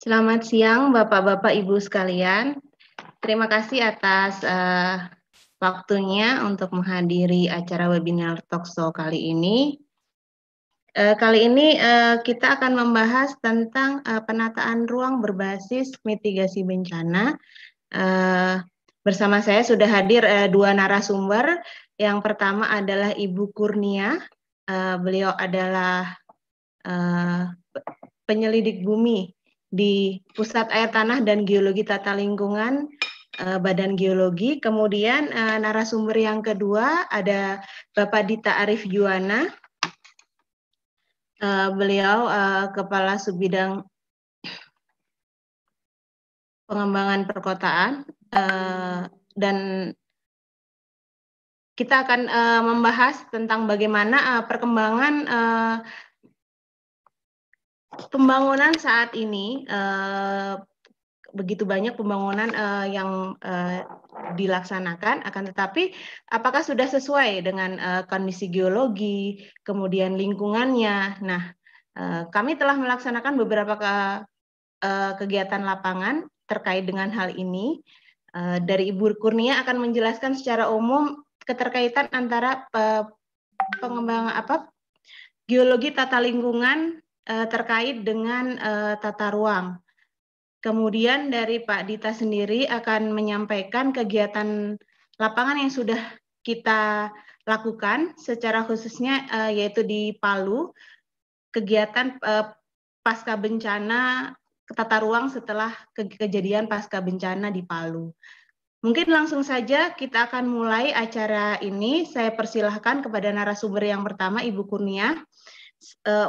Selamat siang Bapak-Bapak Ibu sekalian. Terima kasih atas waktunya untuk menghadiri acara webinar Talkshow kali ini. Kali ini kita akan membahas tentang penataan ruang berbasis mitigasi bencana. Bersama saya sudah hadir dua narasumber. Yang pertama adalah Ibu Kurnia. Beliau adalah penyelidik bumi di Pusat Air Tanah dan Geologi Tata Lingkungan Badan Geologi. Kemudian narasumber yang kedua ada Bapak Dita Arif Juwana. Beliau Kepala Subbidang Pengembangan Perkotaan dan kita akan membahas tentang bagaimana perkembangan pembangunan saat ini. Begitu banyak pembangunan yang dilaksanakan, akan tetapi apakah sudah sesuai dengan kondisi geologi, kemudian lingkungannya. Nah, kami telah melaksanakan beberapa kegiatan lapangan terkait dengan hal ini. Dari Ibu Kurnia akan menjelaskan secara umum keterkaitan antara pengembangan geologi tata lingkungan terkait dengan tata ruang. Kemudian dari Pak Dita sendiri akan menyampaikan kegiatan lapangan yang sudah kita lakukan, secara khususnya yaitu di Palu, kegiatan pasca bencana tata ruang setelah kejadian pasca bencana di Palu. Mungkin langsung saja kita akan mulai acara ini. Saya persilahkan kepada narasumber yang pertama, Ibu Kurnia.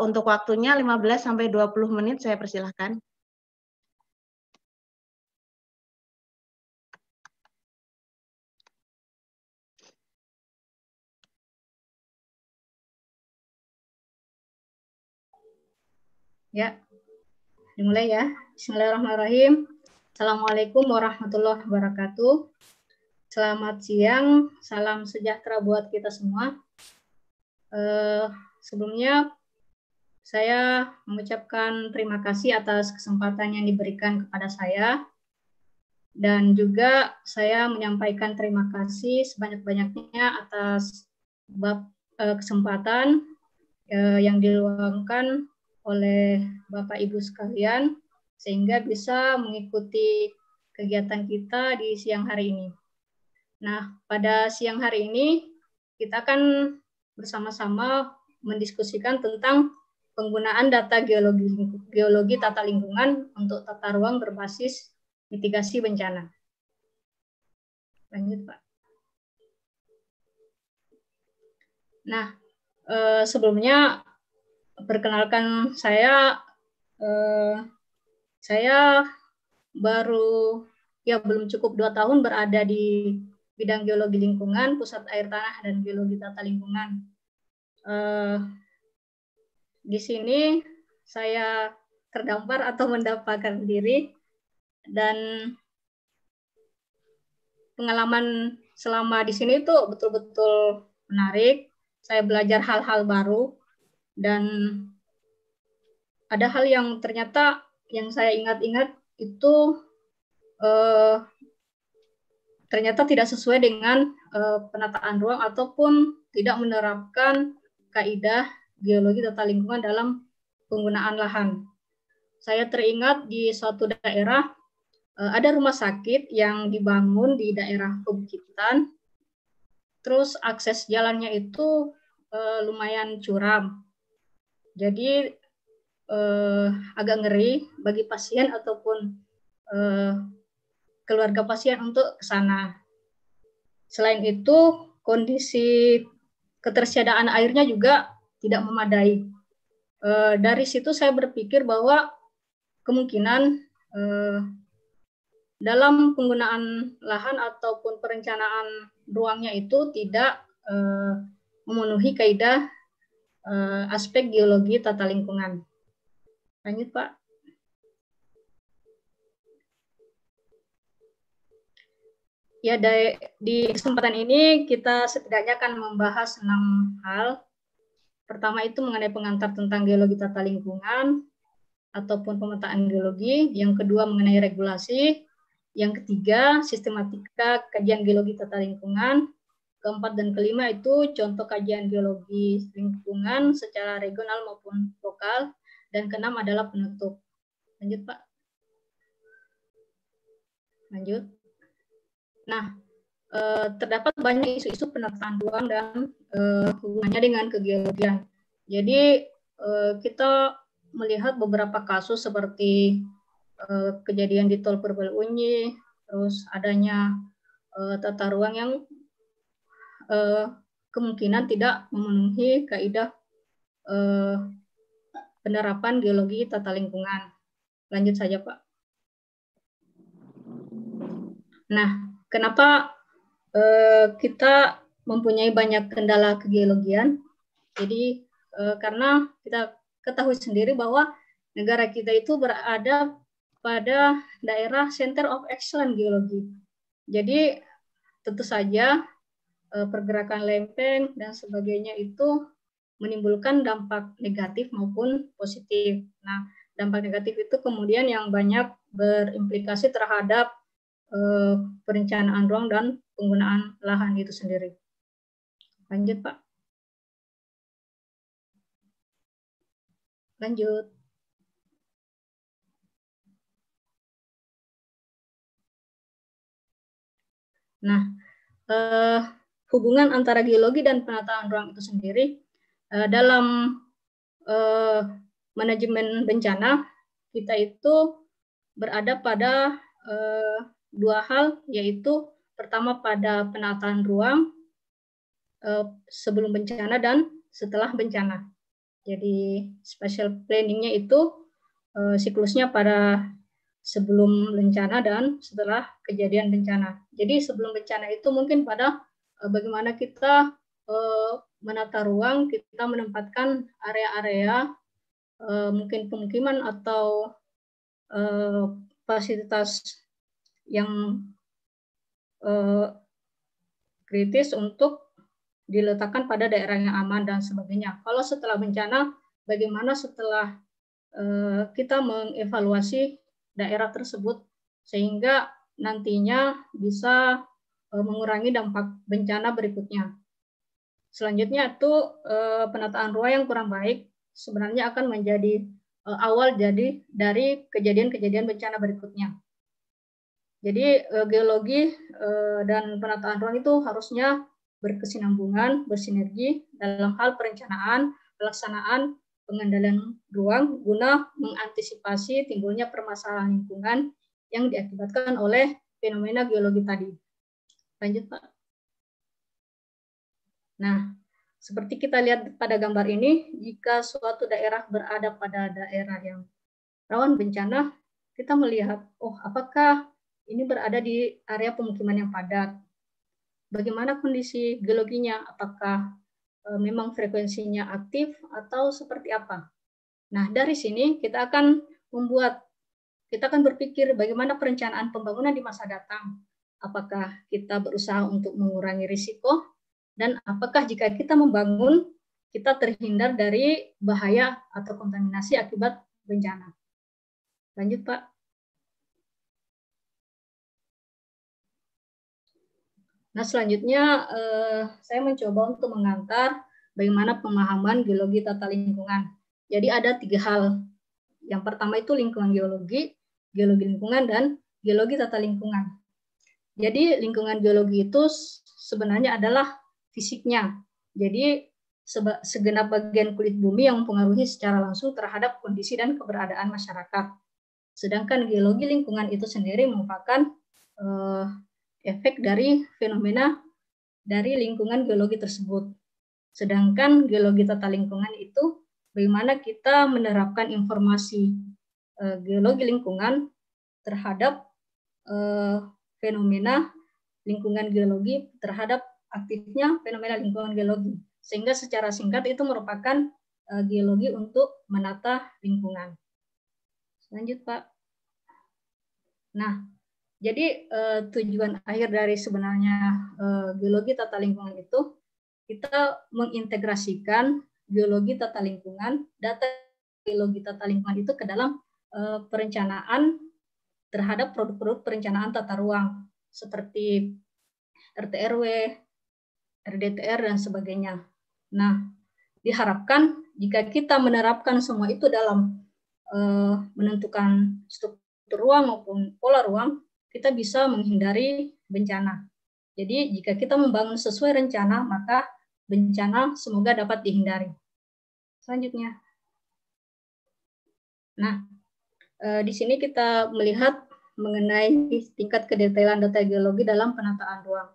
Untuk waktunya 15-20 menit, saya persilahkan. Ya, dimulai ya. Bismillahirrahmanirrahim. Assalamualaikum warahmatullahi wabarakatuh. Selamat siang, salam sejahtera buat kita semua. Sebelumnya, saya mengucapkan terima kasih atas kesempatan yang diberikan kepada saya. Dan juga saya menyampaikan terima kasih sebanyak-banyaknya atas kesempatan yang diluangkan oleh Bapak Ibu sekalian, sehingga bisa mengikuti kegiatan kita di siang hari ini. Nah, pada siang hari ini kita akan bersama-sama mendiskusikan tentang penggunaan data geologi tata lingkungan untuk tata ruang berbasis mitigasi bencana. Lanjut, Pak. Nah, sebelumnya perkenalkan saya baru belum cukup 2 tahun berada di bidang geologi lingkungan, Pusat Air Tanah dan Geologi Tata Lingkungan. Di sini saya terdampar atau mendapatkan diri, dan pengalaman selama di sini itu betul-betul menarik. Saya belajar hal-hal baru, dan ada hal yang ternyata yang saya ingat-ingat itu ternyata tidak sesuai dengan penataan ruang ataupun tidak menerapkan kaidah geologi tata lingkungan dalam penggunaan lahan. Saya teringat di suatu daerah ada rumah sakit yang dibangun di daerah perbukitan, terus akses jalannya itu lumayan curam. Jadi agak ngeri bagi pasien ataupun keluarga pasien untuk ke sana. Selain itu, kondisi ketersediaan airnya juga tidak memadai. Dari situ saya berpikir bahwa kemungkinan dalam penggunaan lahan ataupun perencanaan ruangnya itu tidak memenuhi kaidah aspek geologi tata lingkungan. Lanjut, Pak. Ya, di kesempatan ini kita setidaknya akan membahas 6 hal. Pertama itu mengenai pengantar tentang geologi tata lingkungan, ataupun pemetaan geologi, yang kedua mengenai regulasi, yang ketiga sistematika kajian geologi tata lingkungan, keempat dan kelima itu contoh kajian geologi lingkungan secara regional maupun lokal, dan keenam adalah penutup. Lanjut Pak. Lanjut. Nah, terdapat banyak isu-isu penataan ruang dan hubungannya dengan kegeologian. Jadi kita melihat beberapa kasus seperti kejadian di Tol Purbalunyi, terus adanya tata ruang yang kemungkinan tidak memenuhi kaidah penerapan geologi tata lingkungan. Lanjut saja Pak. Nah, kenapa kita mempunyai banyak kendala kegeologian? Jadi karena kita ketahui sendiri bahwa negara kita itu berada pada daerah Center of Excellence Geologi. Jadi tentu saja pergerakan lempeng dan sebagainya itu menimbulkan dampak negatif maupun positif. Nah, dampak negatif itu kemudian yang banyak berimplikasi terhadap perencanaan ruang dan penggunaan lahan itu sendiri. Lanjut, Pak. Lanjut. Nah, hubungan antara geologi dan penataan ruang itu sendiri dalam manajemen bencana kita itu berada pada dua hal, yaitu pertama pada penataan ruang sebelum bencana dan setelah bencana. Jadi spatial planning-nya itu siklusnya pada sebelum bencana dan setelah kejadian bencana. Jadi sebelum bencana itu mungkin pada bagaimana kita menata ruang, kita menempatkan area-area mungkin pemukiman atau fasilitas yang kritis untuk diletakkan pada daerah yang aman dan sebagainya. Kalau setelah bencana, bagaimana setelah kita mengevaluasi daerah tersebut sehingga nantinya bisa mengurangi dampak bencana berikutnya. Selanjutnya itu penataan ruang yang kurang baik sebenarnya akan menjadi awal dari kejadian-kejadian bencana berikutnya. Jadi geologi dan penataan ruang itu harusnya berkesinambungan, bersinergi dalam hal perencanaan, pelaksanaan, pengendalian ruang guna mengantisipasi timbulnya permasalahan lingkungan yang diakibatkan oleh fenomena geologi tadi. Lanjut, Pak. Nah, seperti kita lihat pada gambar ini, jika suatu daerah berada pada daerah yang rawan bencana, kita melihat, oh apakah ini berada di area pemukiman yang padat? Bagaimana kondisi geologinya? Apakah memang frekuensinya aktif atau seperti apa? Nah, dari sini kita akan berpikir bagaimana perencanaan pembangunan di masa datang. Apakah kita berusaha untuk mengurangi risiko? Dan apakah jika kita membangun, kita terhindar dari bahaya atau kontaminasi akibat bencana? Lanjut, Pak. Nah, selanjutnya saya mencoba untuk mengantar bagaimana pemahaman geologi tata lingkungan. Jadi ada 3 hal. Yang pertama itu lingkungan geologi lingkungan, dan geologi tata lingkungan. Jadi lingkungan geologi itu sebenarnya adalah fisiknya. Jadi segenap bagian kulit bumi yang mempengaruhi secara langsung terhadap kondisi dan keberadaan masyarakat. Sedangkan geologi lingkungan itu sendiri merupakan efek dari fenomena dari lingkungan geologi tersebut. Sedangkan geologi tata lingkungan itu bagaimana kita menerapkan informasi geologi lingkungan terhadap fenomena lingkungan geologi, terhadap aktifnya fenomena lingkungan geologi. Sehingga secara singkat itu merupakan geologi untuk menata lingkungan. Lanjut, Pak. Nah, jadi tujuan akhir dari sebenarnya geologi tata lingkungan itu kita mengintegrasikan geologi tata lingkungan, data geologi tata lingkungan itu ke dalam perencanaan terhadap produk-produk perencanaan tata ruang seperti RT/RW, RDTR, dan sebagainya. Nah, diharapkan jika kita menerapkan semua itu dalam menentukan struktur ruang maupun pola ruang, kita bisa menghindari bencana. Jadi jika kita membangun sesuai rencana, maka bencana semoga dapat dihindari. Selanjutnya. Nah, di sini kita melihat mengenai tingkat kedetailan data geologi dalam penataan ruang.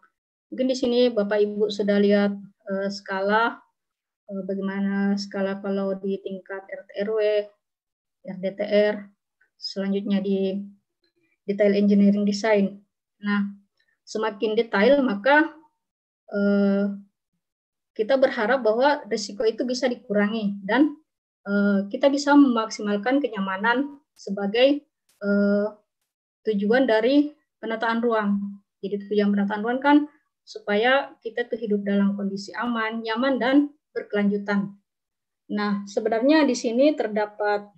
Mungkin di sini Bapak Ibu sudah lihat skala, bagaimana skala kalau di tingkat RT/RW, RDTR, selanjutnya di detail engineering design. Nah, semakin detail maka kita berharap bahwa risiko itu bisa dikurangi dan kita bisa memaksimalkan kenyamanan sebagai tujuan dari penataan ruang. Jadi tujuan penataan ruang kan supaya kita tuh hidup dalam kondisi aman, nyaman, dan berkelanjutan. Nah, sebenarnya di sini terdapat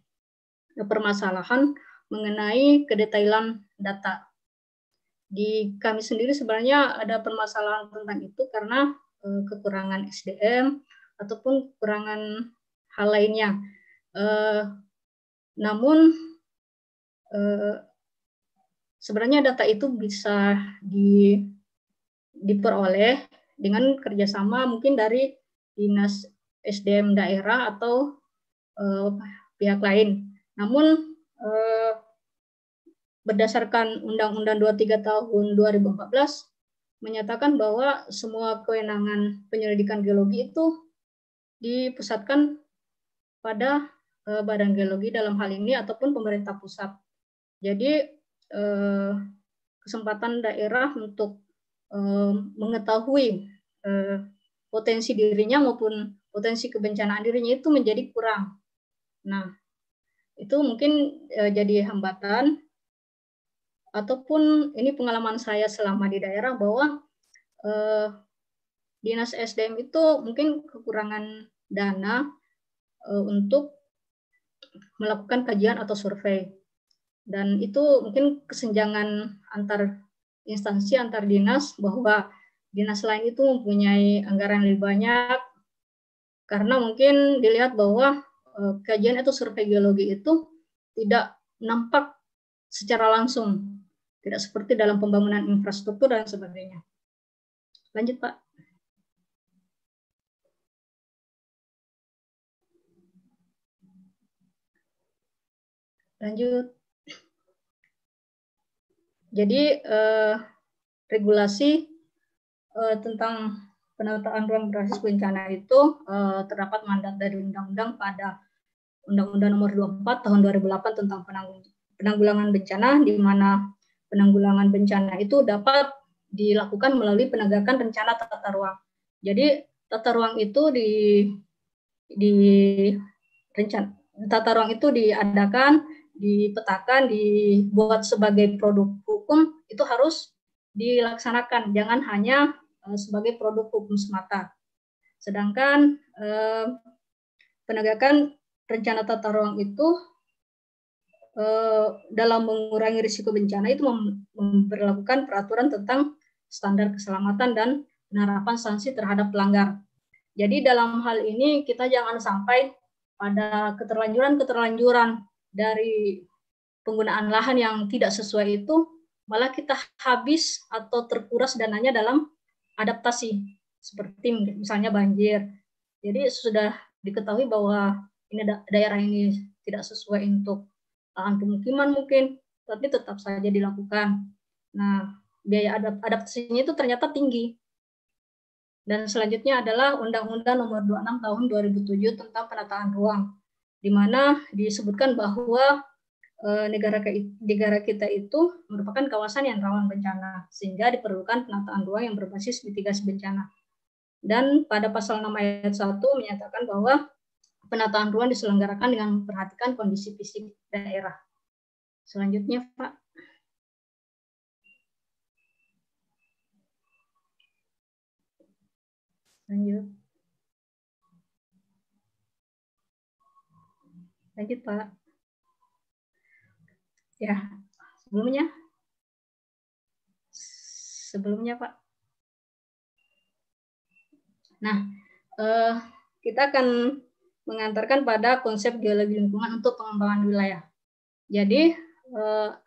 permasalahan mengenai kedetailan data. Di kami sendiri sebenarnya ada permasalahan tentang itu karena kekurangan SDM ataupun kekurangan hal lainnya. Namun sebenarnya data itu bisa diperoleh dengan kerjasama mungkin dari dinas SDM daerah atau pihak lain. Namun berdasarkan Undang-Undang 23 tahun 2014 menyatakan bahwa semua kewenangan penyelidikan geologi itu dipusatkan pada Badan Geologi dalam hal ini ataupun pemerintah pusat. Jadi kesempatan daerah untuk mengetahui potensi dirinya maupun potensi kebencanaan dirinya itu menjadi kurang. Nah, itu mungkin jadi hambatan ataupun ini pengalaman saya selama di daerah bahwa dinas SDM itu mungkin kekurangan dana untuk melakukan kajian atau survei. Dan itu mungkin kesenjangan antar instansi, antar dinas, bahwa dinas lain itu mempunyai anggaran lebih banyak, karena mungkin dilihat bahwa kajian atau survei geologi itu tidak nampak secara langsung, tidak seperti dalam pembangunan infrastruktur dan sebagainya. Lanjut, Pak. Lanjut. Jadi regulasi tentang penataan ruang berbasis bencana itu terdapat mandat dari undang-undang pada Undang-Undang Nomor 24 Tahun 2008 tentang penanggulangan bencana, di mana penanggulangan bencana itu dapat dilakukan melalui penegakan rencana tata ruang. Jadi tata ruang itu tata ruang itu diadakan, dipetakan, dibuat sebagai produk hukum, itu harus dilaksanakan, jangan hanya sebagai produk hukum semata. Sedangkan penegakan rencana tata ruang itu dalam mengurangi risiko bencana itu memberlakukan peraturan tentang standar keselamatan dan penerapan sanksi terhadap pelanggar. Jadi dalam hal ini kita jangan sampai pada keterlanjuran dari penggunaan lahan yang tidak sesuai itu, malah kita habis atau terkuras dananya dalam adaptasi, seperti misalnya banjir. Jadi sudah diketahui bahwa ini daerah ini tidak sesuai untuk lahan pemukiman mungkin, tapi tetap saja dilakukan. Nah, biaya adaptasinya itu ternyata tinggi. Dan selanjutnya adalah Undang-Undang Nomor 26 Tahun 2007 tentang penataan ruang, di mana disebutkan bahwa negara kita itu merupakan kawasan yang rawan bencana, sehingga diperlukan penataan ruang yang berbasis mitigasi bencana. Dan pada pasal 6 ayat 1 menyatakan bahwa penataan ruang diselenggarakan dengan memperhatikan kondisi fisik daerah. Selanjutnya, Pak. Lanjut. Lanjut, Pak. Ya, sebelumnya Pak. Nah, kita akan mengantarkan pada konsep geologi lingkungan untuk pengembangan wilayah. Jadi,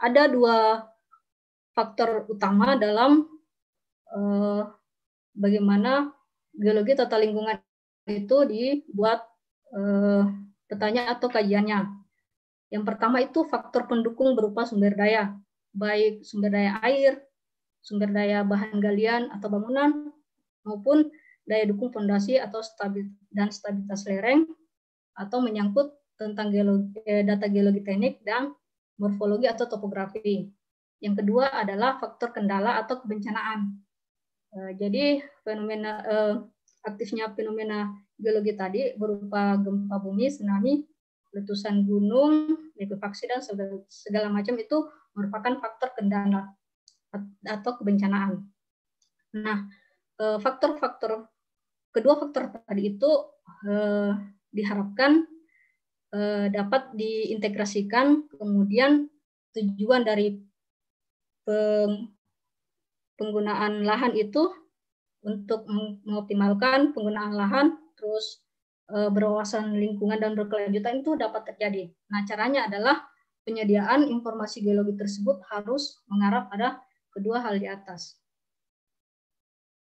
ada dua faktor utama dalam bagaimana geologi tata lingkungan itu dibuat petanya atau kajiannya. Yang pertama itu faktor pendukung berupa sumber daya, baik sumber daya air, sumber daya bahan galian atau bangunan, maupun daya dukung fondasi atau stabilitas lereng, atau menyangkut tentang data geologi teknik dan morfologi atau topografi. Yang kedua adalah faktor kendala atau kebencanaan. Jadi aktifnya fenomena geologi tadi berupa gempa bumi, tsunami, letusan gunung, likuifaksi, dan segala macam itu merupakan faktor kendala atau kebencanaan. Nah, kedua faktor tadi itu diharapkan dapat diintegrasikan, kemudian tujuan dari penggunaan lahan itu untuk mengoptimalkan penggunaan lahan, terus berwawasan lingkungan dan berkelanjutan itu dapat terjadi. Nah, caranya adalah penyediaan informasi geologi tersebut harus mengarah pada kedua hal di atas.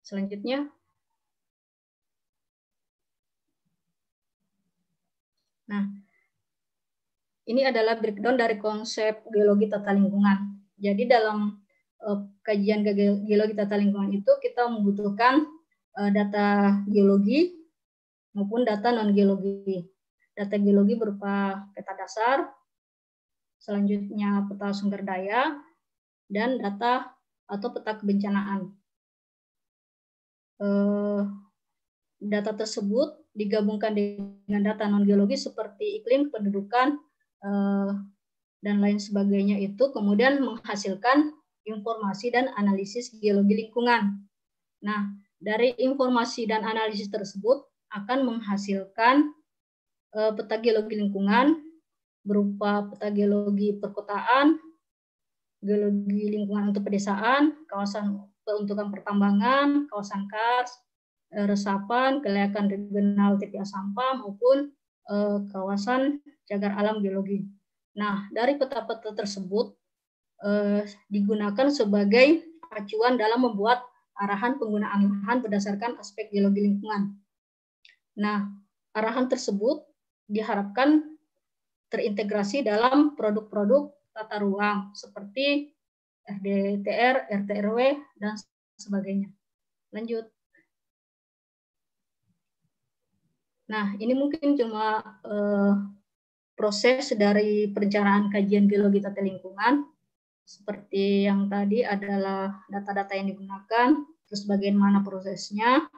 Selanjutnya. Nah, ini adalah breakdown dari konsep geologi tata lingkungan. Jadi dalam kajian geologi tata lingkungan itu kita membutuhkan data geologi maupun data non-geologi. Data geologi berupa peta dasar, selanjutnya peta sumber daya, dan data atau peta kebencanaan. Data tersebut digabungkan dengan data non-geologi seperti iklim, pendudukan, dan lain sebagainya itu kemudian menghasilkan informasi dan analisis geologi lingkungan. Nah, dari informasi dan analisis tersebut akan menghasilkan peta geologi lingkungan berupa peta geologi perkotaan, geologi lingkungan untuk pedesaan, kawasan peruntukan pertambangan, kawasan kars, resapan, kelayakan regional TPA sampah, maupun kawasan cagar alam geologi. Nah, dari peta-peta tersebut digunakan sebagai acuan dalam membuat arahan penggunaan lahan berdasarkan aspek geologi lingkungan. Nah, arahan tersebut diharapkan terintegrasi dalam produk-produk tata ruang seperti RDTR, RTRW, dan sebagainya. Lanjut. Nah, ini mungkin cuma proses dari perencanaan kajian geologi tata lingkungan. Seperti yang tadi adalah data-data yang digunakan, terus bagaimana prosesnya,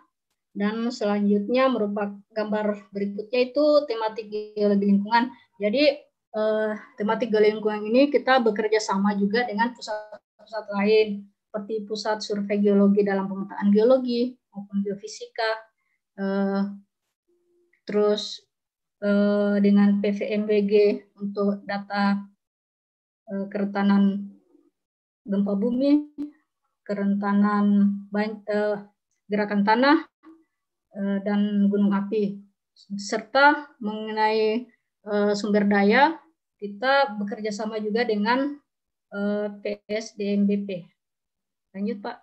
dan selanjutnya merupakan gambar berikutnya itu tematik geologi lingkungan. Jadi tematik geologi lingkungan ini kita bekerja sama juga dengan pusat-pusat lain, seperti pusat survei geologi dalam pemetaan geologi maupun geofisika, terus dengan PVMBG untuk data kerentanan gempa bumi, kerentanan gerakan tanah, dan gunung api. Serta mengenai sumber daya, kita bekerja sama juga dengan PSDMBP. Lanjut, Pak.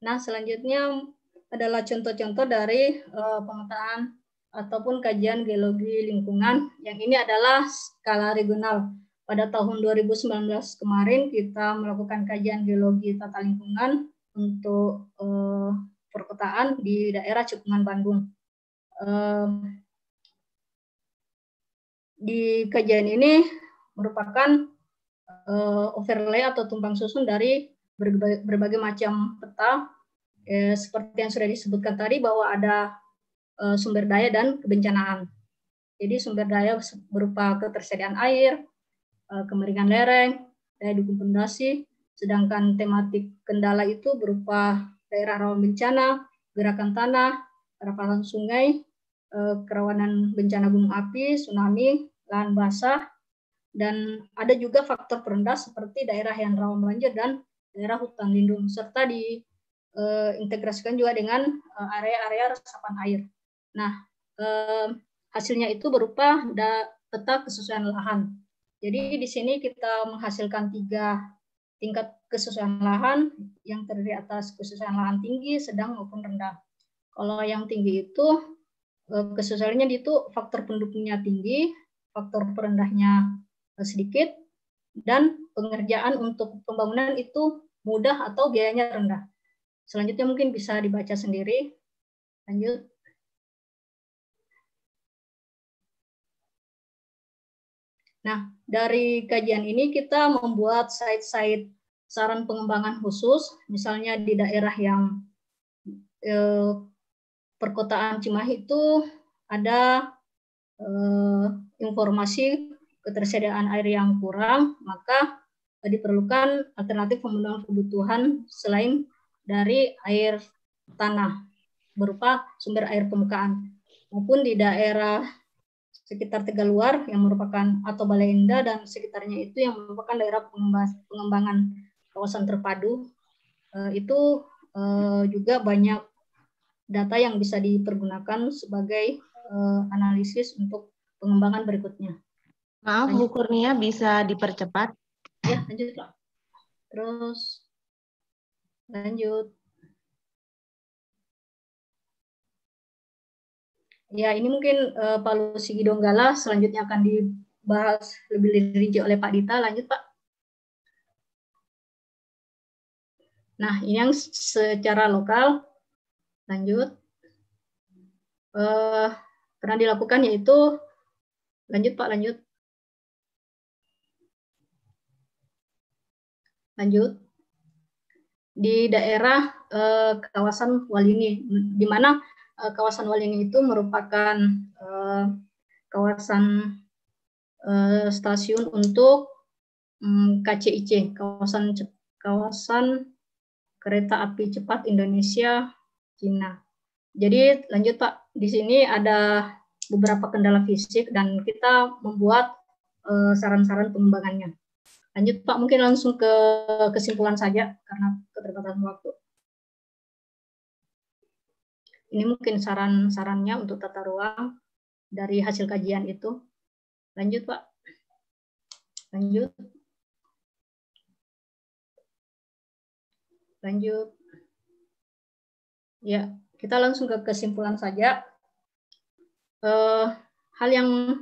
Nah, selanjutnya adalah contoh-contoh dari pemetaan ataupun kajian geologi lingkungan. Yang ini adalah skala regional. Pada tahun 2019 kemarin kita melakukan kajian geologi tata lingkungan untuk perkotaan di daerah Cekungan, Bandung. Di kajian ini merupakan overlay atau tumpang susun dari berbagai macam peta, seperti yang sudah disebutkan tadi bahwa ada sumber daya dan kebencanaan. Jadi sumber daya berupa ketersediaan air, kemiringan lereng, daya dukung fondasi, Sedangkan tematik kendala itu berupa daerah rawan bencana, gerakan tanah, rapasan sungai, kerawanan bencana gunung api, tsunami, lahan basah, dan ada juga faktor perendah seperti daerah yang rawan banjir dan daerah hutan lindung, serta diintegrasikan juga dengan area-area resapan air. Nah, hasilnya itu berupa peta kesesuaian lahan. Jadi di sini kita menghasilkan 3 tingkat kesesuaian lahan yang terdiri atas kesesuaian lahan tinggi, sedang maupun rendah. Kalau yang tinggi itu kesesuaiannya itu faktor pendukungnya tinggi, faktor perendahnya sedikit, dan pengerjaan untuk pembangunan itu mudah atau biayanya rendah. Selanjutnya mungkin bisa dibaca sendiri. Lanjut. Nah, dari kajian ini kita membuat site-site saran pengembangan khusus, misalnya di daerah yang perkotaan Cimahi itu ada informasi ketersediaan air yang kurang, maka diperlukan alternatif pemenuhan kebutuhan selain dari air tanah berupa sumber air permukaan, maupun di daerah sekitar Tegaluar yang merupakan atau Bale Endah dan sekitarnya itu yang merupakan daerah pengembangan kawasan terpadu, itu juga banyak data yang bisa dipergunakan sebagai analisis untuk pengembangan berikutnya. Maaf, Bu Kurnia, bisa dipercepat? Ya, lanjut Pak. Terus lanjut. Ya, ini mungkin Pak Lusigi Donggala selanjutnya akan dibahas lebih rinci oleh Pak Dita. Lanjut Pak. Nah, ini yang secara lokal. Lanjut. Pernah dilakukan yaitu, lanjut Pak, lanjut. Lanjut. Di daerah kawasan Walingi, di mana kawasan Walingi itu merupakan kawasan stasiun untuk KCIC, kawasan kereta api cepat Indonesia Cina. Jadi lanjut Pak, di sini ada beberapa kendala fisik dan kita membuat saran-saran pengembangannya. Lanjut Pak, mungkin langsung ke kesimpulan saja karena keterbatasan waktu. Ini mungkin saran-sarannya untuk tata ruang dari hasil kajian itu. Lanjut Pak. Lanjut. Lanjut. Ya, kita langsung ke kesimpulan saja. Hal yang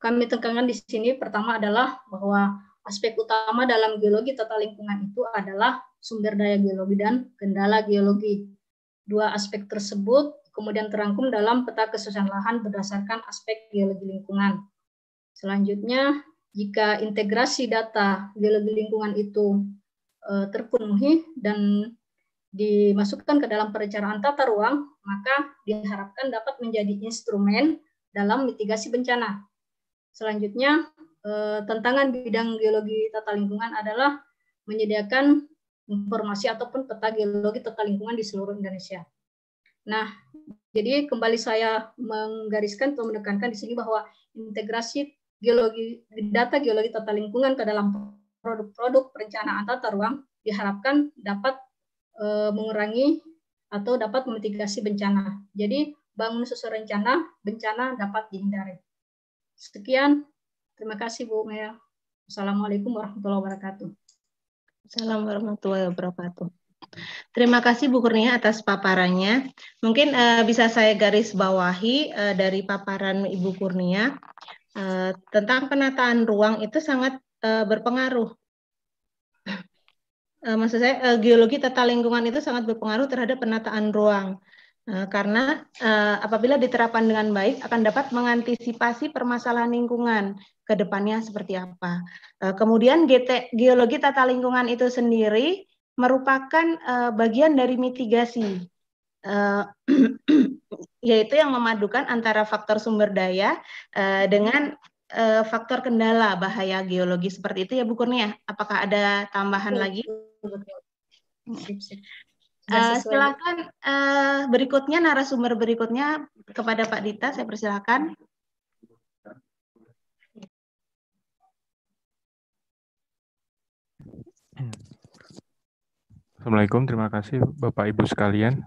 kami tekankan di sini pertama adalah bahwa aspek utama dalam geologi tata lingkungan itu adalah sumber daya geologi dan kendala geologi. Dua aspek tersebut kemudian terangkum dalam peta kesesuaian lahan berdasarkan aspek geologi lingkungan. Selanjutnya, jika integrasi data geologi lingkungan itu terpenuhi dan dimasukkan ke dalam perencanaan tata ruang, maka diharapkan dapat menjadi instrumen dalam mitigasi bencana. Selanjutnya, tantangan bidang geologi tata lingkungan adalah menyediakan informasi ataupun peta geologi tata lingkungan di seluruh Indonesia. Nah, jadi kembali saya menggariskan atau menekankan di sini bahwa integrasi data geologi tata lingkungan ke dalam produk-produk perencanaan tata ruang diharapkan dapat mengurangi atau dapat memitigasi bencana. Jadi, bangun sesuai rencana, bencana dapat dihindari. Sekian. Terima kasih Bu Maya. Assalamualaikum warahmatullahi wabarakatuh. Assalamualaikum warahmatullahi wabarakatuh. Terima kasih Bu Kurnia atas paparannya. Mungkin bisa saya garis bawahi dari paparan Ibu Kurnia tentang penataan ruang itu sangat berpengaruh. Maksud saya geologi tata lingkungan itu sangat berpengaruh terhadap penataan ruang. Karena apabila diterapkan dengan baik akan dapat mengantisipasi permasalahan lingkungan ke depannya seperti apa. Kemudian geologi tata lingkungan itu sendiri merupakan bagian dari mitigasi, yaitu yang memadukan antara faktor sumber daya dengan faktor kendala bahaya geologi seperti itu ya Bu Kurnia. Apakah ada tambahan lagi? Betul. Sip, sip. Sudah sesuai. Silakan berikutnya, narasumber berikutnya kepada Pak Dita, saya persilakan. Assalamualaikum, terima kasih Bapak Ibu sekalian.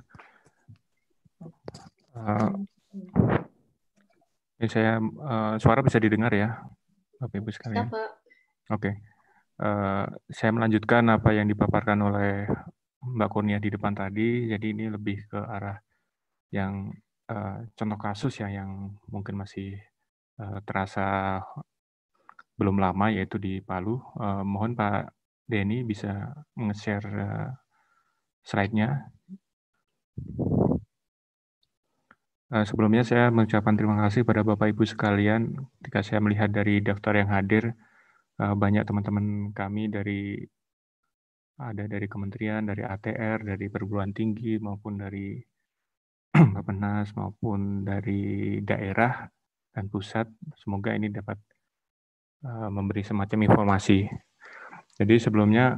Ini saya suara bisa didengar ya, Bapak Ibu sekalian. Oke. Saya melanjutkan apa yang dipaparkan oleh Mbak Kurnia di depan tadi. Jadi ini lebih ke arah yang contoh kasus ya, yang mungkin masih terasa belum lama, yaitu di Palu. Mohon Pak Denny bisa nge-share slide-nya. Sebelumnya saya mengucapkan terima kasih pada Bapak Ibu sekalian. Ketika saya melihat dari daftar yang hadir, banyak teman-teman kami ada dari kementerian, dari ATR, dari perguruan tinggi, maupun dari Bappenas, maupun dari daerah dan pusat. Semoga ini dapat memberi semacam informasi. Jadi sebelumnya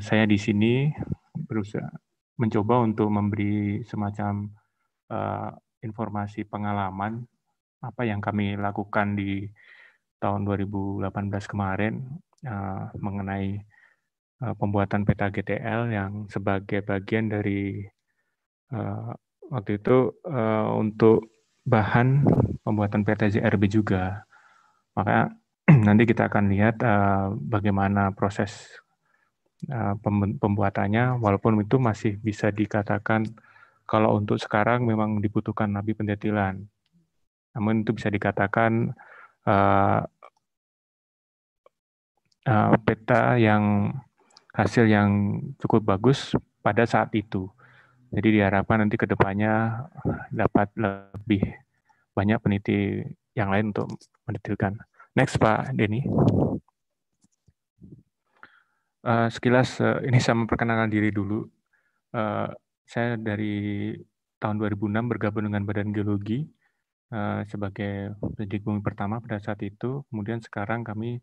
saya di sini berusaha mencoba untuk memberi semacam informasi pengalaman apa yang kami lakukan di tahun 2018 kemarin mengenai pembuatan peta GTL yang sebagai bagian dari waktu itu untuk bahan pembuatan peta JRB juga. Maka nanti kita akan lihat bagaimana proses pembuatannya, walaupun itu masih bisa dikatakan kalau untuk sekarang memang dibutuhkan lebih pendetilan. Namun itu bisa dikatakan peta yang hasil yang cukup bagus pada saat itu. Jadi diharapkan nanti ke depannya dapat lebih banyak peneliti yang lain untuk mendetilkan. Next Pak Denny. Sekilas ini saya memperkenalkan diri dulu. Saya dari tahun 2006 bergabung dengan Badan Geologi sebagai pendidik bumi pertama pada saat itu. Kemudian sekarang kami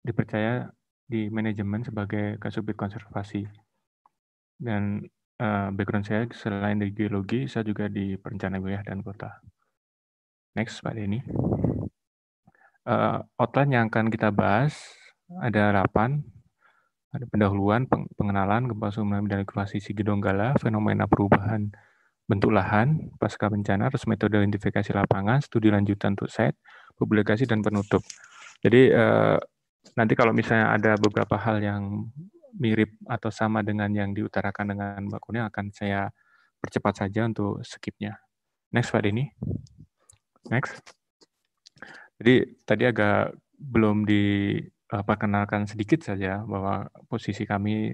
dipercaya di manajemen sebagai Kasubdit Konservasi. Dan background saya selain di geologi, saya juga di perencanaan wilayah dan kota. Next, Pak Denny. Outline yang akan kita bahas ada 8. Ada pendahuluan, pengenalan gempa tsunami dan likuifaksi Sigi Donggala, fenomena perubahan bentuk lahan, pasca bencana, terus metode identifikasi lapangan, studi lanjutan untuk site, publikasi, dan penutup. Jadi nanti kalau misalnya ada beberapa hal yang mirip atau sama dengan yang diutarakan dengan Mbak Kurnia, akan saya percepat saja untuk skip-nya. Next, Pak Denny. Next. Jadi tadi agak belum diperkenalkan sedikit saja bahwa posisi kami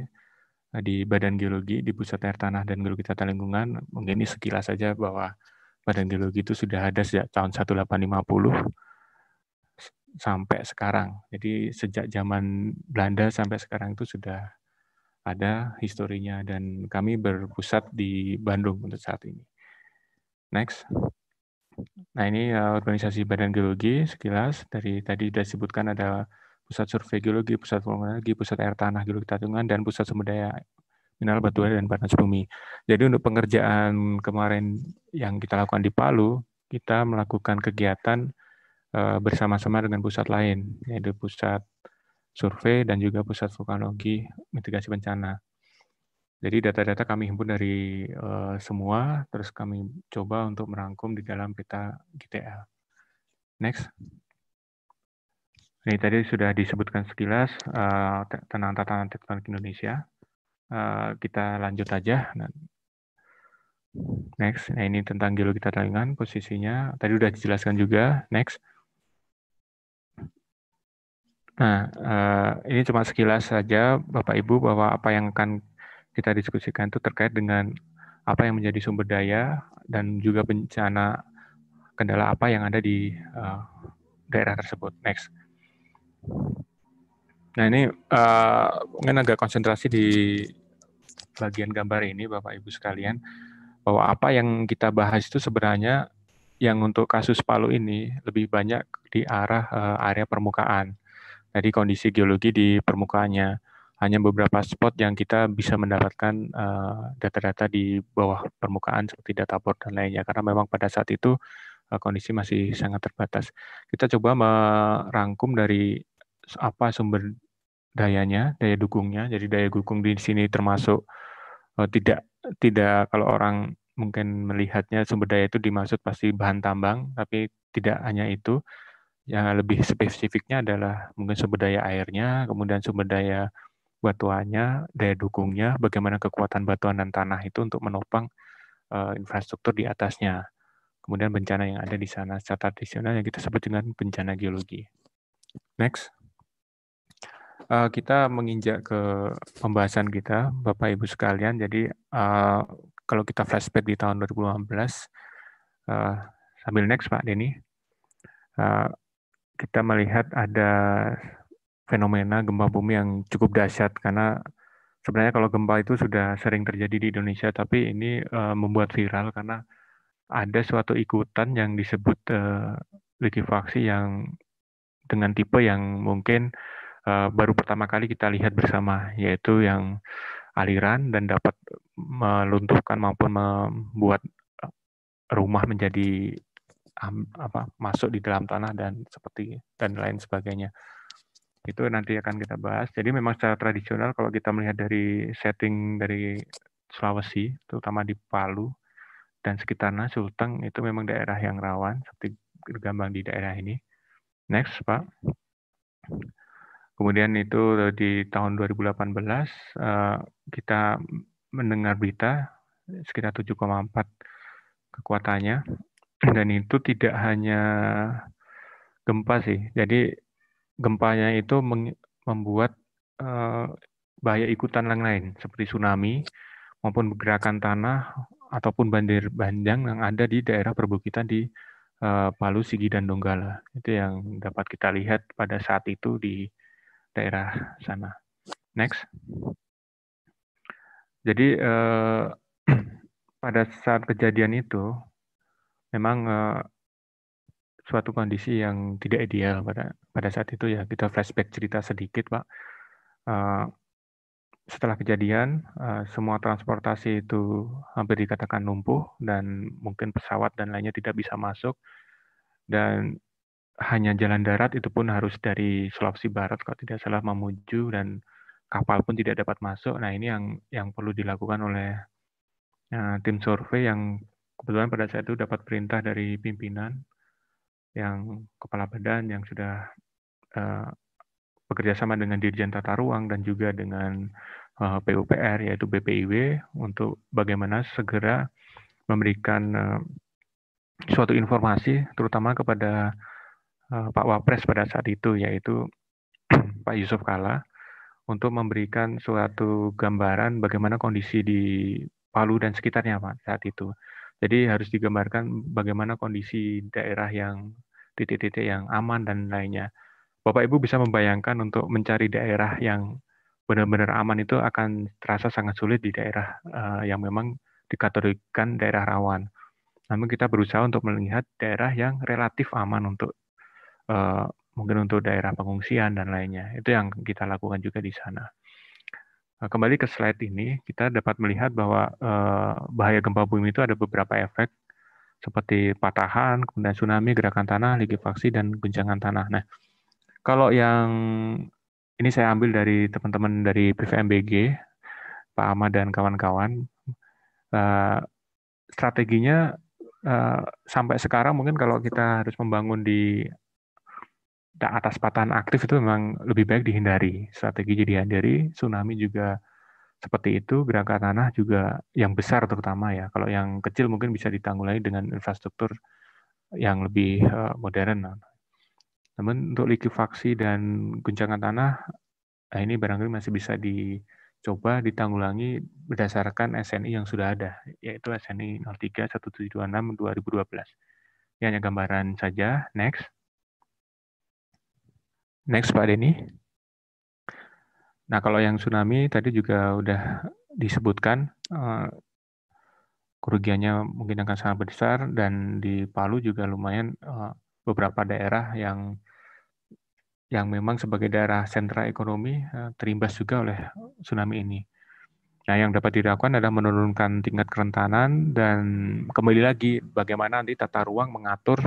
di Badan Geologi, di Pusat Air Tanah dan Geologi Tata Lingkungan, mungkin ini sekilas saja bahwa Badan Geologi itu sudah ada sejak tahun 1850 sampai sekarang. Jadi sejak zaman Belanda sampai sekarang itu sudah ada historinya, dan kami berpusat di Bandung untuk saat ini. Next. Nah, ini organisasi Badan Geologi sekilas. Dari tadi sudah disebutkan ada Pusat Survei Geologi, Pusat Vulkanologi, Pusat Air Tanah, Geologi Tata Lingkungan, dan Pusat Sumber Daya Mineral Batuara dan Panas Bumi. Jadi untuk pengerjaan kemarin yang kita lakukan di Palu, kita melakukan kegiatan bersama-sama dengan pusat lain, yaitu Pusat Survei dan juga Pusat Vulkanologi Mitigasi Bencana. Jadi data-data kami himpun dari semua, terus kami coba untuk merangkum di dalam peta GTL. Next. Ini tadi sudah disebutkan sekilas tentang tatanan tektonik Indonesia. Kita lanjut aja. Next. Nah, ini tentang geologi tata lingkungan, posisinya tadi sudah dijelaskan juga. Next. Nah, ini cuma sekilas saja Bapak Ibu bahwa apa yang akan kita diskusikan itu terkait dengan apa yang menjadi sumber daya dan juga bencana kendala apa yang ada di daerah tersebut. Next. Nah, ini mungkin agak konsentrasi di bagian gambar ini Bapak Ibu sekalian, bahwa apa yang kita bahas itu sebenarnya yang untuk kasus Palu ini lebih banyak di arah area permukaan. Jadi kondisi geologi di permukaannya. Hanya beberapa spot yang kita bisa mendapatkan data-data di bawah permukaan seperti data bor dan lainnya. Karena memang pada saat itu kondisi masih sangat terbatas. Kita coba merangkum dari apa sumber dayanya, daya dukungnya. Jadi daya dukung di sini termasuk tidak kalau orang mungkin melihatnya sumber daya itu dimaksud pasti bahan tambang, tapi tidak hanya itu. Yang lebih spesifiknya adalah mungkin sumber daya airnya, kemudian sumber daya batuannya, daya dukungnya, bagaimana kekuatan batuan dan tanah itu untuk menopang infrastruktur di atasnya. Kemudian bencana yang ada di sana secara tradisional yang kita sebut dengan bencana geologi. Next. Kita menginjak ke pembahasan kita, Bapak Ibu sekalian. Jadi kalau kita flashback di tahun 2018, sambil next Pak Denny, kita melihat ada fenomena gempa bumi yang cukup dahsyat karena sebenarnya kalau gempa itu sudah sering terjadi di Indonesia, tapi ini membuat viral karena ada suatu ikutan yang disebut likuifaksi yang dengan tipe yang mungkin baru pertama kali kita lihat bersama, yaitu yang aliran dan dapat melunturkan maupun membuat rumah menjadi masuk di dalam tanah dan lain sebagainya. Itu nanti akan kita bahas. Jadi memang secara tradisional kalau kita melihat dari setting dari Sulawesi, terutama di Palu dan sekitarnya, Sulteng, itu memang daerah yang rawan seperti tergambar di daerah ini. Next, Pak. Kemudian itu di tahun 2018 kita mendengar berita sekitar 7,4 kekuatannya, dan itu tidak hanya gempa sih. Jadi gempanya itu membuat bahaya ikutan yang lain seperti tsunami maupun gerakan tanah ataupun banjir bandang yang ada di daerah perbukitan di Palu, Sigi, dan Donggala. Itu yang dapat kita lihat pada saat itu di daerah sana. Next. Jadi pada saat kejadian itu memang suatu kondisi yang tidak ideal pada saat itu ya. Kita flashback cerita sedikit, Pak. Setelah kejadian, semua transportasi itu hampir dikatakan lumpuh dan mungkin pesawat dan lainnya tidak bisa masuk, dan hanya jalan darat itu pun harus dari Sulawesi Barat kalau tidak salah menuju, dan kapal pun tidak dapat masuk. Nah, ini yang perlu dilakukan oleh tim survei yang kebetulan pada saat itu dapat perintah dari pimpinan yang kepala badan yang sudah bekerja sama dengan Dirjen Tata Ruang dan juga dengan PUPR yaitu BPIW untuk bagaimana segera memberikan suatu informasi terutama kepada Pak Wapres pada saat itu, yaitu Pak Yusuf Kalla, untuk memberikan suatu gambaran bagaimana kondisi di Palu dan sekitarnya Pak saat itu. Jadi harus digambarkan bagaimana kondisi daerah yang titik-titik yang aman dan lainnya. Bapak Ibu bisa membayangkan untuk mencari daerah yang benar-benar aman itu akan terasa sangat sulit di daerah yang memang dikategorikan daerah rawan. Namun kita berusaha untuk melihat daerah yang relatif aman untuk mungkin untuk daerah pengungsian dan lainnya. Itu yang kita lakukan juga di sana. Kembali ke slide ini, kita dapat melihat bahwa bahaya gempa bumi itu ada beberapa efek seperti patahan, kemudian tsunami, gerakan tanah, likuifaksi, dan guncangan tanah. Nah, kalau yang ini saya ambil dari teman-teman dari PVMBG, Pak Ahmad dan kawan-kawan, strateginya sampai sekarang mungkin kalau kita harus membangun di atas patahan aktif itu memang lebih baik dihindari. Strategi dihindari, tsunami juga seperti itu, gerakan tanah juga yang besar terutama ya. Kalau yang kecil mungkin bisa ditanggulangi dengan infrastruktur yang lebih modern. Namun untuk likuifaksi dan guncangan tanah, ini barangkali masih bisa dicoba ditanggulangi berdasarkan SNI yang sudah ada, yaitu SNI 03 1726 2012. Ini hanya gambaran saja. Next. Next, Pak Denny. Nah, kalau yang tsunami tadi juga udah disebutkan, kerugiannya mungkin akan sangat besar, dan di Palu juga lumayan beberapa daerah yang memang sebagai daerah sentra ekonomi terimbas juga oleh tsunami ini. Nah, yang dapat dilakukan adalah menurunkan tingkat kerentanan dan kembali lagi bagaimana nanti tata ruang mengatur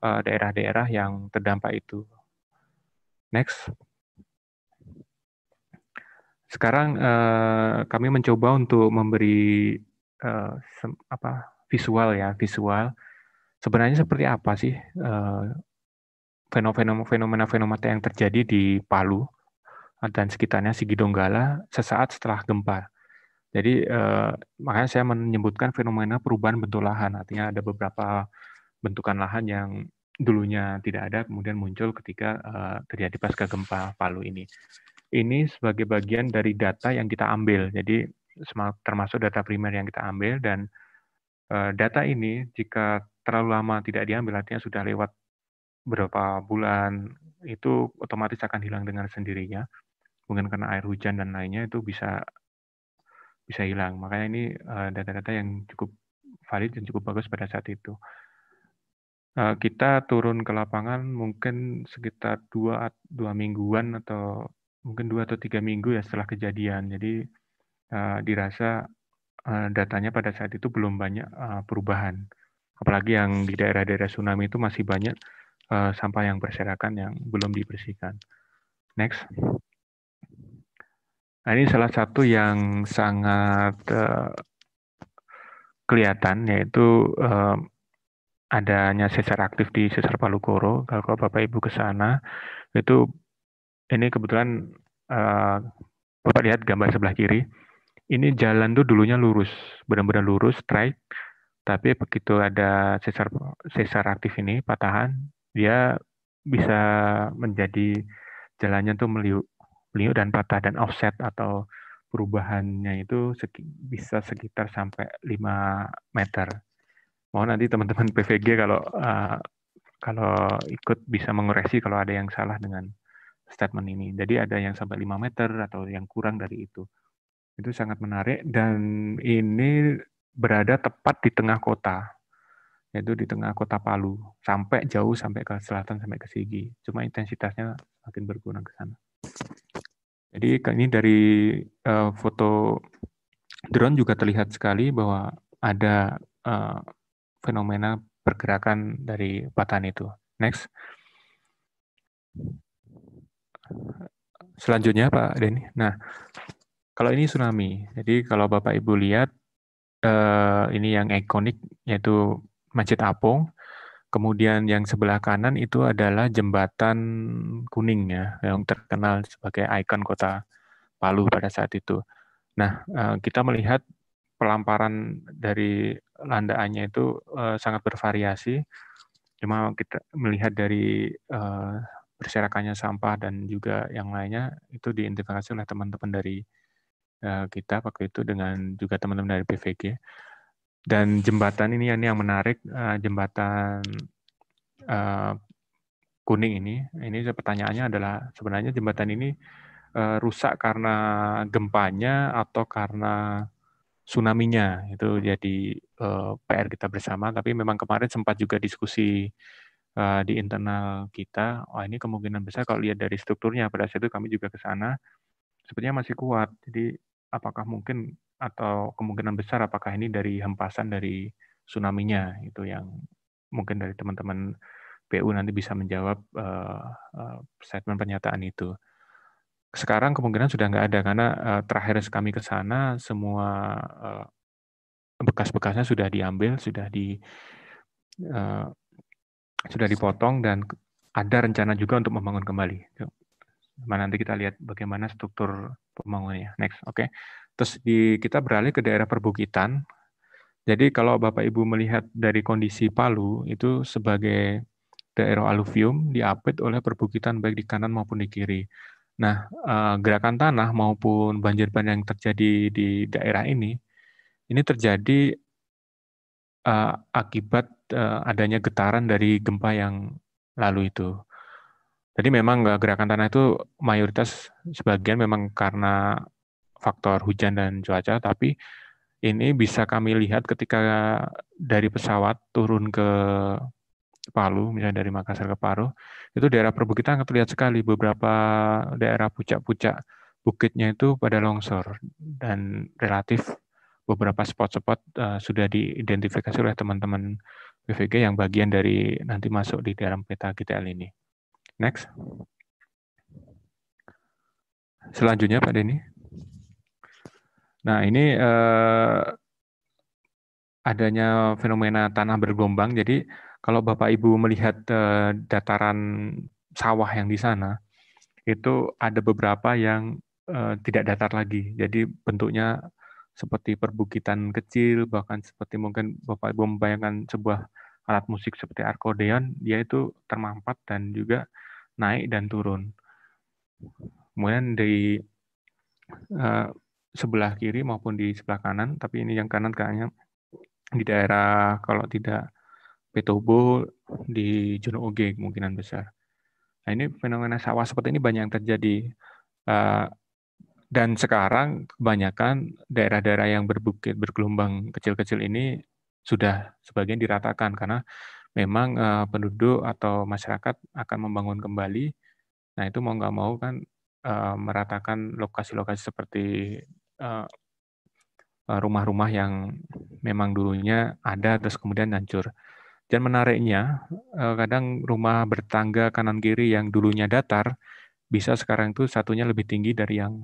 daerah-daerah yang terdampak itu. Next. Sekarang kami mencoba untuk memberi visual. Sebenarnya seperti apa sih fenomena yang terjadi di Palu dan sekitarnya Sigidonggala sesaat setelah gempa. Jadi makanya saya menyebutkan fenomena perubahan bentuk lahan. Artinya ada beberapa bentukan lahan yang dulunya tidak ada, kemudian muncul ketika terjadi pasca gempa Palu ini. Ini sebagai bagian dari data yang kita ambil. Jadi termasuk data primer yang kita ambil, dan data ini jika terlalu lama tidak diambil, artinya sudah lewat beberapa bulan, itu otomatis akan hilang dengan sendirinya. Mungkin karena air hujan dan lainnya itu bisa hilang. Makanya ini data-data yang cukup valid dan cukup bagus pada saat itu. Kita turun ke lapangan mungkin sekitar 2 mingguan atau mungkin 2 atau 3 minggu ya setelah kejadian. Jadi dirasa datanya pada saat itu belum banyak perubahan. Apalagi yang di daerah-daerah tsunami itu masih banyak sampah yang berserakan yang belum dibersihkan. Next. Nah, ini salah satu yang sangat kelihatan, yaitu adanya sesar aktif di Sesar Palu Koro. Kalau Bapak Ibu ke sana, itu ini kebetulan Bapak lihat gambar sebelah kiri. Ini jalan tuh dulunya lurus, benar-benar lurus, straight. Tapi begitu ada sesar aktif ini, patahan, dia bisa menjadi jalannya tuh meliuk dan patah, dan offset atau perubahannya itu bisa sekitar sampai 5 meter. Mohon nanti teman-teman PVG kalau ikut bisa mengoreksi kalau ada yang salah dengan statement ini. Jadi ada yang sampai 5 meter atau yang kurang dari itu. Itu sangat menarik, dan ini berada tepat di tengah kota, yaitu di tengah kota Palu, sampai jauh, sampai ke selatan, sampai ke Sigi. Cuma intensitasnya makin berkurang ke sana. Jadi ini dari foto drone juga terlihat sekali bahwa ada fenomena pergerakan dari patahan itu. Next. Selanjutnya Pak Denny. Nah, kalau ini tsunami. Jadi kalau Bapak Ibu lihat, ini yang ikonik, yaitu Masjid Apung. Kemudian yang sebelah kanan itu adalah jembatan kuning ya, yang terkenal sebagai ikon kota Palu pada saat itu. Nah, kita melihat pelamparan dari landaannya itu sangat bervariasi. Cuma kita melihat dari berserakannya sampah dan juga yang lainnya itu diidentifikasi oleh teman-teman dari kita waktu itu dengan juga teman-teman dari PVG. Dan jembatan ini yang menarik, jembatan kuning ini pertanyaannya adalah sebenarnya jembatan ini rusak karena gempanya atau karena tsunami-nya. Itu jadi PR kita bersama, tapi memang kemarin sempat juga diskusi di internal kita, ini kemungkinan besar kalau lihat dari strukturnya, pada saat itu kami juga ke sana, sepertinya masih kuat. Jadi apakah mungkin atau kemungkinan besar apakah ini dari hempasan dari tsunami-nya, itu yang mungkin dari teman-teman PU nanti bisa menjawab statement pernyataan itu. Sekarang kemungkinan sudah nggak ada, karena terakhir kami ke sana semua bekas-bekasnya sudah diambil, sudah dipotong, dan ada rencana juga untuk membangun kembali. Nanti kita lihat bagaimana struktur pembangunannya. Next, oke. Terus kita beralih ke daerah perbukitan. Jadi kalau Bapak Ibu melihat dari kondisi Palu itu sebagai daerah aluvium diapit oleh perbukitan baik di kanan maupun di kiri. Nah, gerakan tanah maupun banjir bandang yang terjadi di daerah ini terjadi akibat adanya getaran dari gempa yang lalu itu. Jadi memang gerakan tanah itu mayoritas sebagian memang karena faktor hujan dan cuaca, tapi Ini bisa kami lihat ketika dari pesawat turun ke Palu, misalnya dari Makassar ke Palu, itu daerah perbukitan akan terlihat sekali beberapa daerah puncak-puncak bukitnya itu pada longsor, dan relatif beberapa spot-spot sudah diidentifikasi oleh teman-teman BVG yang bagian dari nanti masuk di dalam peta GTL ini. Next. Selanjutnya Pak Denny. Nah, ini adanya fenomena tanah bergelombang. Jadi kalau Bapak Ibu melihat dataran sawah yang di sana, itu ada beberapa yang tidak datar lagi. Jadi bentuknya seperti perbukitan kecil, bahkan seperti mungkin Bapak Ibu membayangkan sebuah alat musik seperti akordeon, dia itu termampat dan juga naik dan turun. Kemudian di sebelah kiri maupun di sebelah kanan, tapi ini yang kanan kayaknya di daerah kalau tidak Petobo di Jono Oge kemungkinan besar. Nah, ini fenomena sawah seperti ini banyak yang terjadi. Dan sekarang kebanyakan daerah-daerah yang berbukit bergelombang kecil-kecil ini sudah sebagian diratakan karena memang penduduk atau masyarakat akan membangun kembali. Nah, itu mau nggak mau kan meratakan lokasi-lokasi seperti rumah-rumah yang memang dulunya ada terus kemudian hancur. Dan menariknya, kadang rumah bertangga kanan kiri yang dulunya datar bisa sekarang itu satunya lebih tinggi dari yang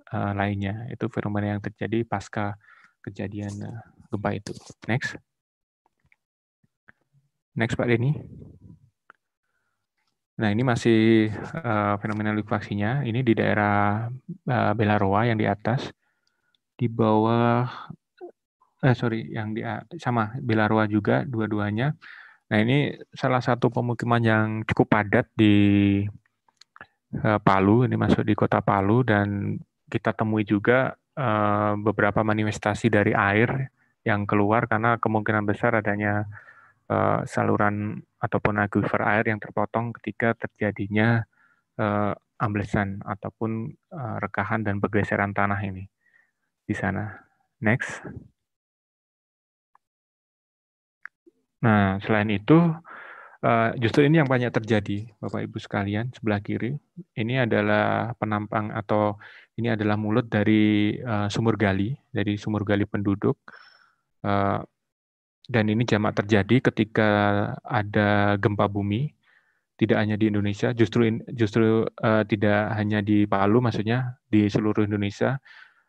lainnya. Itu fenomena yang terjadi pasca kejadian gempa itu. Next. Next Pak Denny. Nah, ini masih fenomena likuifaksinya. Ini di daerah Belaroa yang di atas. Di bawah, yang di sama Belaroa juga dua-duanya. Nah, ini salah satu pemukiman yang cukup padat di Palu. Ini masuk di kota Palu dan kita temui juga beberapa manifestasi dari air yang keluar karena kemungkinan besar adanya saluran ataupun aquifer air yang terpotong ketika terjadinya amblesan ataupun rekahan dan pergeseran tanah ini di sana. Next. Nah, selain itu, justru ini yang banyak terjadi, Bapak Ibu sekalian, sebelah kiri. Ini adalah penampang atau ini adalah mulut dari sumur gali penduduk. Dan ini jamak terjadi ketika ada gempa bumi, tidak hanya di Indonesia, justru tidak hanya di Palu, maksudnya di seluruh Indonesia,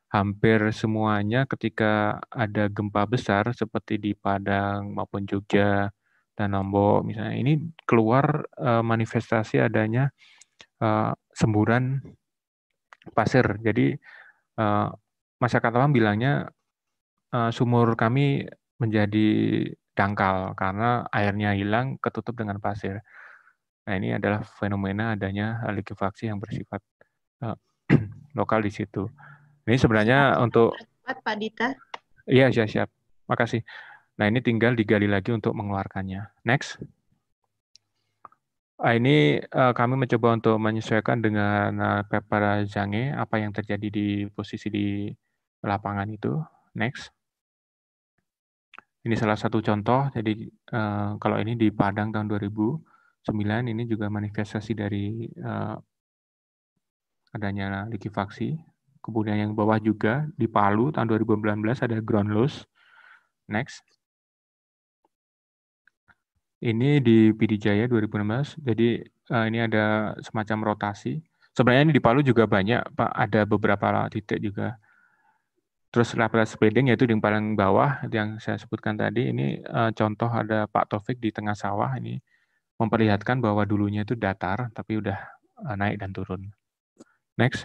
hampir semuanya ketika ada gempa besar seperti di Padang maupun Jogja dan Lombok, misalnya, ini keluar manifestasi adanya semburan pasir. Jadi masyarakat awam bilangnya sumur kami menjadi dangkal karena airnya hilang, ketutup dengan pasir. Nah, ini adalah fenomena adanya likuifaksi yang bersifat lokal di situ. Ini sebenarnya untuk Pak Dita. Iya, siap. Makasih. Nah, ini tinggal digali lagi untuk mengeluarkannya. Next. Ini kami mencoba untuk menyesuaikan dengan paper Zhang apa yang terjadi di posisi di lapangan itu. Next. Ini salah satu contoh. Jadi kalau ini di Padang tahun 2009, ini juga manifestasi dari adanya likuifaksi. Kemudian yang bawah juga di Palu tahun 2019 ada ground loss. Next. Ini di PD Jaya 2016. Jadi ini ada semacam rotasi. Sebenarnya ini di Palu juga banyak, Pak. Ada beberapa titik juga. Terus lapisan spreading yaitu di paling bawah yang saya sebutkan tadi. Ini contoh ada Pak Taufik di tengah sawah. Ini memperlihatkan bahwa dulunya itu datar, tapi udah naik dan turun. Next.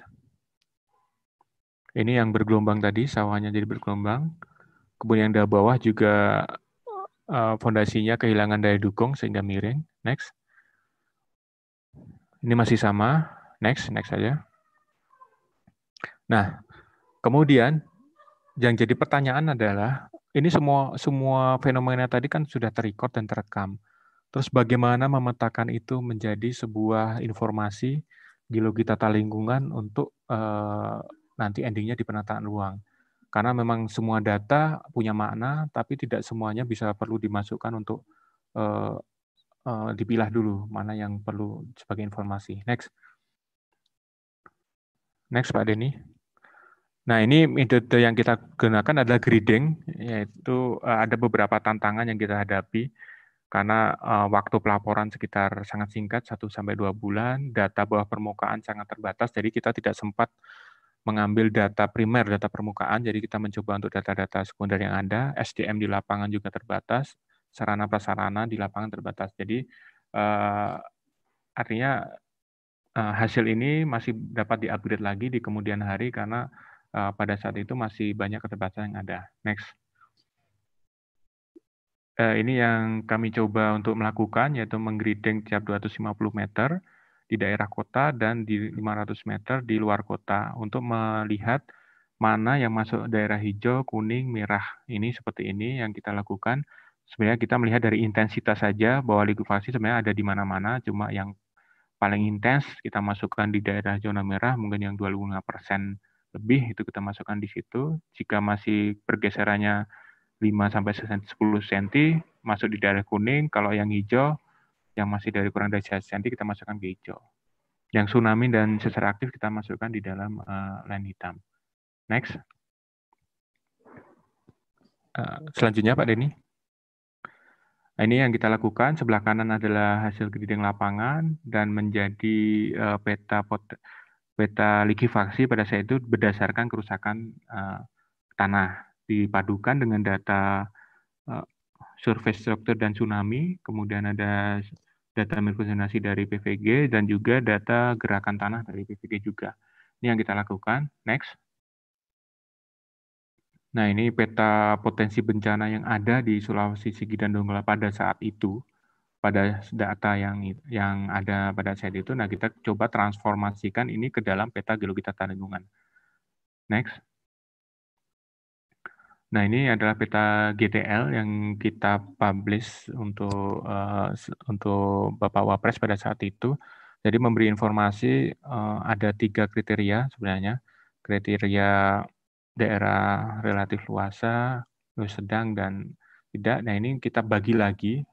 Ini yang bergelombang tadi, sawahnya jadi bergelombang. Kemudian yang di bawah juga fondasinya kehilangan daya dukung sehingga miring. Next. Ini masih sama. Next saja. Nah, kemudian yang jadi pertanyaan adalah, ini semua fenomena tadi kan sudah terrecord dan terekam. Terus bagaimana memetakan itu menjadi sebuah informasi geologi tata lingkungan untuk nanti endingnya di penataan ruang. Karena memang semua data punya makna, tapi tidak semuanya bisa perlu dimasukkan untuk dipilah dulu mana yang perlu sebagai informasi. Next. Next, Pak Denny. Nah, ini metode yang kita gunakan adalah grading, yaitu ada beberapa tantangan yang kita hadapi karena waktu pelaporan sekitar sangat singkat, 1-2 bulan, data bawah permukaan sangat terbatas, jadi kita tidak sempat mengambil data primer, data permukaan, jadi kita mencoba untuk data-data sekunder yang ada, SDM di lapangan juga terbatas, sarana prasarana di lapangan terbatas. Jadi artinya hasil ini masih dapat di-upgrade lagi di kemudian hari karena pada saat itu masih banyak keterbatasan yang ada. Next. Ini yang kami coba untuk melakukan, yaitu menggrading tiap 250 meter di daerah kota dan di 500 meter di luar kota untuk melihat mana yang masuk daerah hijau, kuning, merah. Ini seperti ini yang kita lakukan. Sebenarnya kita melihat dari intensitas saja bahwa likuifaksi sebenarnya ada di mana-mana, cuma yang paling intens kita masukkan di daerah zona merah, mungkin yang 25% lebih itu kita masukkan di situ. Jika masih pergeserannya 5-10 cm masuk di daerah kuning, kalau yang hijau yang masih dari kurang dari 1 cm kita masukkan ke hijau. Yang tsunami dan sesar aktif kita masukkan di dalam line hitam. Next. Selanjutnya Pak Denny. Nah, ini yang kita lakukan, sebelah kanan adalah hasil grading lapangan dan menjadi peta likuifaksi pada saat itu berdasarkan kerusakan tanah. Dipadukan dengan data survei struktur dan tsunami, kemudian ada data mikrozonasi dari PVG, dan juga data gerakan tanah dari PVG juga. Ini yang kita lakukan. Next. Nah, ini peta potensi bencana yang ada di Sulawesi Sigi dan Donggala pada saat itu, pada data yang ada pada saat itu. Nah, kita coba transformasikan ini ke dalam peta geologi tata lingkungan. Next. Nah, ini adalah peta GTL yang kita publish untuk Bapak Wapres pada saat itu. Jadi memberi informasi ada 3 kriteria sebenarnya. Kriteria daerah relatif luasa, luas sedang, dan tidak. Nah, ini kita bagi lagi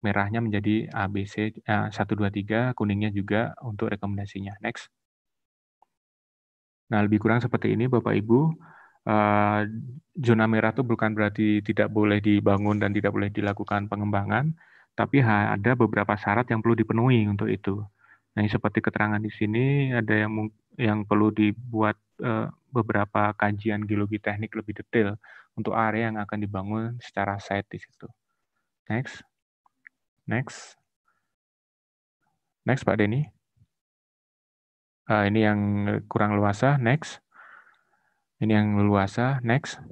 merahnya menjadi A, B, C, 1, 2, 3, kuningnya juga untuk rekomendasinya. Next. Nah, lebih kurang seperti ini Bapak Ibu. Zona merah itu bukan berarti tidak boleh dibangun dan tidak boleh dilakukan pengembangan, tapi ada beberapa syarat yang perlu dipenuhi untuk itu. Nah, seperti keterangan di sini ada yang perlu dibuat beberapa kajian geologi teknik lebih detail untuk area yang akan dibangun secara site di situ. Next. Next. Next Pak Denny. Ini yang kurang luasa. Next. Ini yang luasa, next.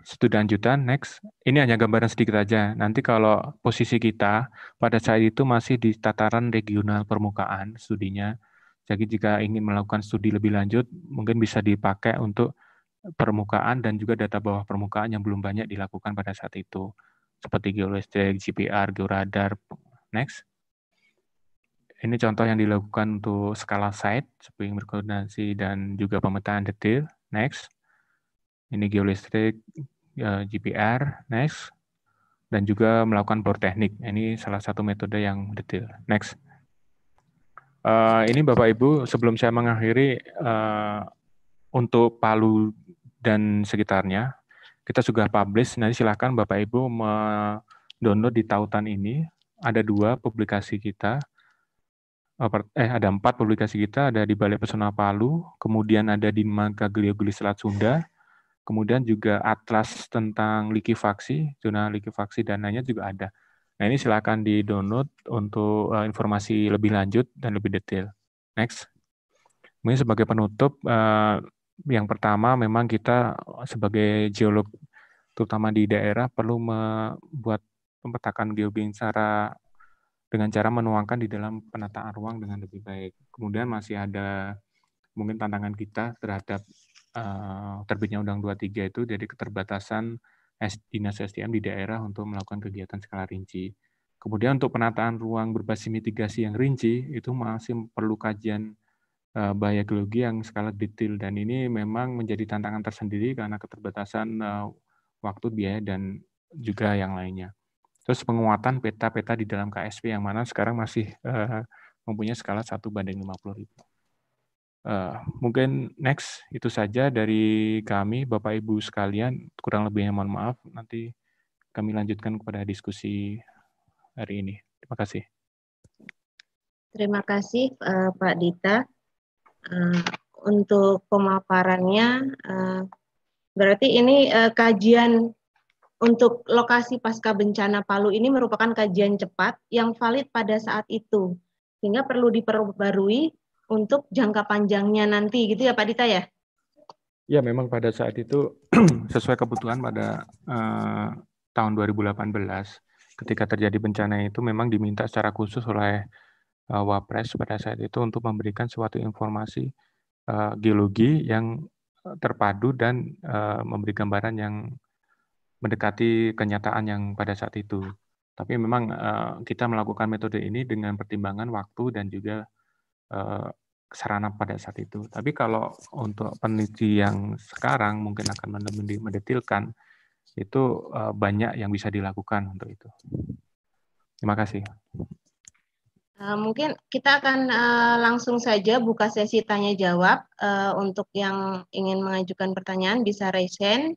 Studi lanjutan, next. Ini hanya gambaran sedikit aja. Nanti kalau posisi kita pada saat itu masih di tataran regional permukaan studinya. Jadi jika ingin melakukan studi lebih lanjut, mungkin bisa dipakai untuk permukaan dan juga data bawah permukaan yang belum banyak dilakukan pada saat itu. Seperti geolistrik, GPR, georadar, next. Ini contoh yang dilakukan untuk skala site, seperti berkoordinasi dan juga pemetaan detail. Next. Ini geolistrik, GPR. Next. Dan juga melakukan bor teknik. Ini salah satu metode yang detail. Next. Ini Bapak Ibu, sebelum saya mengakhiri, untuk Palu dan sekitarnya, kita sudah publish. Nanti silakan Bapak Ibu download di tautan ini. Ada 2 publikasi kita. Ada 4 publikasi kita, ada di Balai Pesona Palu, kemudian ada di Marga Geologi Selat Sunda, kemudian juga atlas tentang likuifaksi, zona likuifaksi dan lainnya juga ada. Nah, ini silakan di-download untuk informasi lebih lanjut dan lebih detail. Next. Mungkin sebagai penutup, yang pertama memang kita sebagai geolog, terutama di daerah, perlu membuat pemetakan geologi dengan cara menuangkan di dalam penataan ruang dengan lebih baik. Kemudian masih ada mungkin tantangan kita terhadap terbitnya Undang 23 itu, jadi keterbatasan Dinas SDM di daerah untuk melakukan kegiatan skala rinci. Kemudian untuk penataan ruang berbasis mitigasi yang rinci, itu masih perlu kajian bahaya geologi yang skala detail, dan ini memang menjadi tantangan tersendiri karena keterbatasan waktu, biaya, dan juga yang lainnya. Terus penguatan peta-peta di dalam KSP yang mana sekarang masih mempunyai skala 1:50.000. Mungkin next, itu saja dari kami, Bapak Ibu sekalian. Kurang lebihnya mohon maaf, nanti kami lanjutkan kepada diskusi hari ini. Terima kasih. Terima kasih Pak Dita. Untuk pemaparannya, berarti ini kajian untuk lokasi pasca bencana Palu ini merupakan kajian cepat yang valid pada saat itu, sehingga perlu diperbarui untuk jangka panjangnya nanti, gitu ya Pak Dita ya? Ya, memang pada saat itu sesuai kebutuhan pada tahun 2018, ketika terjadi bencana itu memang diminta secara khusus oleh Wapres pada saat itu untuk memberikan suatu informasi geologi yang terpadu dan memberi gambaran yang mendekati kenyataan yang pada saat itu. Tapi memang kita melakukan metode ini dengan pertimbangan waktu dan juga sarana pada saat itu. Tapi kalau untuk peneliti yang sekarang mungkin akan mendetilkan, itu banyak yang bisa dilakukan untuk itu. Terima kasih. Mungkin kita akan langsung saja buka sesi tanya jawab. Untuk yang ingin mengajukan pertanyaan bisa raise hand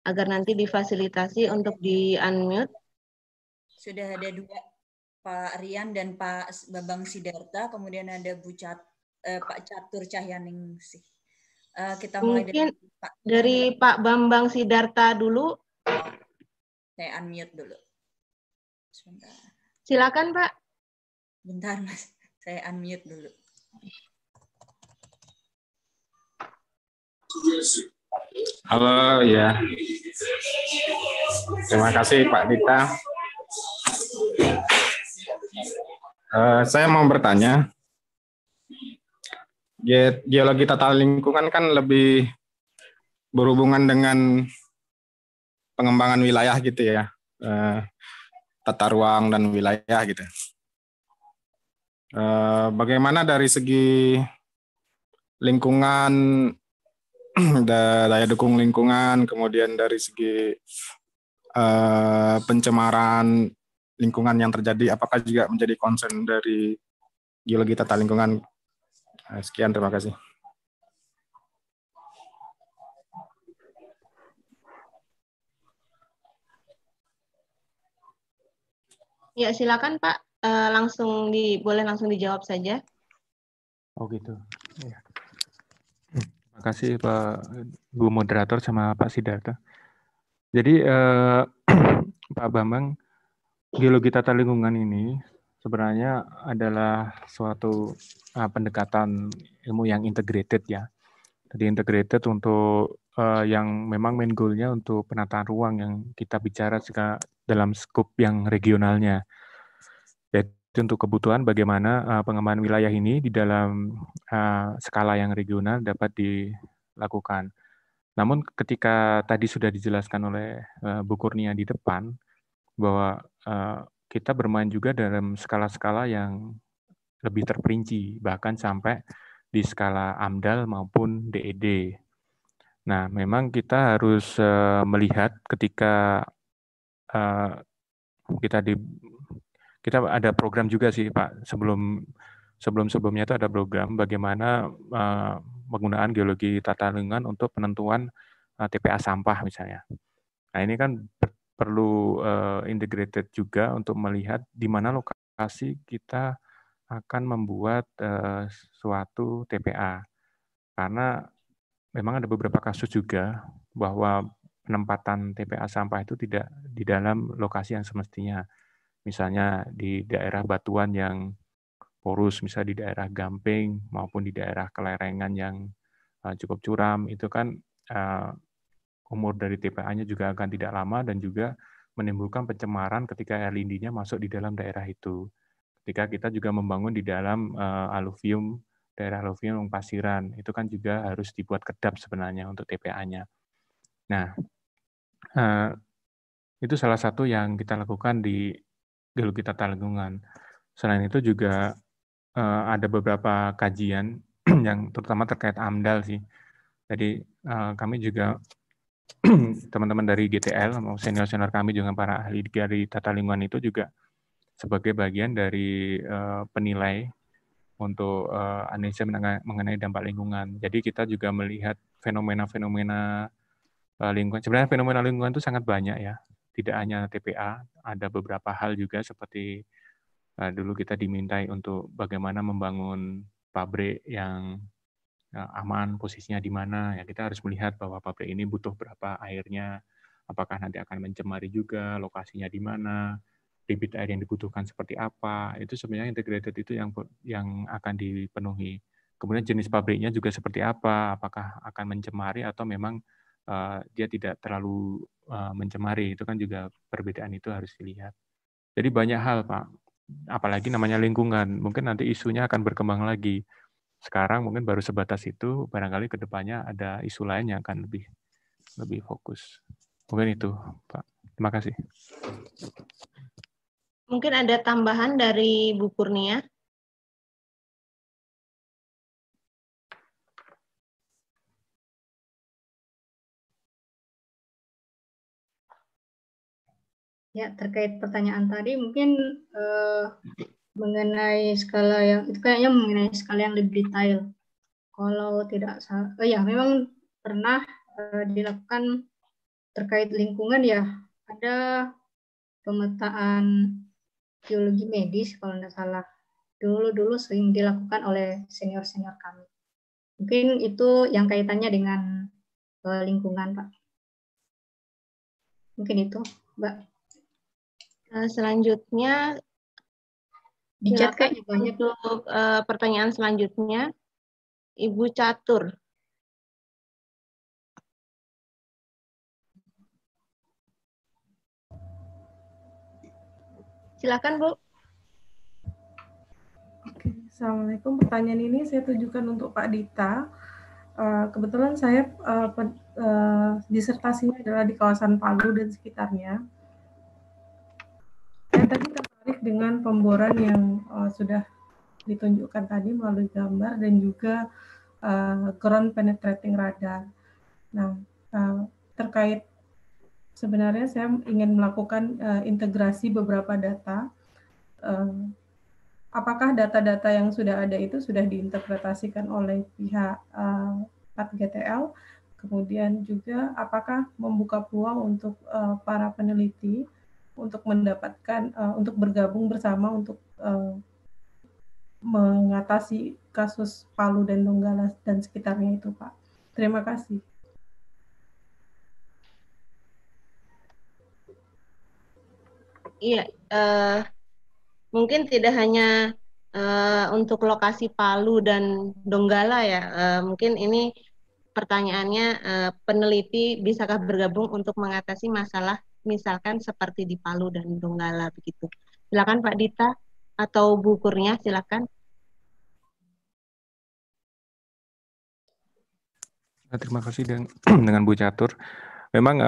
agar nanti difasilitasi untuk di-unmute. Sudah ada 2, Pak Rian dan Pak Bambang Sidarta, kemudian ada Pak Catur Cahyaningsih. Kita mulai dari Pak Bambang Sidarta dulu. Saya unmute dulu. Sebentar. Silakan Pak. Bentar Mas, saya unmute dulu. Halo, ya. Terima kasih Pak Dita. Saya mau bertanya, geologi tata lingkungan kan lebih berhubungan dengan pengembangan wilayah gitu ya, tata ruang dan wilayah gitu. Bagaimana dari segi lingkungan, daya dukung lingkungan, kemudian dari segi pencemaran lingkungan yang terjadi, apakah juga menjadi concern dari geologi tata lingkungan? Sekian, terima kasih. Ya, silakan Pak. Boleh langsung dijawab saja. Oh gitu. Ya. Terima kasih Pak Bu Moderator sama Pak Sidarta. Jadi Pak Bambang, geologi tata lingkungan ini sebenarnya adalah suatu pendekatan ilmu yang integrated ya. Jadi integrated untuk yang memang main goal-nya untuk penataan ruang yang kita bicara dalam skop yang regionalnya. Jadi untuk kebutuhan bagaimana pengembangan wilayah ini di dalam skala yang regional dapat dilakukan. Namun ketika tadi sudah dijelaskan oleh Bu Kurnia di depan, bahwa kita bermain juga dalam skala-skala yang lebih terperinci, bahkan sampai di skala AMDAL maupun DED. Nah, memang kita harus melihat ketika kita ada program juga sih Pak, sebelumnya itu ada program bagaimana penggunaan geologi tata lingkungan untuk penentuan TPA sampah misalnya. Nah ini kan perlu integrated juga untuk melihat di mana lokasi kita akan membuat suatu TPA. Karena memang ada beberapa kasus juga bahwa penempatan TPA sampah itu tidak di dalam lokasi yang semestinya. Misalnya di daerah batuan yang porus, misalnya di daerah gamping maupun di daerah kelerengan yang cukup curam, itu kan umur dari TPA-nya juga akan tidak lama dan juga menimbulkan pencemaran ketika air lindinya masuk di dalam daerah itu. Ketika kita juga membangun di dalam daerah aluvium pasiran, itu kan juga harus dibuat kedap sebenarnya untuk TPA-nya. Nah, itu salah satu yang kita lakukan di geologi tata lingkungan. Selain itu juga ada beberapa kajian yang terutama terkait AMDAL sih. Jadi kami juga teman-teman dari GTL, senior-senior kami juga para ahli dari tata lingkungan itu juga sebagai bagian dari penilai untuk analisa mengenai dampak lingkungan. Jadi kita juga melihat fenomena-fenomena lingkungan. Sebenarnya fenomena lingkungan itu sangat banyak ya. Tidak hanya TPA, ada beberapa hal juga seperti dulu kita dimintai untuk bagaimana membangun pabrik yang aman, posisinya di mana. Ya kita harus melihat bahwa pabrik ini butuh berapa airnya, apakah nanti akan mencemari juga, lokasinya di mana, debit air yang dibutuhkan seperti apa. Itu sebenarnya integrated itu yang akan dipenuhi. Kemudian jenis pabriknya juga seperti apa, apakah akan mencemari atau memang dia tidak terlalu mencemari. Itu kan juga perbedaan itu harus dilihat. Jadi banyak hal, Pak. Apalagi namanya lingkungan, mungkin nanti isunya akan berkembang lagi. Sekarang mungkin baru sebatas itu, barangkali ke depannya ada isu lain yang akan lebih fokus. Mungkin itu, Pak. Terima kasih. Mungkin ada tambahan dari Bu Kurnia. Ya, terkait pertanyaan tadi mungkin mengenai skala yang itu kayaknya mengenai skala yang lebih detail. Kalau tidak salah, ya memang pernah dilakukan terkait lingkungan ya, ada pemetaan geologi medis kalau tidak salah. Dulu sering dilakukan oleh senior-senior kami. Mungkin itu yang kaitannya dengan lingkungan, Pak. Mungkin itu, Mbak. Selanjutnya, Di chat kayaknya banyak. Untuk pertanyaan selanjutnya, Ibu Catur. Silakan, Bu. Oke, Assalamualaikum. Pertanyaan ini saya tujukan untuk Pak Dita. Kebetulan saya disertasinya adalah di kawasan Palu dan sekitarnya. Saya tadi tertarik dengan pemboran yang sudah ditunjukkan tadi melalui gambar dan juga ground penetrating radar. Nah, terkait sebenarnya saya ingin melakukan integrasi beberapa data. Apakah data-data yang sudah ada itu sudah diinterpretasikan oleh pihak GTL? Kemudian juga apakah membuka peluang untuk para peneliti untuk mendapatkan, untuk bergabung bersama untuk mengatasi kasus Palu dan Donggala dan sekitarnya itu, Pak. Terima kasih. Iya, mungkin tidak hanya untuk lokasi Palu dan Donggala ya, mungkin ini pertanyaannya peneliti bisakah bergabung untuk mengatasi masalah misalkan seperti di Palu dan Donggala begitu. Silakan Pak Dita atau Bu Kurnia, silakan. Terima kasih dengan Bu Catur. Memang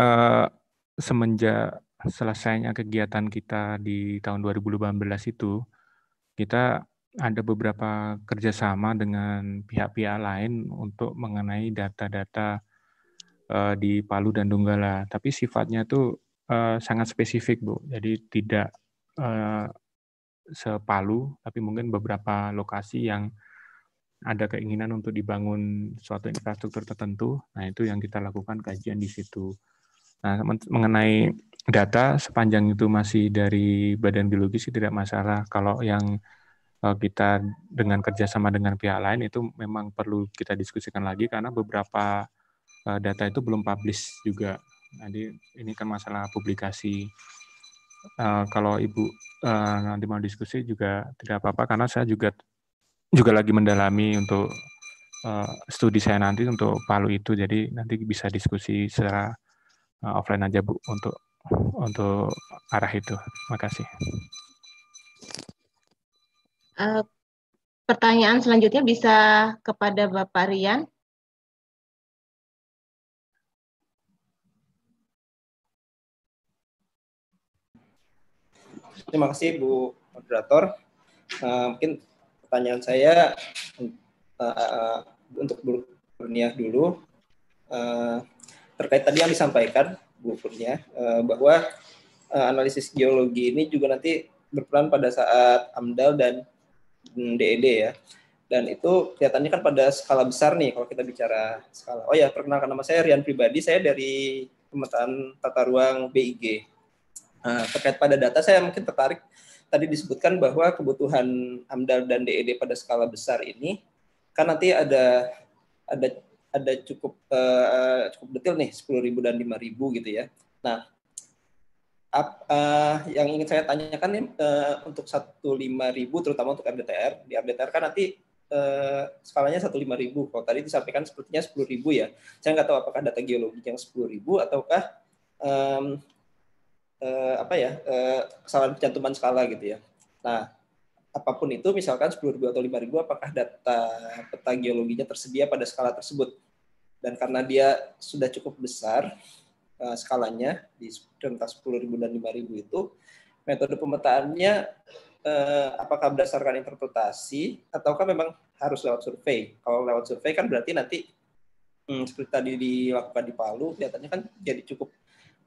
semenjak selesainya kegiatan kita di tahun 2018 itu, kita ada beberapa kerjasama dengan pihak-pihak lain untuk mengenai data-data di Palu dan Donggala. Tapi sifatnya itu sangat spesifik, Bu. Jadi tidak sepalu, tapi mungkin beberapa lokasi yang ada keinginan untuk dibangun suatu infrastruktur tertentu. Nah, itu yang kita lakukan kajian di situ. Nah, mengenai data sepanjang itu masih dari Badan Geologi sih tidak masalah. Kalau yang kita dengan kerjasama dengan pihak lain itu memang perlu kita diskusikan lagi karena beberapa data itu belum publish juga. Jadi ini kan masalah publikasi. Kalau Ibu nanti mau diskusi juga tidak apa-apa karena saya juga lagi mendalami untuk studi saya nanti untuk Palu itu. Jadi nanti bisa diskusi secara offline aja Bu untuk arah itu. Terima kasih. Pertanyaan selanjutnya bisa kepada Bapak Rian. Terima kasih Bu Moderator. Mungkin pertanyaan saya untuk Bu Kurnia dulu, terkait tadi yang disampaikan Bu Kurnia, bahwa analisis geologi ini juga nanti berperan pada saat AMDAL dan DED ya. Dan itu kelihatannya kan pada skala besar nih kalau kita bicara skala. Oh ya, perkenalkan, nama saya Rian Pribadi, saya dari pemetaan tata ruang BIG. Terkait pada data, saya mungkin tertarik tadi disebutkan bahwa kebutuhan AMDAL dan DED pada skala besar ini kan nanti ada cukup detail nih, 10.000 dan 5.000 gitu ya. Nah, yang ingin saya tanyakan nih, untuk 1.5.000 terutama untuk RDTR, di RDTR kan nanti skalanya 1.5.000. Kalau tadi disampaikan sepertinya 10.000 ya. Saya nggak tahu apakah data geologi yang 10.000 ataukah kesalahan pencantuman skala gitu ya. Nah, apapun itu, misalkan 10.000 atau 5.000, apakah data peta geologinya tersedia pada skala tersebut? Dan karena dia sudah cukup besar skalanya di rentang 10.000 dan 5.000 itu, metode pemetaannya apakah berdasarkan interpretasi ataukah memang harus lewat survei? Kalau lewat survei kan berarti nanti seperti tadi dilakukan di Palu, kelihatannya kan jadi cukup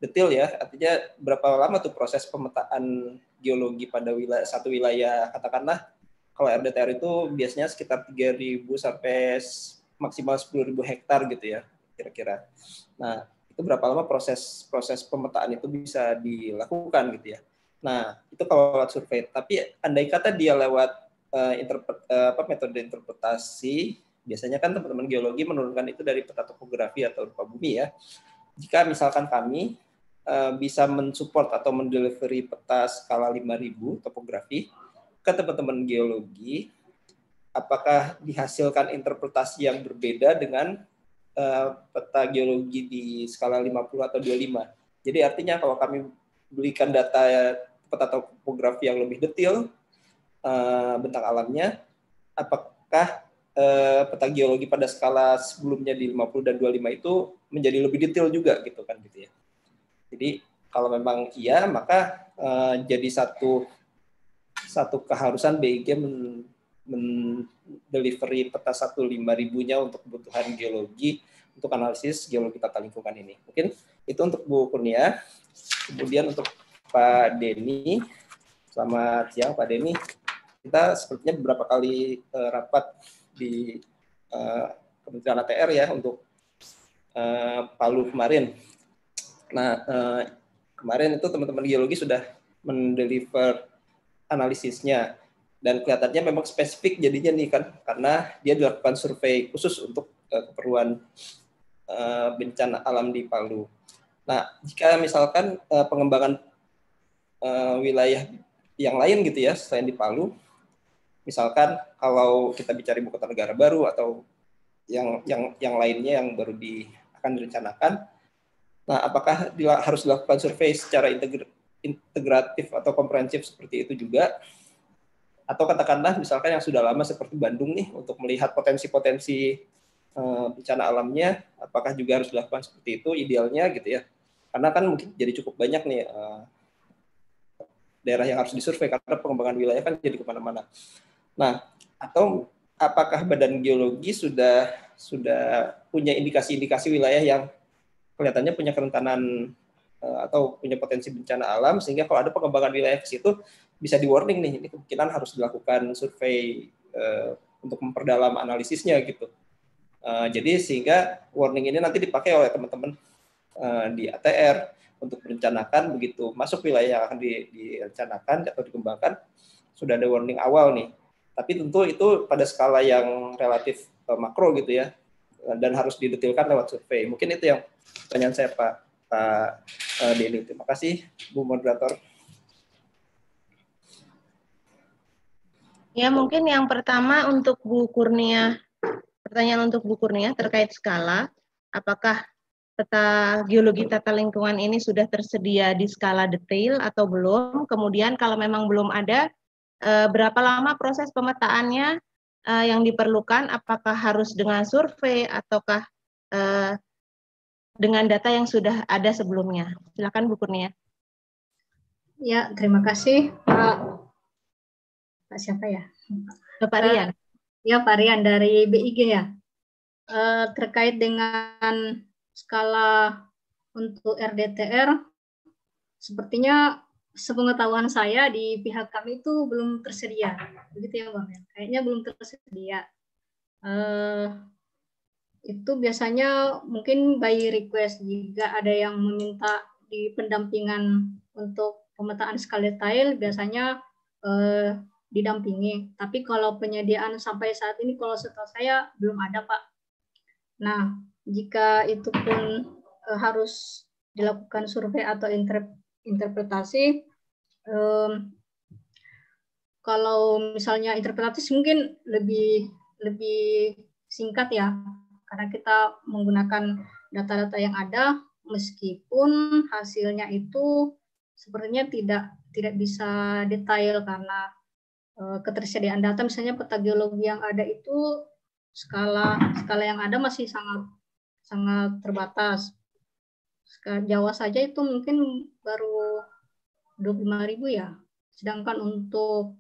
detail ya. Artinya berapa lama tuh proses pemetaan geologi pada satu wilayah, katakanlah kalau RDTR itu biasanya sekitar 3.000 sampai maksimal 10.000 hektar gitu ya kira-kira. Nah, itu berapa lama proses pemetaan itu bisa dilakukan gitu ya. Nah, itu kalau lewat survei. Tapi andai kata dia lewat metode interpretasi, biasanya kan teman-teman geologi menurunkan itu dari peta topografi atau rupa bumi ya. Jika misalkan kami bisa mensupport atau mendelivery peta skala 5.000 topografi ke teman-teman geologi, apakah dihasilkan interpretasi yang berbeda dengan peta geologi di skala 50 atau 25. Jadi artinya kalau kami berikan data peta topografi yang lebih detail, bentang alamnya, apakah peta geologi pada skala sebelumnya di 50 dan 25 itu menjadi lebih detail juga gitu kan gitu ya. Jadi kalau memang iya, maka jadi satu keharusan BIG mendelivery peta 1.5.000-nya untuk kebutuhan geologi, untuk analisis geologi tata lingkungan ini. Mungkin itu untuk Bu Kurnia. Kemudian untuk Pak Denny, selamat siang Pak Denny. Kita sepertinya beberapa kali rapat di Kementerian ATR ya untuk Palu kemarin. Nah, kemarin itu teman-teman geologi sudah mendeliver analisisnya, dan kelihatannya memang spesifik jadinya nih kan, karena dia dilakukan survei khusus untuk keperluan bencana alam di Palu. Nah, jika misalkan pengembangan wilayah yang lain gitu ya selain di Palu, misalkan kalau kita bicara ibu kota negara baru atau yang lainnya yang baru akan direncanakan, nah apakah harus dilakukan survei secara integratif atau komprehensif seperti itu juga? Atau katakanlah misalkan yang sudah lama seperti Bandung nih, untuk melihat potensi-potensi bencana alamnya, apakah juga harus dilakukan seperti itu idealnya gitu ya? Karena kan mungkin jadi cukup banyak nih daerah yang harus disurvei karena pengembangan wilayah kan jadi kemana-mana. Nah, atau apakah Badan Geologi sudah punya indikasi-indikasi wilayah yang kelihatannya punya kerentanan atau punya potensi bencana alam, sehingga kalau ada pengembangan wilayah ke situ bisa di warning nih, ini kemungkinan harus dilakukan survei untuk memperdalam analisisnya gitu. Jadi sehingga warning ini nanti dipakai oleh teman-teman di ATR untuk merencanakan, begitu masuk wilayah yang akan direncanakan atau dikembangkan, sudah ada warning awal nih. Tapi tentu itu pada skala yang relatif makro gitu ya, dan harus didetilkan lewat survei. Mungkin itu yang pertanyaan saya Pak Denny. Terima kasih Bu Moderator. Ya, mungkin yang pertama untuk Bu Kurnia, pertanyaan untuk Bu Kurnia terkait skala, apakah peta geologi tata lingkungan ini sudah tersedia di skala detail atau belum? Kemudian kalau memang belum ada, berapa lama proses pemetaannya yang diperlukan? Apakah harus dengan survei ataukah dengan data yang sudah ada sebelumnya? Silakan Bu Kurnia. Ya, terima kasih Pak Pak siapa ya? Bapak Rian. Ya, Pak Rian dari BIG ya. Terkait dengan skala untuk RDTR, sepertinya sepengetahuan saya di pihak kami itu belum tersedia. Begitu ya, Bang? Kayaknya belum tersedia. Itu biasanya mungkin by request, jika ada yang meminta di pendampingan untuk pemetaan skala detail, biasanya didampingi. Tapi kalau penyediaan sampai saat ini, kalau setahu saya belum ada, Pak. Nah, jika itu pun harus dilakukan survei atau interpretasi, kalau misalnya interpretasi mungkin lebih singkat ya, karena kita menggunakan data-data yang ada, meskipun hasilnya itu sepertinya tidak bisa detail karena ketersediaan data, misalnya peta geologi yang ada itu skala yang ada masih sangat terbatas. Jawa saja itu mungkin baru 25.000 ya, sedangkan untuk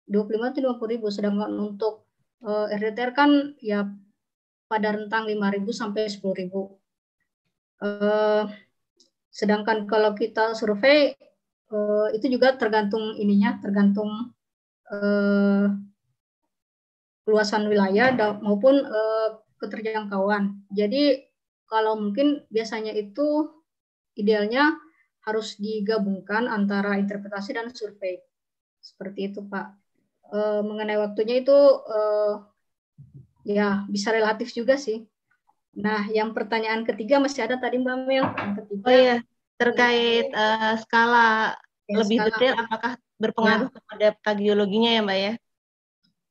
25 atau 50.000, sedangkan untuk RDTR kan ya pada rentang 5.000 sampai 10.000. Sedangkan kalau kita survei itu juga tergantung luasan wilayah maupun keterjangkauan. Jadi kalau mungkin biasanya itu idealnya harus digabungkan antara interpretasi dan survei. Seperti itu, Pak. Mengenai waktunya itu ya bisa relatif juga sih. Nah, yang pertanyaan ketiga masih ada tadi Mbak Mel. Yang ketiga, oh iya, terkait skala lebih skala, detail, apakah berpengaruh kepada peta geologinya ya Mbak ya?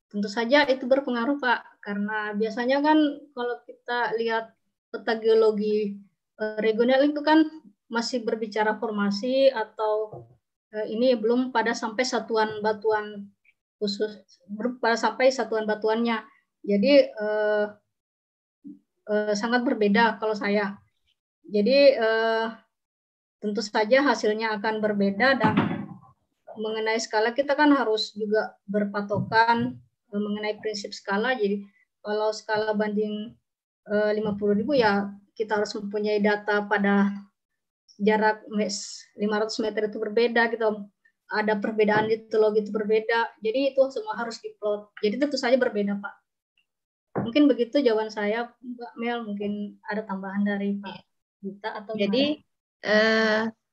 Tentu saja itu berpengaruh Pak, karena biasanya kan kalau kita lihat peta geologi regional itu kan masih berbicara formasi atau ini belum pada sampai satuan batuan khusus, pada sampai satuan batuannya. Jadi sangat berbeda kalau saya. Jadi tentu saja hasilnya akan berbeda, dan mengenai skala kita kan harus juga berpatokan mengenai prinsip skala. Jadi kalau skala banding 50.000 ya kita harus mempunyai data pada jarak 500 meter itu berbeda gitu. Ada perbedaan litologi itu berbeda. Jadi itu semua harus diplot. Jadi tentu saja berbeda, Pak. Mungkin begitu jawaban saya, Mbak Mel. Mungkin ada tambahan dari Pak Gita atau jadi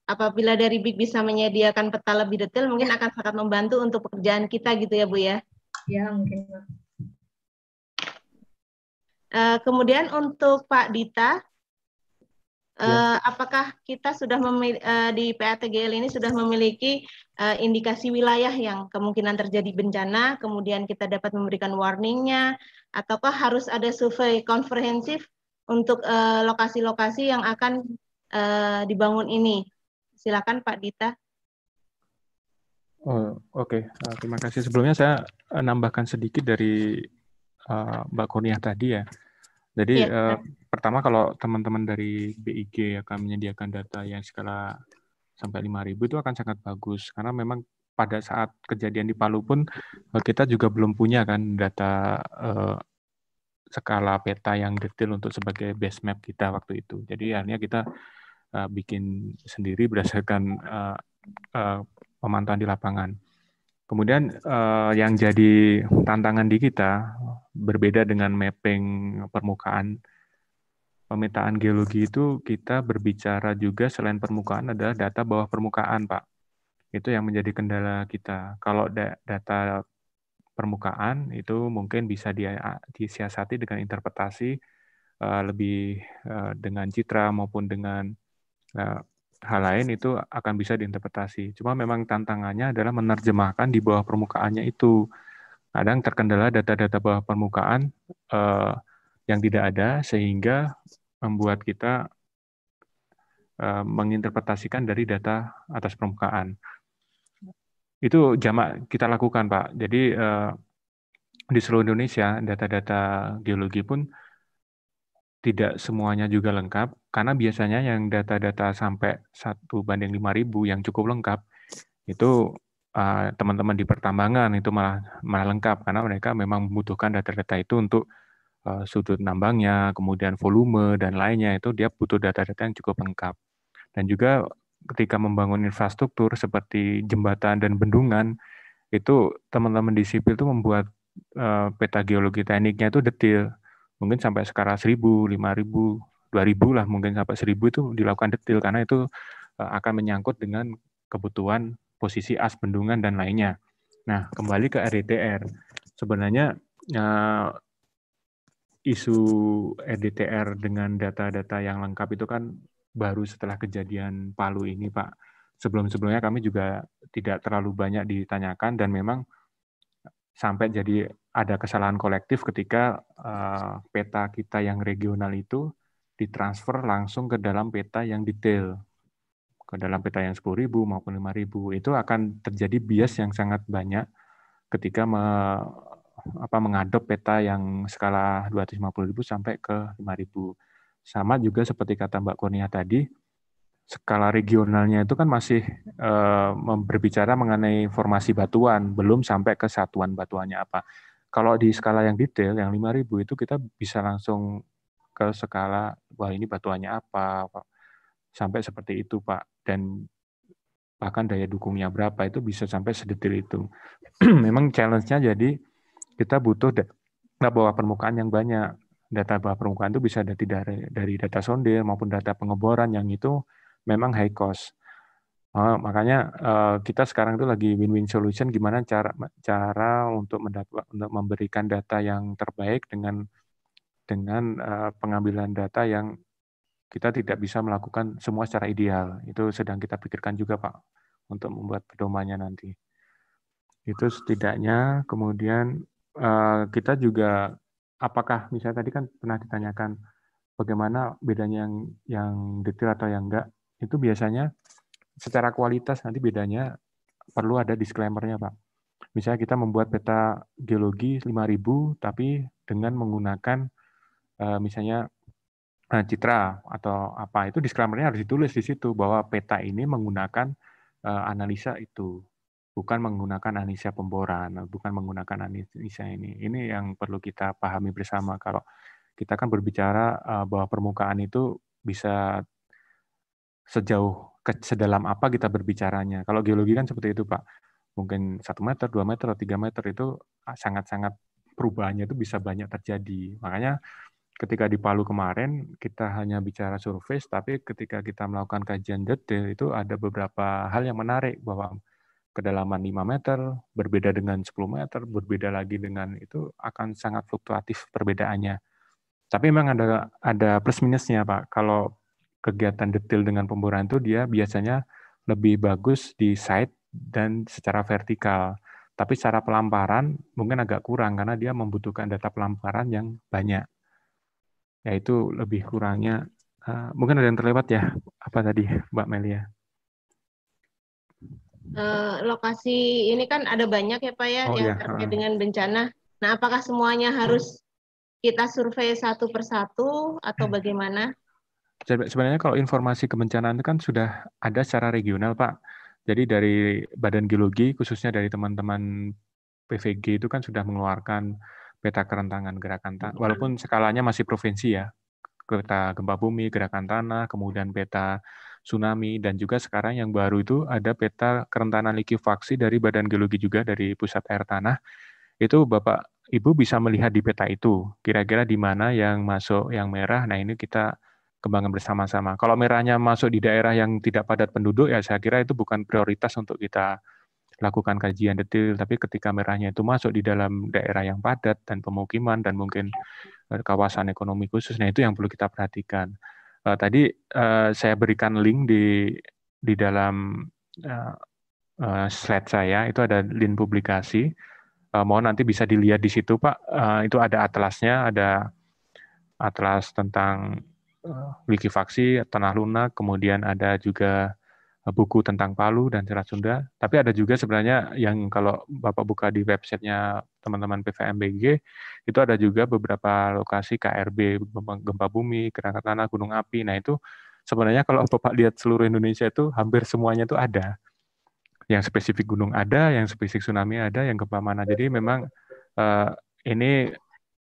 apabila dari BIG bisa menyediakan peta lebih detail, mungkin akan sangat membantu untuk pekerjaan kita gitu ya Bu ya? Ya, mungkin. Kemudian untuk Pak Dita, apakah kita sudah di PATGL ini sudah memiliki indikasi wilayah yang kemungkinan terjadi bencana, kemudian kita dapat memberikan warningnya, ataukah harus ada survei komprehensif untuk lokasi-lokasi yang akan dibangun ini? Silakan Pak Dita. Oke. Terima kasih. Sebelumnya saya nambahkan sedikit dari Mbak Kurniah tadi ya. Jadi pertama kalau teman-teman dari BIG akan menyediakan data yang skala sampai 5.000 itu akan sangat bagus, karena memang pada saat kejadian di Palu pun kita juga belum punya kan data skala peta yang detail untuk sebagai base map kita waktu itu. Jadi akhirnya kita bikin sendiri berdasarkan pemantauan di lapangan. Kemudian yang jadi tantangan di kita berbeda dengan mapping permukaan. Pemetaan geologi itu kita berbicara juga selain permukaan adalah data bawah permukaan, Pak. Itu yang menjadi kendala kita. Kalau data permukaan itu mungkin bisa disiasati dengan interpretasi lebih dengan citra maupun dengan hal lain, itu akan bisa diinterpretasi. Cuma memang tantangannya adalah menerjemahkan di bawah permukaannya itu. Kadang terkendala data-data bawah permukaan yang tidak ada, sehingga membuat kita menginterpretasikan dari data atas permukaan. Itu jamak kita lakukan, Pak. Jadi di seluruh Indonesia, data-data geologi pun tidak semuanya juga lengkap, karena biasanya yang data-data sampai 1:5.000 yang cukup lengkap, itu teman-teman di pertambangan itu malah lengkap karena mereka memang membutuhkan data-data itu untuk sudut nambangnya, kemudian volume dan lainnya, itu dia butuh data-data yang cukup lengkap. Dan juga ketika membangun infrastruktur seperti jembatan dan bendungan, itu teman-teman di sipil itu membuat peta geologi tekniknya itu detail. Mungkin sampai skala 1000, 5000, 2000 lah, mungkin sampai 1000 itu dilakukan detail karena itu akan menyangkut dengan kebutuhan posisi as bendungan dan lainnya. Nah, kembali ke RDTR. Sebenarnya isu RDTR dengan data-data yang lengkap itu kan baru setelah kejadian Palu ini, Pak. Sebelum-sebelumnya kami juga tidak terlalu banyak ditanyakan dan memang sampai jadi ada kesalahan kolektif ketika peta kita yang regional itu ditransfer langsung ke dalam peta yang detail. Ke dalam peta yang 10.000 maupun 5.000, itu akan terjadi bias yang sangat banyak ketika mengadop peta yang skala 250.000 sampai ke 5.000. Sama juga seperti kata Mbak Kurnia tadi, skala regionalnya itu kan masih berbicara mengenai formasi batuan, belum sampai ke satuan batuannya apa. Kalau di skala yang detail, yang 5.000 itu kita bisa langsung ke skala, wah ini batuannya apa, sampai seperti itu, Pak. Dan bahkan daya dukungnya berapa, itu bisa sampai sedetail itu. Memang challenge-nya jadi kita butuh data bawah permukaan yang banyak. Data bawah permukaan itu bisa dari data sonde maupun data pengeboran yang itu memang high cost. Makanya kita sekarang itu lagi win-win solution, gimana cara untuk memberikan data yang terbaik dengan pengambilan data yang kita tidak bisa melakukan semua secara ideal. Itu sedang kita pikirkan juga, Pak, untuk membuat pedomannya nanti. Itu setidaknya. Kemudian kita juga, apakah misalnya tadi kan pernah ditanyakan bagaimana bedanya yang detail atau yang enggak, itu biasanya secara kualitas nanti bedanya perlu ada disclaimer-nya, Pak. Misalnya kita membuat peta geologi 5.000 tapi dengan menggunakan misalnya citra atau apa, itu disclaimer-nya harus ditulis di situ bahwa peta ini menggunakan analisa itu, bukan menggunakan analisa pemboran, bukan menggunakan analisa ini. Ini yang perlu kita pahami bersama. Kalau kita kan berbicara bahwa permukaan itu bisa sedalam apa kita berbicaranya. Kalau geologi kan seperti itu, Pak. Mungkin 1 meter, 2 meter, 3 meter itu sangat-sangat perubahannya itu bisa banyak terjadi. Makanya ketika di Palu kemarin kita hanya bicara surface, tapi ketika kita melakukan kajian detail itu ada beberapa hal yang menarik, bahwa kedalaman 5 meter berbeda dengan 10 meter, berbeda lagi dengan itu akan sangat fluktuatif perbedaannya. Tapi memang ada plus minusnya, Pak. Kalau kegiatan detail dengan pemboran itu dia biasanya lebih bagus di site dan secara vertikal. Tapi secara pelamparan mungkin agak kurang karena dia membutuhkan data pelamparan yang banyak. Yaitu lebih kurangnya, mungkin ada yang terlewat ya, apa tadi Mbak Melia? Lokasi ini kan ada banyak ya Pak ya, yang terkait dengan bencana. Nah, apakah semuanya harus kita survei satu persatu atau bagaimana? Sebenarnya kalau informasi kebencanaan itu kan sudah ada secara regional, Pak. Jadi dari Badan Geologi, khususnya dari teman-teman PVG itu kan sudah mengeluarkan peta kerentanan gerakan tanah, walaupun skalanya masih provinsi ya, peta gempa bumi, gerakan tanah, kemudian peta tsunami, dan juga sekarang yang baru itu ada peta kerentanan likuifaksi dari Badan Geologi juga, dari Pusat Air Tanah. Itu Bapak Ibu bisa melihat di peta itu, kira-kira di mana yang masuk yang merah. Nah ini kita kembangkan bersama-sama. Kalau merahnya masuk di daerah yang tidak padat penduduk, ya saya kira itu bukan prioritas untuk kita lakukan kajian detail, tapi ketika merahnya itu masuk di dalam daerah yang padat dan pemukiman dan mungkin kawasan ekonomi khusus, nah itu yang perlu kita perhatikan. Tadi saya berikan link di dalam slide saya, itu ada link publikasi. Mohon nanti bisa dilihat di situ, Pak. Itu ada atlasnya, ada atlas tentang likuifaksi, tanah lunak, kemudian ada juga buku tentang Palu dan Selat Sunda. Tapi ada juga sebenarnya yang kalau Bapak buka di websitenya teman-teman PVMBG, itu ada juga beberapa lokasi KRB, gempa bumi, gerakan tanah, gunung api. Nah itu sebenarnya kalau Bapak lihat seluruh Indonesia itu hampir semuanya itu ada. yang spesifik gunung ada, yang spesifik tsunami ada, yang gempa mana. Jadi memang ini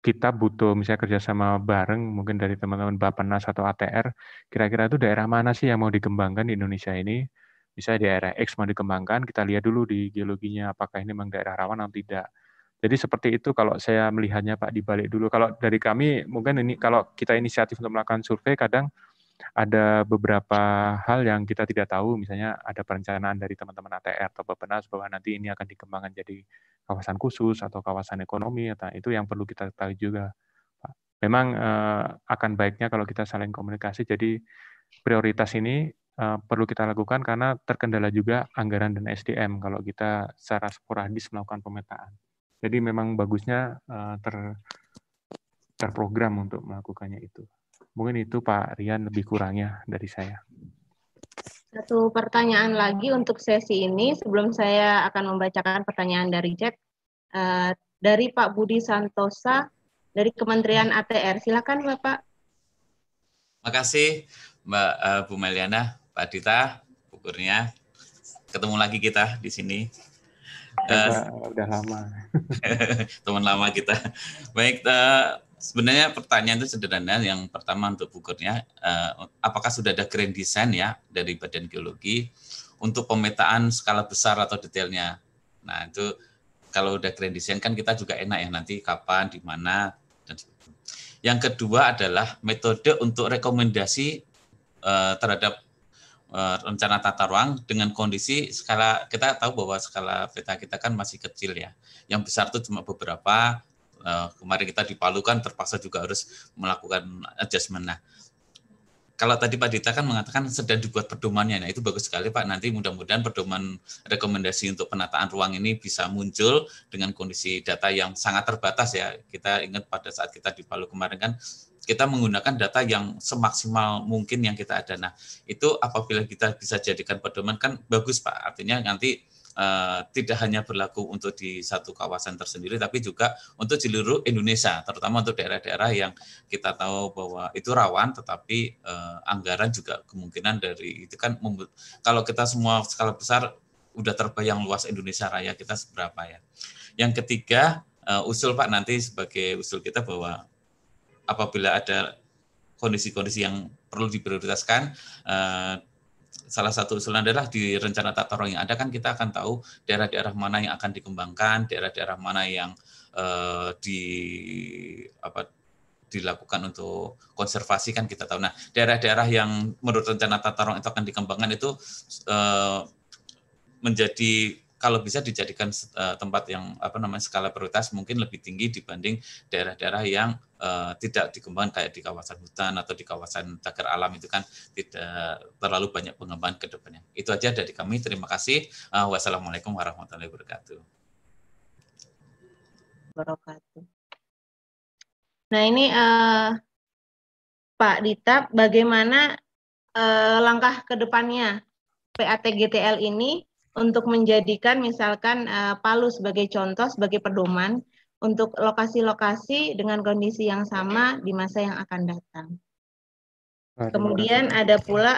kita butuh misalnya kerjasama bareng mungkin dari teman-teman Bappenas atau ATR, kira-kira itu daerah mana sih yang mau dikembangkan di Indonesia ini. Misalnya daerah X mau dikembangkan, kita lihat dulu di geologinya apakah ini memang daerah rawan atau tidak. Jadi seperti itu kalau saya melihatnya Pak, dibalik dulu. Kalau dari kami mungkin ini kalau kita inisiatif untuk melakukan survei, kadang ada beberapa hal yang kita tidak tahu, misalnya ada perencanaan dari teman-teman ATR atau Bappenas bahwa nanti ini akan dikembangkan jadi kawasan khusus atau kawasan ekonomi, atau itu yang perlu kita tahu juga, Pak. Memang akan baiknya kalau kita saling komunikasi, jadi prioritas ini perlu kita lakukan karena terkendala juga anggaran dan SDM kalau kita secara sporadis melakukan pemetaan. Jadi memang bagusnya terprogram untuk melakukannya itu. Mungkin itu Pak Rian lebih kurangnya dari saya. Satu pertanyaan lagi untuk sesi ini sebelum saya akan membacakan pertanyaan dari chat. Dari Pak Budi Santosa dari Kementerian ATR. Silakan Bapak. Makasih Mbak Bu Meliana, Pak Dita, Bu Kurnia. Ketemu lagi kita di sini. Udah lama. Teman lama kita. Baik, sebenarnya pertanyaan itu sederhana. Yang pertama untuk Bu Kurnia, apakah sudah ada grand design ya dari Badan Geologi untuk pemetaan skala besar atau detailnya? Nah itu kalau udah grand design kan kita juga enak ya nanti kapan, di mana. Dan yang kedua adalah metode untuk rekomendasi terhadap rencana tata ruang dengan kondisi skala, kita tahu bahwa skala peta kita kan masih kecil ya. Yang besar itu cuma beberapa. Kemarin kita di Palu kan terpaksa juga harus melakukan adjustment. Nah, kalau tadi Pak Dita kan mengatakan sedang dibuat pedomannya, nah itu bagus sekali Pak. Nanti mudah-mudahan pedoman rekomendasi untuk penataan ruang ini bisa muncul dengan kondisi data yang sangat terbatas ya. Kita ingat pada saat kita di Palu kemarin kan kita menggunakan data yang semaksimal mungkin yang kita ada. Nah itu apabila kita bisa jadikan pedoman kan bagus Pak. Artinya nanti tidak hanya berlaku untuk di satu kawasan tersendiri, tapi juga untuk di seluruh Indonesia, terutama untuk daerah-daerah yang kita tahu bahwa itu rawan, tetapi anggaran juga kemungkinan dari itu kan, kalau kita semua skala besar, udah terbayang luas Indonesia Raya kita seberapa ya. Yang ketiga, usul Pak nanti sebagai usul kita bahwa apabila ada kondisi-kondisi yang perlu diprioritaskan, salah satu usulan adalah di rencana tata ruang yang ada kan kita akan tahu daerah-daerah mana yang akan dikembangkan, daerah-daerah mana yang dilakukan untuk konservasi kan kita tahu. Nah, daerah-daerah yang menurut rencana tata ruang itu akan dikembangkan itu menjadi kalau bisa dijadikan tempat yang skala prioritas mungkin lebih tinggi dibanding daerah-daerah yang tidak dikembangkan kayak di kawasan hutan atau di kawasan cagar alam itu kan tidak terlalu banyak pengembangan ke depannya. Itu aja dari kami. Terima kasih. Wassalamualaikum warahmatullahi wabarakatuh. Nah ini Pak Dita, bagaimana langkah ke depannya PATGTL ini untuk menjadikan misalkan Palu sebagai contoh, sebagai pedoman untuk lokasi-lokasi dengan kondisi yang sama di masa yang akan datang. Kemudian ada pula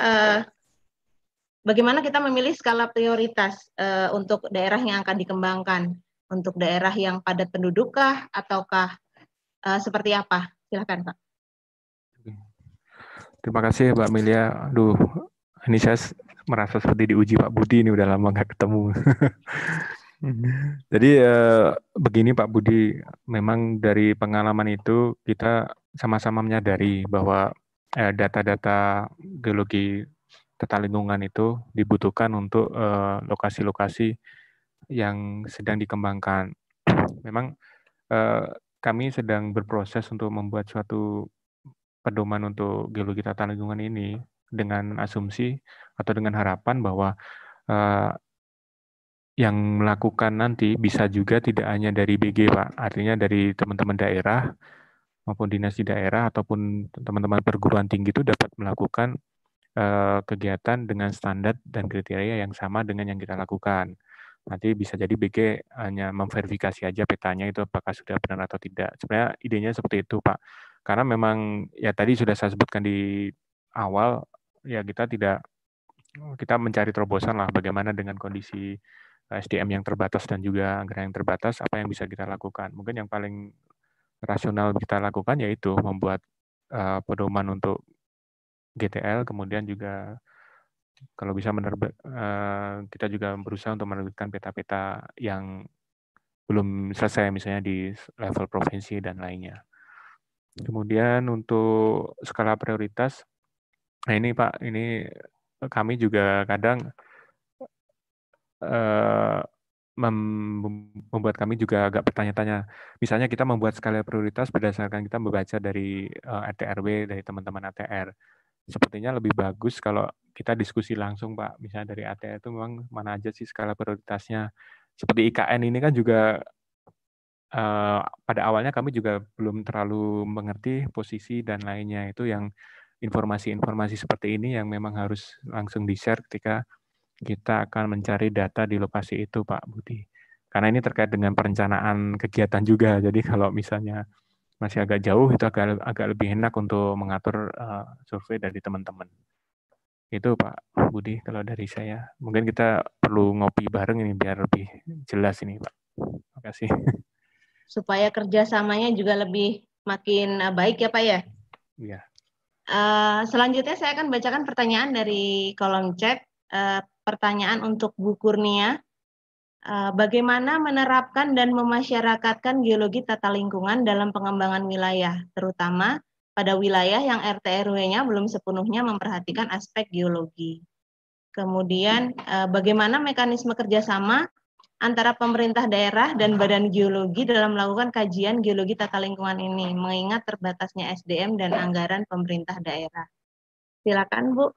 bagaimana kita memilih skala prioritas untuk daerah yang akan dikembangkan, untuk daerah yang padat penduduk kah, ataukah seperti apa? Silakan Pak. Terima kasih Mbak Melia. Aduh, ini saya merasa seperti diuji Pak Budi, ini udah lama nggak ketemu. Jadi begini Pak Budi, memang dari pengalaman itu kita sama-sama menyadari bahwa data-data geologi tata lingkungan itu dibutuhkan untuk lokasi-lokasi yang sedang dikembangkan. Memang kami sedang berproses untuk membuat suatu pedoman untuk geologi tata lingkungan ini dengan asumsi atau dengan harapan bahwa yang melakukan nanti bisa juga tidak hanya dari BG, Pak. Artinya dari teman-teman daerah maupun dinas di daerah ataupun teman-teman perguruan tinggi itu dapat melakukan kegiatan dengan standar dan kriteria yang sama dengan yang kita lakukan. Nanti bisa jadi BG hanya memverifikasi aja petanya itu apakah sudah benar atau tidak. Sebenarnya idenya seperti itu, Pak. Karena memang ya tadi sudah saya sebutkan di awal, ya kita tidak kita mencari terobosan lah bagaimana dengan kondisi SDM yang terbatas dan juga anggaran yang terbatas, apa yang bisa kita lakukan. Mungkin yang paling rasional kita lakukan yaitu membuat pedoman untuk GTL, kemudian juga kalau bisa kita juga berusaha untuk menerbitkan peta-peta yang belum selesai, misalnya di level provinsi dan lainnya. Kemudian untuk skala prioritas, nah ini Pak, ini kami juga kadang membuat kami juga agak bertanya-tanya. Misalnya kita membuat skala prioritas berdasarkan kita membaca dari ATRW, dari teman-teman ATR. Sepertinya lebih bagus kalau kita diskusi langsung, Pak. Misalnya dari ATR itu memang mana aja sih skala prioritasnya. Seperti IKN ini kan juga pada awalnya kami juga belum terlalu mengerti posisi dan lainnya. Itu yang informasi-informasi seperti ini yang memang harus langsung di-share ketika kita akan mencari data di lokasi itu, Pak Budi. Karena ini terkait dengan perencanaan kegiatan juga. Jadi kalau misalnya masih agak jauh, itu agak lebih enak untuk mengatur survei dari teman-teman. Itu Pak Budi kalau dari saya. Mungkin kita perlu ngopi bareng ini biar lebih jelas ini, Pak. Terima kasih. Supaya kerjasamanya juga lebih makin baik ya Pak ya? Iya. Selanjutnya saya akan bacakan pertanyaan dari kolom chat. Pertanyaan untuk Bu Kurnia. Bagaimana menerapkan dan memasyarakatkan geologi tata lingkungan dalam pengembangan wilayah, terutama pada wilayah yang RT/RW-nya belum sepenuhnya memperhatikan aspek geologi. Kemudian, bagaimana mekanisme kerjasama antara pemerintah daerah dan badan geologi dalam melakukan kajian geologi tata lingkungan ini, mengingat terbatasnya SDM dan anggaran pemerintah daerah. Silakan, Bu.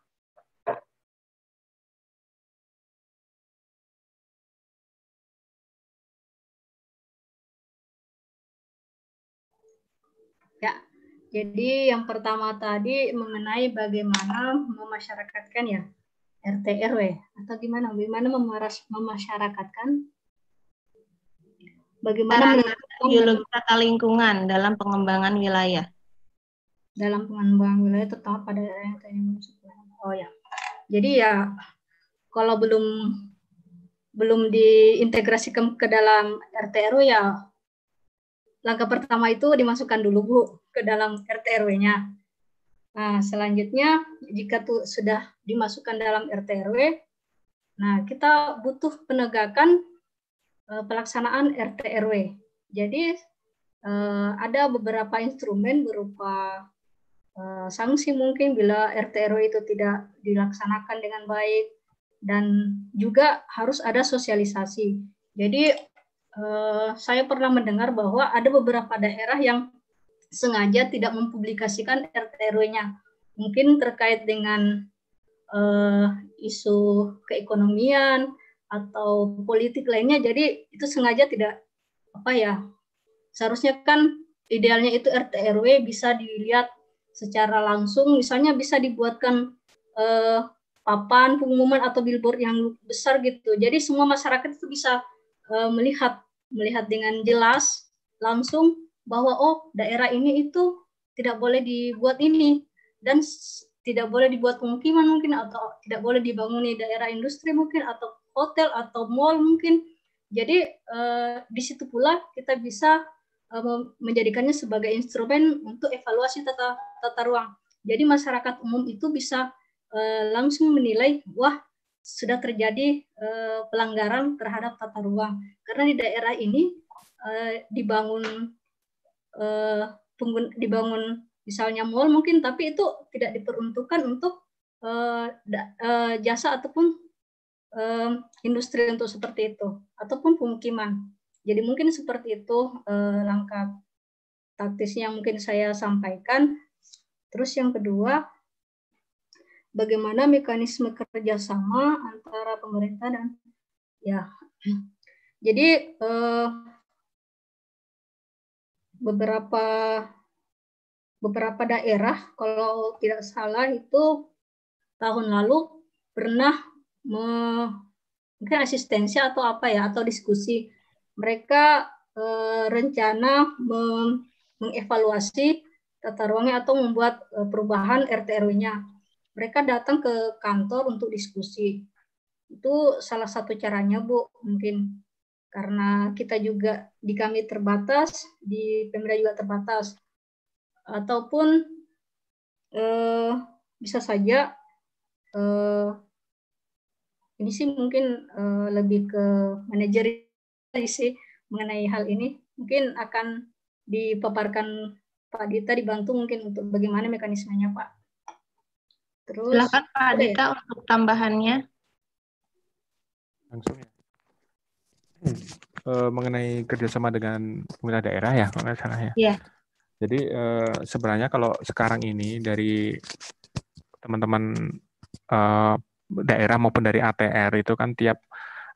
Ya, jadi yang pertama tadi mengenai bagaimana memasyarakatkan ya RT/RW atau gimana memasyarakatkan bagaimana geologi tata lingkungan dalam pengembangan wilayah. Dalam pengembangan wilayah terutama pada daerah yang tadi. Oh ya. Jadi ya kalau belum diintegrasikan ke dalam RT/RW ya langkah pertama itu dimasukkan dulu Bu ke dalam RT/RW-nya. Nah, selanjutnya jika sudah dimasukkan dalam RT/RW, nah kita butuh penegakan pelaksanaan RT/RW. Jadi ada beberapa instrumen berupa sanksi mungkin bila RT/RW itu tidak dilaksanakan dengan baik, dan juga harus ada sosialisasi. Jadi saya pernah mendengar bahwa ada beberapa daerah yang sengaja tidak mempublikasikan RT/RW-nya, mungkin terkait dengan isu keekonomian atau politik lainnya. Jadi itu sengaja tidak seharusnya kan idealnya itu RT/RW bisa dilihat secara langsung, misalnya bisa dibuatkan papan pengumuman atau billboard yang besar gitu. Jadi semua masyarakat itu bisa melihat dengan jelas langsung bahwa oh daerah ini itu tidak boleh dibuat ini dan tidak boleh dibuat pemukiman mungkin, atau tidak boleh dibangun di daerah industri mungkin, atau hotel atau mall mungkin. Jadi di situ pula kita bisa menjadikannya sebagai instrumen untuk evaluasi tata ruang. Jadi masyarakat umum itu bisa langsung menilai wah sudah terjadi pelanggaran terhadap tata ruang karena di daerah ini dibangun misalnya mall mungkin, tapi itu tidak diperuntukkan untuk jasa ataupun industri untuk seperti itu ataupun pemukiman. Jadi mungkin seperti itu langkah taktis yang mungkin saya sampaikan. Terus yang kedua, bagaimana mekanisme kerjasama antara pemerintah dan ya. Jadi beberapa daerah kalau tidak salah itu tahun lalu pernah mungkin asistensi atau apa ya, atau diskusi. Mereka rencana mengevaluasi tata ruangnya atau membuat perubahan RT/RW-nya. mereka datang ke kantor untuk diskusi. Itu salah satu caranya, Bu, mungkin. Karena kita juga di kami terbatas, di Pemda juga terbatas. Ataupun bisa saja ini sih mungkin lebih ke manajer sih mengenai hal ini. Mungkin akan dipaparkan Pak Dita, dibantu mungkin untuk bagaimana mekanismenya, Pak. Terus Silakan Pak Dita untuk tambahannya. Langsung ya. Mengenai kerjasama dengan pemerintah daerah ya, kalau nggak salah ya. Iya. Jadi sebenarnya kalau sekarang ini dari teman-teman daerah maupun dari ATR itu kan tiap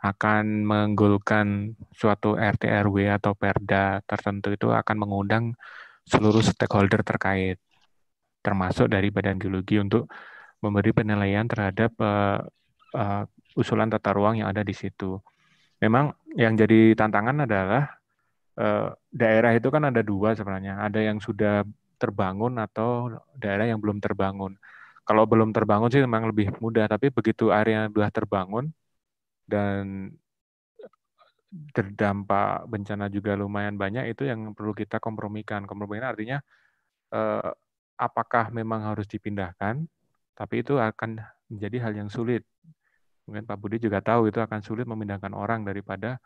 akan menggolkan suatu RT RW atau perda tertentu itu akan mengundang seluruh stakeholder terkait, termasuk dari Badan Geologi untuk memberi penilaian terhadap usulan tata ruang yang ada di situ. Memang yang jadi tantangan adalah daerah itu kan ada dua sebenarnya, ada yang sudah terbangun atau daerah yang belum terbangun. Kalau belum terbangun sih memang lebih mudah, tapi begitu area sudah terbangun dan terdampak bencana juga lumayan banyak, itu yang perlu kita kompromikan. Kompromikan artinya apakah memang harus dipindahkan, tapi itu akan menjadi hal yang sulit. Mungkin Pak Budi juga tahu itu akan sulit memindahkan orang daripada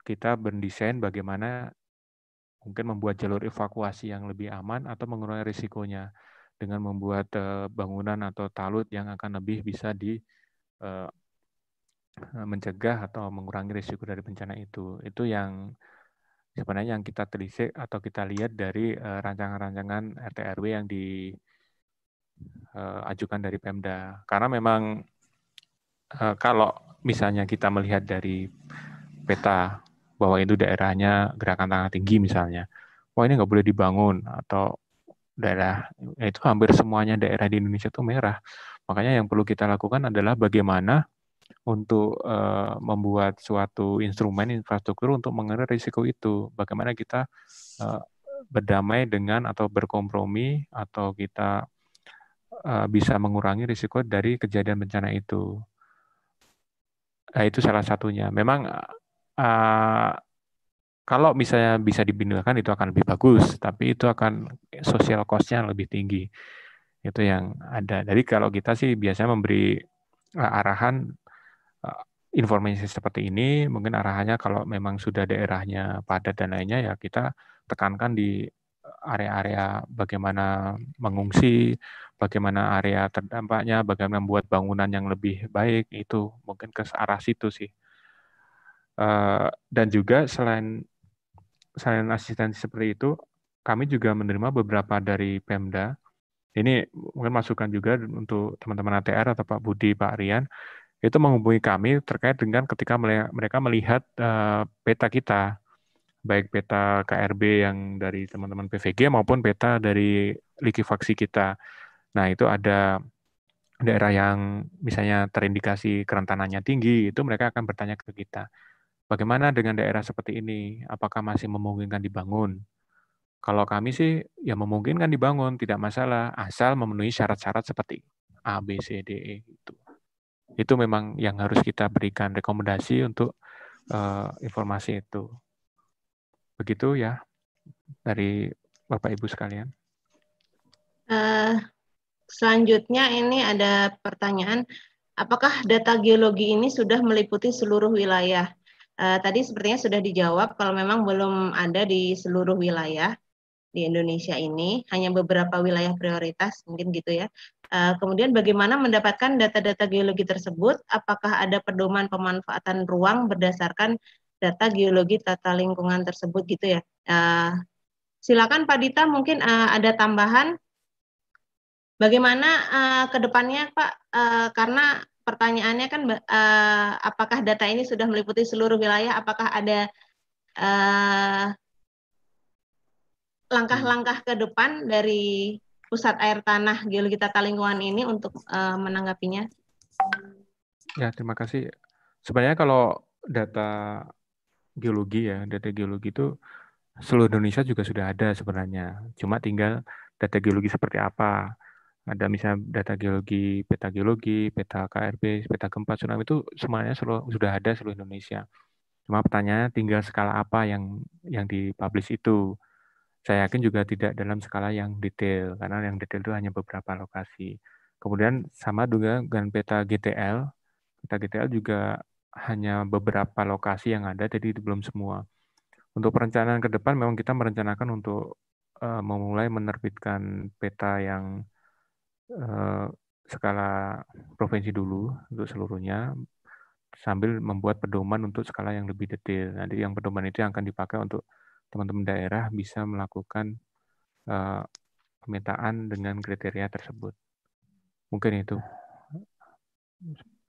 kita mendesain bagaimana mungkin membuat jalur evakuasi yang lebih aman atau mengurangi risikonya dengan membuat bangunan atau talut yang akan lebih bisa mencegah atau mengurangi risiko dari bencana itu. Itu yang sebenarnya yang kita telisik atau kita lihat dari rancangan-rancangan RT RW yang diajukan dari Pemda. Karena memang kalau misalnya kita melihat dari peta bahwa itu daerahnya gerakan tanah tinggi misalnya, wah ini nggak boleh dibangun, atau daerah itu hampir semuanya daerah di Indonesia itu merah. Makanya yang perlu kita lakukan adalah bagaimana untuk membuat suatu instrumen infrastruktur untuk mengurangi risiko itu. Bagaimana kita berdamai dengan atau berkompromi atau kita bisa mengurangi risiko dari kejadian bencana itu. Itu salah satunya. Memang kalau misalnya bisa dipindahkan itu akan lebih bagus, tapi itu akan social cost-nya lebih tinggi. Itu yang ada. Jadi kalau kita sih biasanya memberi arahan informasi seperti ini, mungkin arahannya kalau memang sudah daerahnya padat dan lainnya, ya kita tekankan di area-area bagaimana mengungsi, bagaimana area terdampaknya, bagaimana membuat bangunan yang lebih baik, itu mungkin ke arah situ sih. Dan juga selain asistensi seperti itu, kami juga menerima beberapa dari Pemda. Ini mungkin masukan juga untuk teman-teman ATR atau Pak Budi, Pak Rian, itu menghubungi kami terkait dengan ketika mereka melihat peta kita, baik peta KRB yang dari teman-teman PVG maupun peta dari likuifaksi kita. Nah, itu ada daerah yang misalnya terindikasi kerentanannya tinggi, itu mereka akan bertanya ke kita, bagaimana dengan daerah seperti ini? Apakah masih memungkinkan dibangun? Kalau kami sih ya memungkinkan dibangun, tidak masalah, asal memenuhi syarat-syarat seperti A, B, C, D, E. Itu memang yang harus kita berikan rekomendasi untuk informasi itu. Begitu ya dari Bapak Ibu sekalian. Selanjutnya ini ada pertanyaan, apakah data geologi ini sudah meliputi seluruh wilayah? Tadi sepertinya sudah dijawab kalau memang belum ada di seluruh wilayah di Indonesia ini, hanya beberapa wilayah prioritas, mungkin gitu ya. Kemudian bagaimana mendapatkan data-data geologi tersebut? Apakah ada pedoman pemanfaatan ruang berdasarkan data geologi tata lingkungan tersebut gitu ya? Silakan Pak Dita, mungkin ada tambahan. Bagaimana ke depannya Pak? Karena pertanyaannya kan apakah data ini sudah meliputi seluruh wilayah? Apakah ada langkah-langkah ke depan dari Pusat Air Tanah Geologi Tata Lingkungan ini untuk menanggapinya? Ya, terima kasih. Sebenarnya kalau data geologi ya, data geologi itu seluruh Indonesia juga sudah ada sebenarnya. Cuma tinggal data geologi seperti apa. Ada misalnya data geologi, peta KRB, peta gempa, tsunami itu semuanya sudah ada seluruh Indonesia. Cuma pertanyaannya tinggal skala apa yang dipublish itu. Saya yakin juga tidak dalam skala yang detail, karena yang detail itu hanya beberapa lokasi. Kemudian sama juga dengan peta GTL. Peta GTL juga hanya beberapa lokasi yang ada, jadi itu belum semua. Untuk perencanaan ke depan memang kita merencanakan untuk memulai menerbitkan peta yang skala provinsi dulu untuk seluruhnya, sambil membuat pedoman untuk skala yang lebih detail. Nanti yang pedoman itu yang akan dipakai untuk teman-teman daerah bisa melakukan pemetaan dengan kriteria tersebut. Mungkin itu.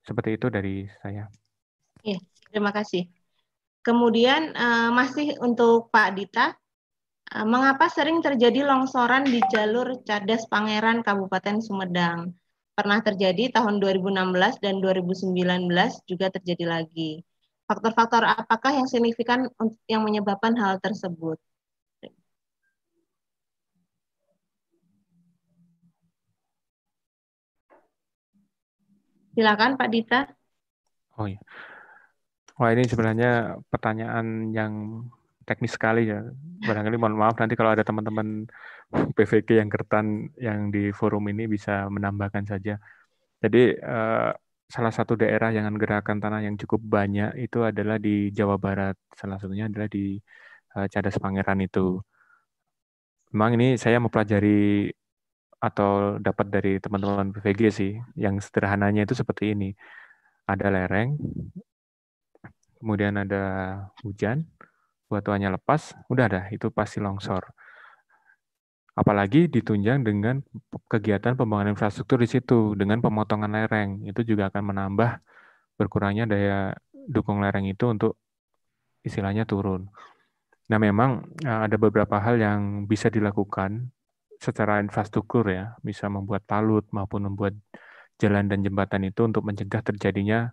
Seperti itu dari saya. Iya, terima kasih. Kemudian masih untuk Pak Dita, mengapa sering terjadi longsoran di jalur Cadas Pangeran Kabupaten Sumedang? Pernah terjadi tahun 2016 dan 2019 juga terjadi lagi. Faktor-faktor apakah yang signifikan yang menyebabkan hal tersebut? Silakan Pak Dita. Oh iya. Wah, ini sebenarnya pertanyaan yang teknis sekali ya. Barangkali mohon maaf nanti kalau ada teman-teman PVG yang gertan yang di forum ini bisa menambahkan saja. Jadi salah satu daerah yang gerakan tanah yang cukup banyak itu adalah di Jawa Barat. Salah satunya adalah di Cadas Pangeran itu. Memang ini saya mempelajari atau dapat dari teman-teman PVG sih. Yang sederhananya itu seperti ini. Ada lereng, kemudian ada hujan, batuannya lepas, udah ada, itu pasti longsor. Apalagi ditunjang dengan kegiatan pembangunan infrastruktur di situ, dengan pemotongan lereng, itu juga akan menambah berkurangnya daya dukung lereng itu untuk istilahnya turun. Nah, memang ada beberapa hal yang bisa dilakukan secara infrastruktur ya, bisa membuat talut maupun membuat jalan dan jembatan itu untuk mencegah terjadinya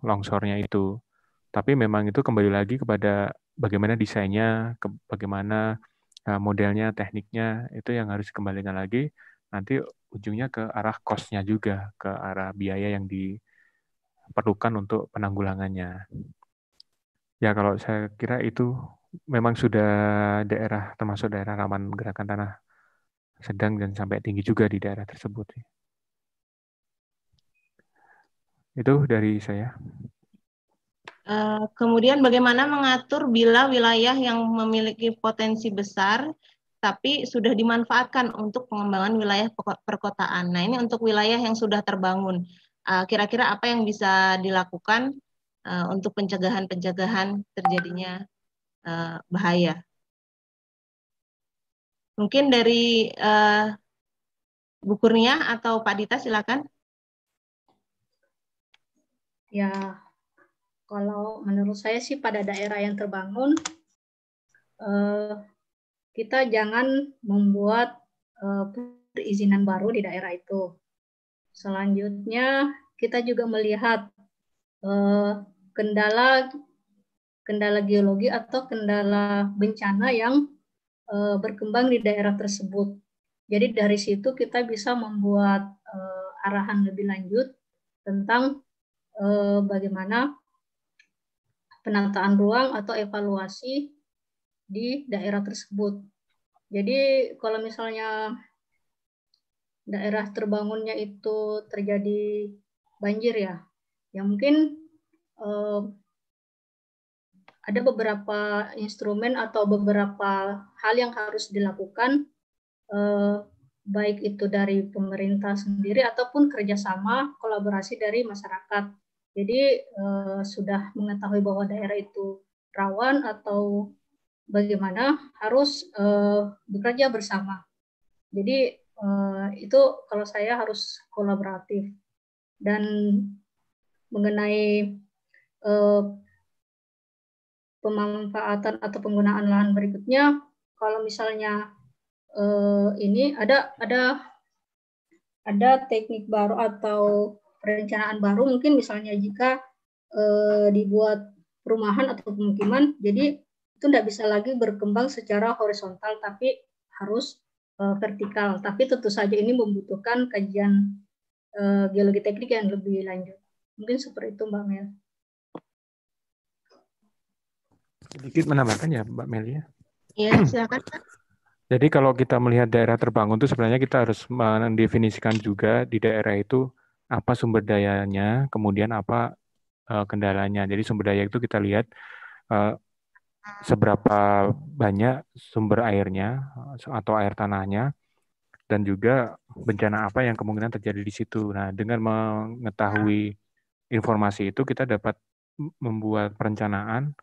longsornya itu. Tapi memang itu kembali lagi kepada bagaimana desainnya, bagaimana modelnya, tekniknya, itu yang harus dikembalikan lagi. Nanti ujungnya ke arah cost-nya juga, ke arah biaya yang diperlukan untuk penanggulangannya. Ya, kalau saya kira itu memang sudah daerah, termasuk daerah rawan gerakan tanah sedang dan sampai tinggi juga di daerah tersebut. Itu dari saya. Kemudian bagaimana mengatur bila wilayah yang memiliki potensi besar tapi sudah dimanfaatkan untuk pengembangan wilayah perkotaan. Nah, ini untuk wilayah yang sudah terbangun. Kira-kira apa yang bisa dilakukan untuk pencegahan terjadinya bahaya? Mungkin dari Bu Kurnia atau Pak Dita, silakan. Ya, kalau menurut saya sih pada daerah yang terbangun, kita jangan membuat perizinan baru di daerah itu. Selanjutnya, kita juga melihat kendala geologi atau kendala bencana yang berkembang di daerah tersebut. Jadi dari situ kita bisa membuat arahan lebih lanjut tentang bagaimana penataan ruang atau evaluasi di daerah tersebut. Jadi kalau misalnya daerah terbangunnya itu terjadi banjir ya mungkin ada beberapa instrumen atau beberapa hal yang harus dilakukan, baik itu dari pemerintah sendiri ataupun kerjasama kolaborasi dari masyarakat. Jadi sudah mengetahui bahwa daerah itu rawan atau bagaimana harus bekerja bersama. Jadi itu kalau saya harus kolaboratif. Dan mengenai pemanfaatan atau penggunaan lahan berikutnya, kalau misalnya ini ada teknik baru atau perencanaan baru, mungkin misalnya jika dibuat perumahan atau pemukiman, jadi itu tidak bisa lagi berkembang secara horizontal, tapi harus vertikal, tapi tentu saja ini membutuhkan kajian geologi teknik yang lebih lanjut. Mungkin seperti itu Mbak Mel. Sedikit menambahkan ya Mbak Melia. Iya, silakan. Jadi kalau kita melihat daerah terbangun itu sebenarnya kita harus mendefinisikan juga di daerah itu apa sumber dayanya, kemudian apa kendalanya. Jadi sumber daya itu kita lihat seberapa banyak sumber airnya atau air tanahnya, dan juga bencana apa yang kemungkinan terjadi di situ. Nah, dengan mengetahui informasi itu kita dapat membuat perencanaan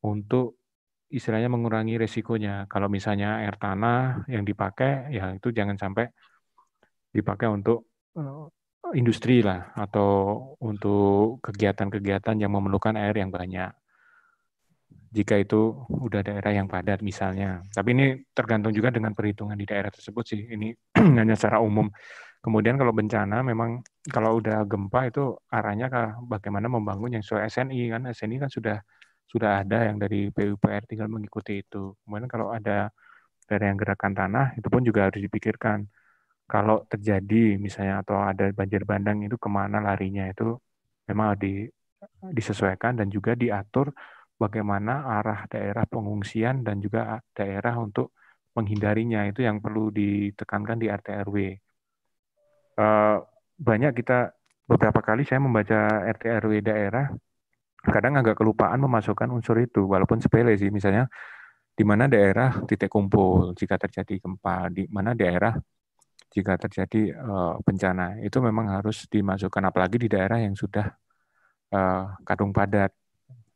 untuk istilahnya mengurangi resikonya. Kalau misalnya air tanah yang dipakai, ya itu jangan sampai dipakai untuk industri lah, atau untuk kegiatan-kegiatan yang memerlukan air yang banyak. Jika itu udah daerah yang padat misalnya. Tapi ini tergantung juga dengan perhitungan di daerah tersebut sih. Ini hanya secara umum. Kemudian kalau bencana, memang kalau udah gempa itu arahnya ke bagaimana membangun yang sesuai SNI kan. SNI kan sudah ada yang dari PUPR, tinggal mengikuti itu. Kemudian kalau ada daerah yang gerakan tanah, itu pun juga harus dipikirkan. Kalau terjadi misalnya atau ada banjir bandang, itu kemana larinya, itu memang disesuaikan dan juga diatur bagaimana arah daerah pengungsian dan juga daerah untuk menghindarinya. Itu yang perlu ditekankan di RT RW. Banyak beberapa kali saya membaca RT RW daerah, kadang agak kelupaan memasukkan unsur itu, walaupun sepele sih. Misalnya di mana daerah titik kumpul jika terjadi gempa, di mana daerah jika terjadi bencana, itu memang harus dimasukkan, apalagi di daerah yang sudah kadung padat.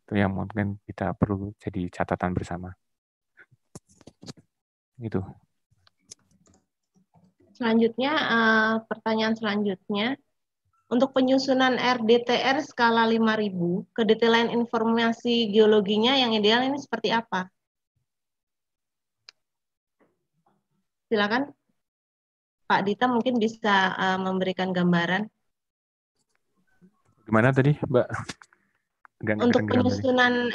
Itu yang mungkin kita perlu jadi catatan bersama. Itu. Selanjutnya, pertanyaan selanjutnya. Untuk penyusunan RDTR skala 5.000, kedetailan informasi geologinya yang ideal ini seperti apa? Silakan Pak Dita mungkin bisa memberikan gambaran. Gimana tadi, Mbak? Untuk penyusunan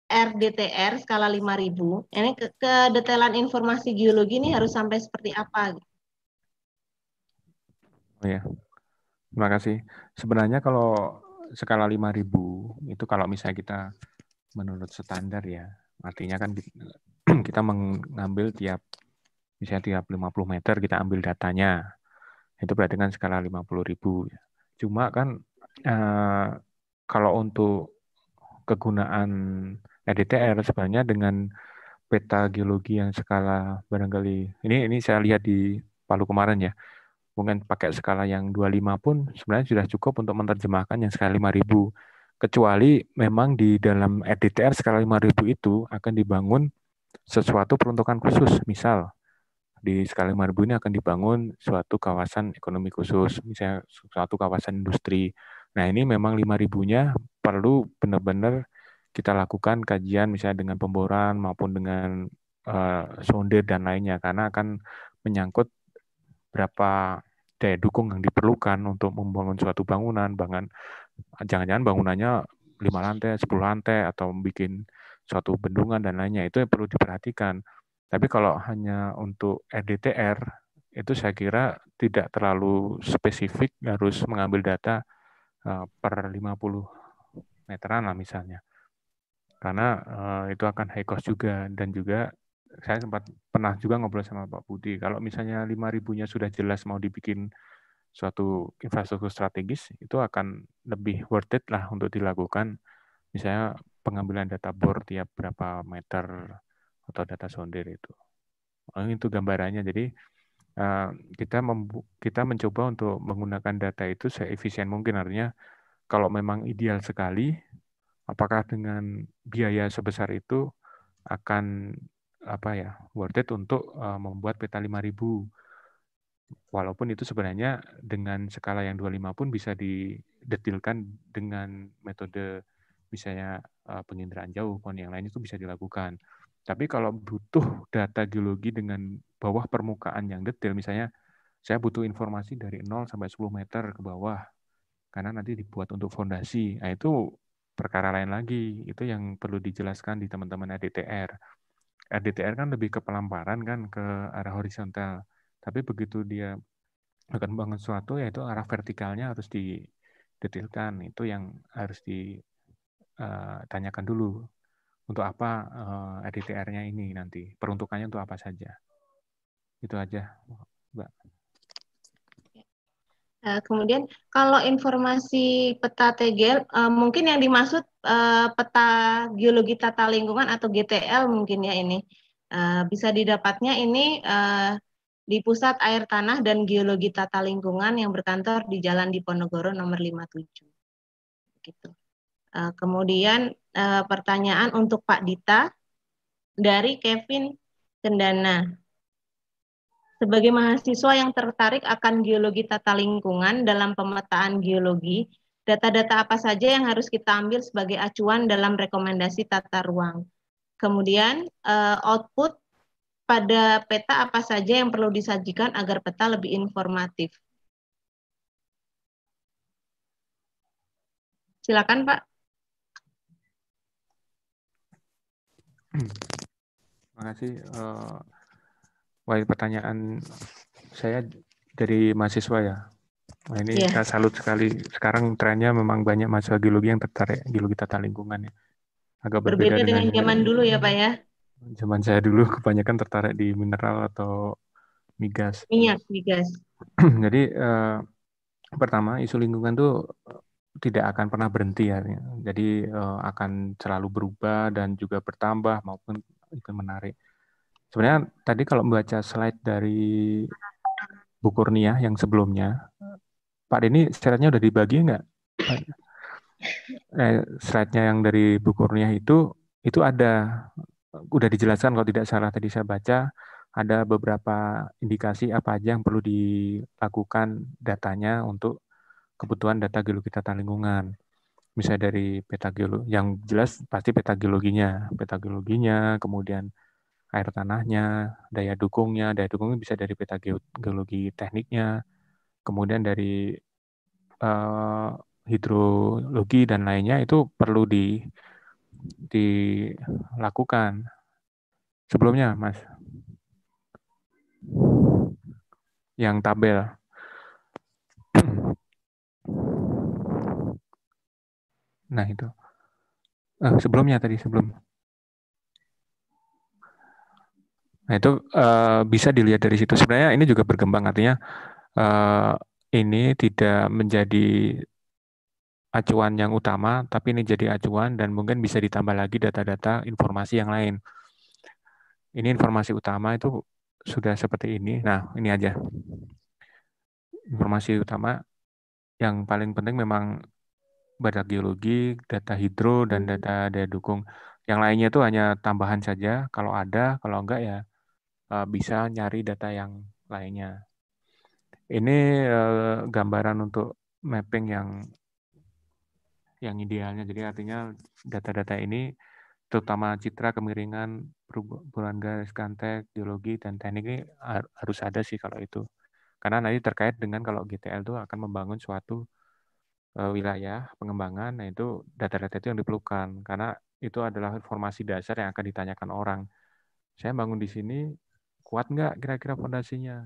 RDTR skala 5.000, ini kedetailan informasi geologi ini harus sampai seperti apa? Oh ya, terima kasih. Sebenarnya kalau skala 5.000 itu kalau misalnya kita menurut standar ya, artinya kan kita mengambil misalnya tiap 50 meter kita ambil datanya, itu berarti kan skala 50.000. Cuma kan kalau untuk kegunaan RDTR sebenarnya dengan peta geologi yang skala barangkali, ini saya lihat di Palu kemarin ya, mungkin pakai skala yang 25 pun sebenarnya sudah cukup untuk menerjemahkan yang skala 5.000. Kecuali memang di dalam RDTR skala 5.000 itu akan dibangun sesuatu peruntukan khusus. Misal, di skala 5.000 ini akan dibangun suatu kawasan ekonomi khusus, misalnya suatu kawasan industri. Nah, ini memang 5.000-nya perlu benar-benar kita lakukan kajian misalnya dengan pemboran maupun dengan sonde dan lainnya, karena akan menyangkut berapa daya dukung yang diperlukan untuk membangun suatu bangunan. Jangan-jangan bangunannya 5 lantai, 10 lantai, atau bikin suatu bendungan dan lainnya. Itu yang perlu diperhatikan. Tapi kalau hanya untuk RDTR, itu saya kira tidak terlalu spesifik harus mengambil data per 50 meteran lah misalnya. Karena itu akan high cost juga, dan juga saya pernah juga ngobrol sama Pak Budi, kalau misalnya 5.000-nya sudah jelas mau dibikin suatu infrastruktur strategis, itu akan lebih worth it lah untuk dilakukan, misalnya pengambilan data bor tiap berapa meter atau data sonder itu. Itu gambarannya. Jadi kita mencoba untuk menggunakan data itu seefisien mungkin. Artinya kalau memang ideal sekali, apakah dengan biaya sebesar itu akan worth it untuk membuat peta 5.000. Walaupun itu sebenarnya dengan skala yang 25 pun bisa didetilkan dengan metode misalnya penginderaan jauh, pon yang lain itu bisa dilakukan. Tapi kalau butuh data geologi dengan bawah permukaan yang detail, misalnya saya butuh informasi dari 0 sampai 10 meter ke bawah, karena nanti dibuat untuk fondasi. Nah, itu perkara lain lagi. Itu yang perlu dijelaskan di teman-teman RDTR. RDTR kan lebih ke pelamparan kan, ke arah horizontal. Tapi begitu dia akan bangun sesuatu, yaitu arah vertikalnya harus didetailkan. Itu yang harus ditanyakan dulu. Untuk apa RDTR-nya ini nanti? Peruntukannya untuk apa saja? Itu aja, Mbak. Kemudian kalau informasi peta TGL, mungkin yang dimaksud peta geologi tata lingkungan atau GTL mungkin ya ini. Bisa didapatnya ini di Pusat Air Tanah dan Geologi Tata Lingkungan yang berkantor di Jalan Diponegoro nomor 57. Gitu. Kemudian pertanyaan untuk Pak Dita dari Kevin Kendana. Sebagai mahasiswa yang tertarik akan geologi tata lingkungan dalam pemetaan geologi, data-data apa saja yang harus kita ambil sebagai acuan dalam rekomendasi tata ruang. Kemudian output pada peta apa saja yang perlu disajikan agar peta lebih informatif. Silakan, Pak. Terima kasih. Wah, pertanyaan saya dari mahasiswa ya. Nah, ini saya salut sekali. Sekarang trennya memang banyak mahasiswa geologi yang tertarik geologi tata lingkungan ya. Agak berbeda dengan zaman dulu ya, Pak ya. Zaman saya dulu kebanyakan tertarik di mineral atau migas. Minyak, migas. Jadi pertama isu lingkungan tuh tidak akan pernah berhenti ya. Jadi akan selalu berubah dan juga bertambah maupun ikut menarik. Sebenarnya tadi kalau membaca slide dari Bu Kurnia yang sebelumnya, Pak Denny slide-nya udah dibagi nggak? Slide-nya yang dari Bu Kurnia itu ada, udah dijelaskan kalau tidak salah tadi saya baca, ada beberapa indikasi apa aja yang perlu dilakukan datanya untuk kebutuhan data geologi tata lingkungan. Misalnya dari peta geologi, yang jelas pasti peta geologinya, kemudian air tanahnya, daya dukungnya bisa dari peta geologi tekniknya, kemudian dari hidrologi dan lainnya itu perlu dilakukan sebelumnya, Mas. Yang tabel. Nah, itu. Sebelum. Nah, itu bisa dilihat dari situ. Sebenarnya ini juga berkembang, artinya ini tidak menjadi acuan yang utama, tapi ini jadi acuan dan mungkin bisa ditambah lagi data-data informasi yang lain. Ini informasi utama itu sudah seperti ini. Nah, ini aja. Informasi utama yang paling penting memang data geologi, data hidro, dan data daya dukung. Yang lainnya itu hanya tambahan saja. Kalau ada, kalau enggak ya bisa nyari data yang lainnya. Ini gambaran untuk mapping yang idealnya. Jadi artinya data-data ini, terutama citra, kemiringan, perubahan garis kantek, geologi, dan teknik ini harus ada sih kalau itu. Karena nanti terkait dengan kalau GTL itu akan membangun suatu wilayah pengembangan, nah itu data-data itu yang diperlukan. Karena itu adalah informasi dasar yang akan ditanyakan orang. Saya bangun di sini, kuat nggak kira-kira fondasinya?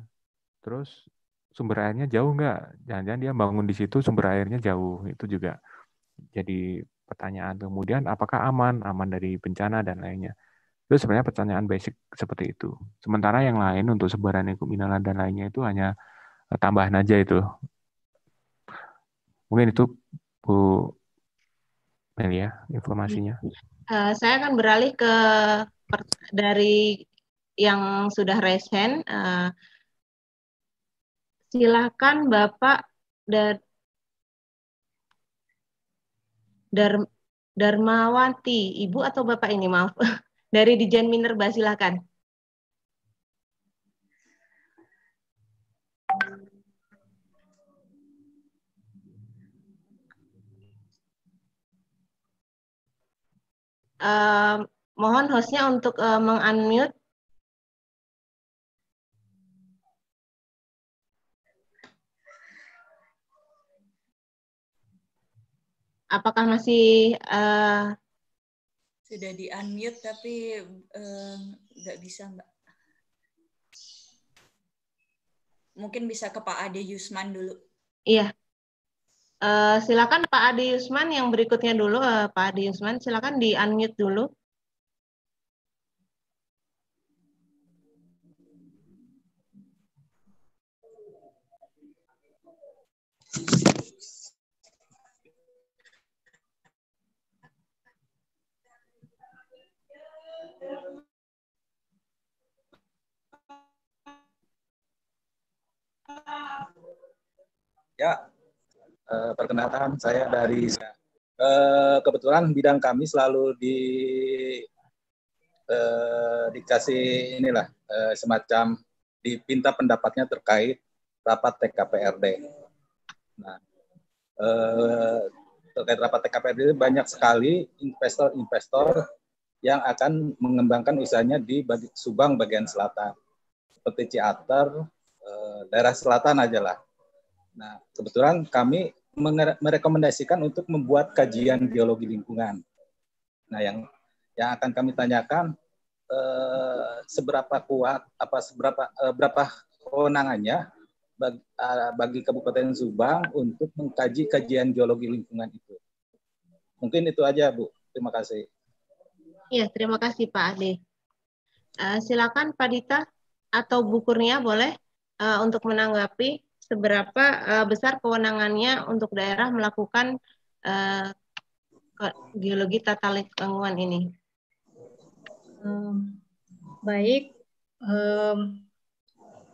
Terus sumber airnya jauh nggak? Jangan-jangan dia bangun di situ sumber airnya jauh. Itu juga jadi pertanyaan. Kemudian apakah aman dari bencana dan lainnya. Itu sebenarnya pertanyaan basic seperti itu. Sementara yang lain untuk sebaran lingkup mineral dan lainnya itu hanya tambahan aja itu. Mungkin itu Bu Melia informasinya. Saya akan beralih ke dari yang sudah resen. Silakan Bapak Darmawati, Ibu atau Bapak ini, maaf. Dari Dijen Minerba, silakan. Mohon hostnya untuk meng-unmute. Apakah masih Sudah di-unmute tapi nggak bisa, Mbak. Mungkin bisa ke Pak Ade Yusman dulu. Iya. Silakan Pak Ade Yusman yang berikutnya dulu. Pak Ade Yusman, silakan di-unmute dulu. Ya, perkenalkan saya dari kebetulan bidang kami selalu dikasih inilah semacam dipinta pendapatnya terkait rapat TKPRD. Nah, terkait rapat TKPRD banyak sekali investor-investor yang akan mengembangkan usahanya di Subang bagian selatan, seperti Ciater, daerah selatan aja lah. Nah, kebetulan kami merekomendasikan untuk membuat kajian geologi lingkungan. Nah, yang akan kami tanyakan seberapa kuat, berapa kewenangannya bagi Kabupaten Subang untuk mengkaji kajian geologi lingkungan itu. Mungkin itu aja, Bu. Terima kasih. Iya, terima kasih Pak Ade. Silakan Pak Dita atau Bu Kurnia boleh untuk menanggapi seberapa besar kewenangannya untuk daerah melakukan geologi tata lingkungan ini. Baik,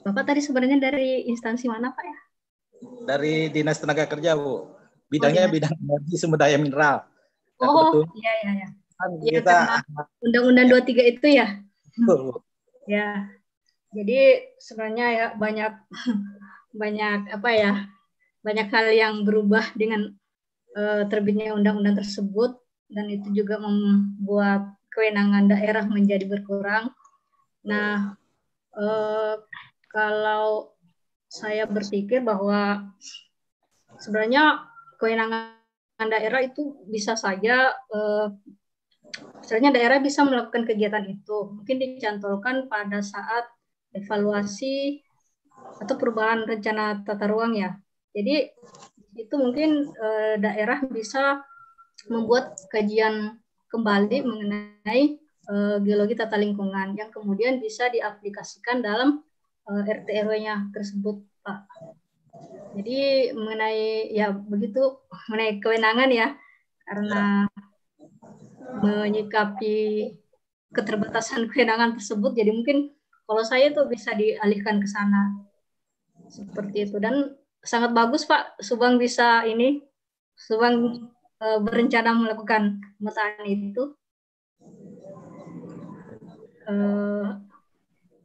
Bapak tadi sebenarnya dari instansi mana Pak ya? Dari Dinas Tenaga Kerja, Bu. Bidangnya bidang energi sumber daya mineral. Oh, iya. Ya, kita Undang-Undang 23 itu ya? Ya, jadi sebenarnya ya banyak hal yang berubah dengan terbitnya undang-undang tersebut, dan itu juga membuat kewenangan daerah menjadi berkurang. Nah, kalau saya berpikir bahwa sebenarnya kewenangan daerah itu bisa saja, misalnya daerah bisa melakukan kegiatan itu, mungkin dicantolkan pada saat evaluasi atau perubahan rencana tata ruang ya. Jadi itu mungkin daerah bisa membuat kajian kembali mengenai geologi tata lingkungan yang kemudian bisa diaplikasikan dalam RT RW-nya tersebut, Pak. Jadi mengenai kewenangan ya, karena menyikapi keterbatasan kewenangan tersebut, jadi mungkin kalau saya tuh bisa dialihkan ke sana seperti itu. Dan sangat bagus Pak, Subang berencana melakukan pemetaan itu.